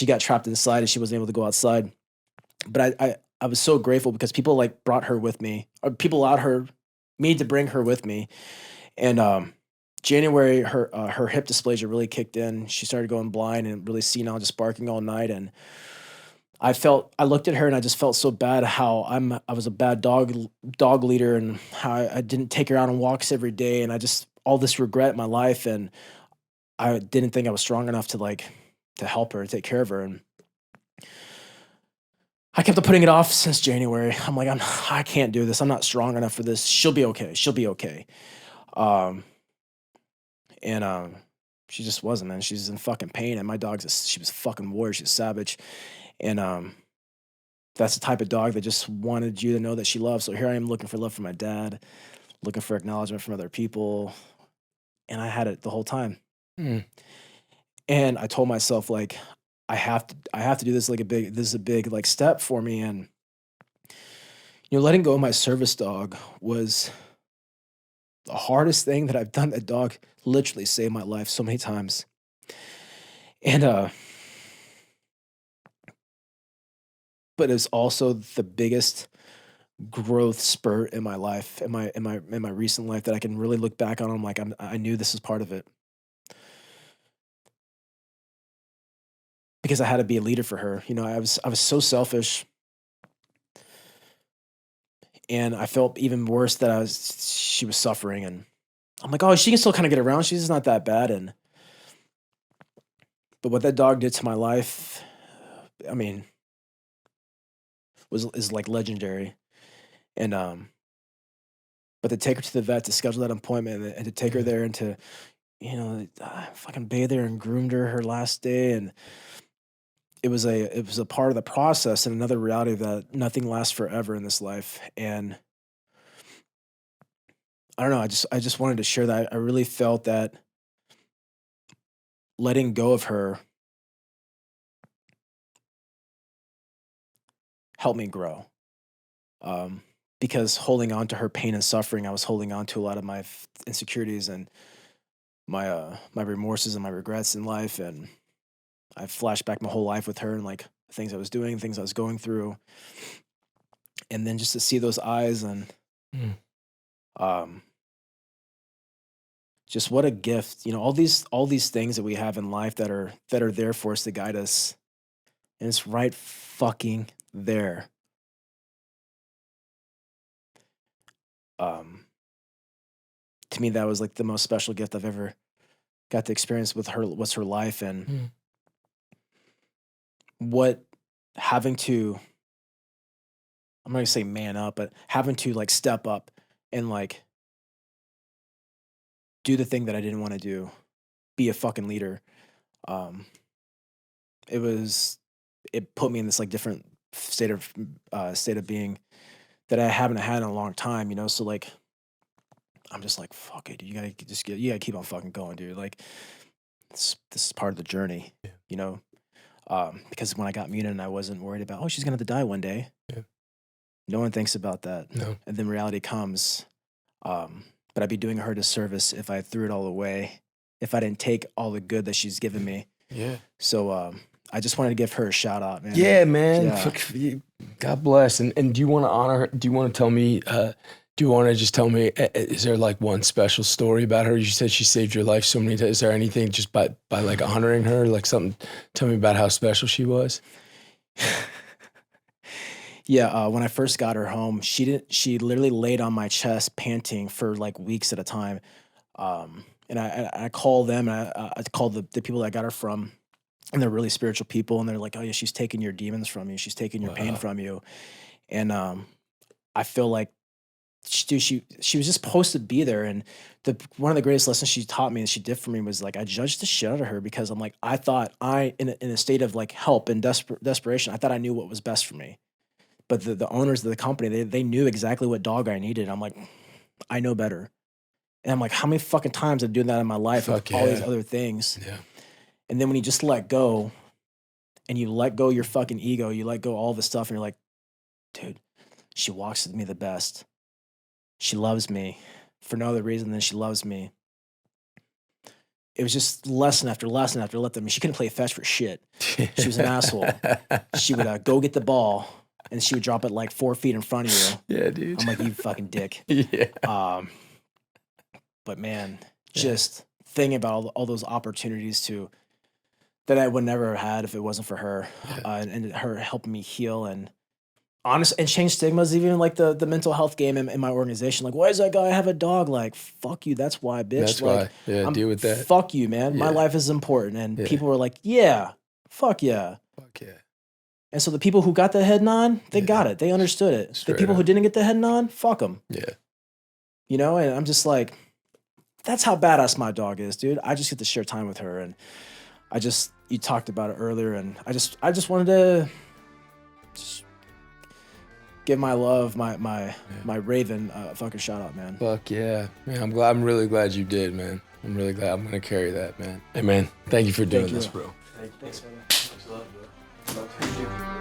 got trapped inside and she wasn't able to go outside. But I was so grateful because people like brought her with me, or people allowed me to bring her with me. And January, her hip dysplasia really kicked in. She started going blind and really senile, just barking all night. And I looked at her and I just felt so bad how I was a bad dog leader, and how I didn't take her out on walks every day. And I just, all this regret in my life. And I didn't think I was strong enough to help her, take care of her. And I kept putting it off since January. I'm like, I can't do this. I'm not strong enough for this. She'll be okay. She'll be okay. And she just wasn't, man. She's in fucking pain. And my she was a fucking warrior. She's savage. And that's the type of dog that just wanted you to know that she loves. So here I am looking for love from my dad, looking for acknowledgement from other people. And I had it the whole time. Mm. And I told myself, like, I have to do this. This is a big like step for me. And, you know, letting go of my service dog was the hardest thing that I've done. That dog literally saved my life so many times. And, but it's also the biggest growth spurt in my life, in my recent life, that I can really look back on. I'm like, I knew this was part of it. Because I had to be a leader for her. You know, I was so selfish. And I felt even worse that she was suffering. And I'm like, oh, she can still kind of get around. She's not that bad. And But what that dog did to my life, I mean, is like legendary. And but to take her to the vet, to schedule that appointment, and to take her there, and to, fucking bathe her and groomed her last day, and it was a part of the process, and another reality that nothing lasts forever in this life. And I don't know, I just wanted to share that. I really felt that letting go of her helped me grow. Because holding on to her pain and suffering, I was holding on to a lot of my insecurities and my remorses and my regrets in life. And I flashed back my whole life with her, and like things I was doing, things I was going through, and then just to see those eyes, and Mm. just what a gift, all these things that we have in life that are there for us to guide us, and it's right fucking there. Um, to me, that was like the most special gift I've ever got to experience with her. Was her life, and Mm. what having to, I'm not gonna say man up, but having to like step up and like do the thing that I didn't want to do, be a fucking leader. Um, it was it put me in this like different state of being that I haven't had in a long time. So like I'm just like, fuck it, you gotta keep on fucking going, dude. Like this is part of the journey, Yeah. Because when I got muted, I wasn't worried about, oh, she's gonna have to die one day. Yeah. No one thinks about that. No. And then reality comes. But I'd be doing her a disservice if I threw it all away, if I didn't take all the good that she's given me. Yeah. So I just wanted to give her a shout out, man. Yeah, man. Yeah. God bless. And do you want to honor her? Do you want to tell me, do you want to just tell me, is there like one special story about her? You said she saved your life so many times. Is there anything just by like honoring her, like something, tell me about how special she was? Yeah, when I first got her home, she literally laid on my chest panting for like weeks at a time. And I call them, and I call the people that I got her from, and they're really spiritual people, and they're like, oh yeah, she's taking your demons from you. She's taking your pain Wow. from you. And I feel like she was just supposed to be there. And one of the greatest lessons she taught me and she did for me was like, I judged the shit out of her because I'm like, I thought in a state of like help and desperation, I thought I knew what was best for me. But the owners of the company, they knew exactly what dog I needed. I'm like, I know better. And I'm like, how many fucking times I've done that in my life with Fuck all these yeah. other things? Yeah. And then when you just let go, and you let go your fucking ego, you let go all the stuff, and you're like, dude, she walks with me the best. She loves me for no other reason than she loves me. It was just lesson after lesson after lesson. I mean, she couldn't play fetch for shit. She was an asshole. She would go get the ball, and she would drop it like 4 feet in front of you. Yeah, dude. I'm like, you fucking dick. Yeah. But man, just thinking about all those opportunities that I would never have had if it wasn't for her, and her helping me heal and change stigmas, even like the mental health game in my organization. Like, why does that guy have a dog? Like, fuck you. That's why, bitch. That's like, why. Yeah, deal with that. Fuck you, man. My Yeah. life is important. And Yeah. people were like, yeah, fuck yeah. Fuck yeah. And so the people who got the head nod, they Yeah. got it. They understood it. Straight the people who up. didn't get the head nod, fuck them. Yeah. And I'm just like, that's how badass my dog is, dude. I just get to share time with her, and you talked about it earlier, and I just wanted to just give my love, my Raven a fucking shout out, man. Fuck yeah. Man, I'm really glad you did, man. I'm really glad. I'm gonna carry that, man. Hey man, thank you for doing this, bro. Thanks, man. Much love, bro. Love to you.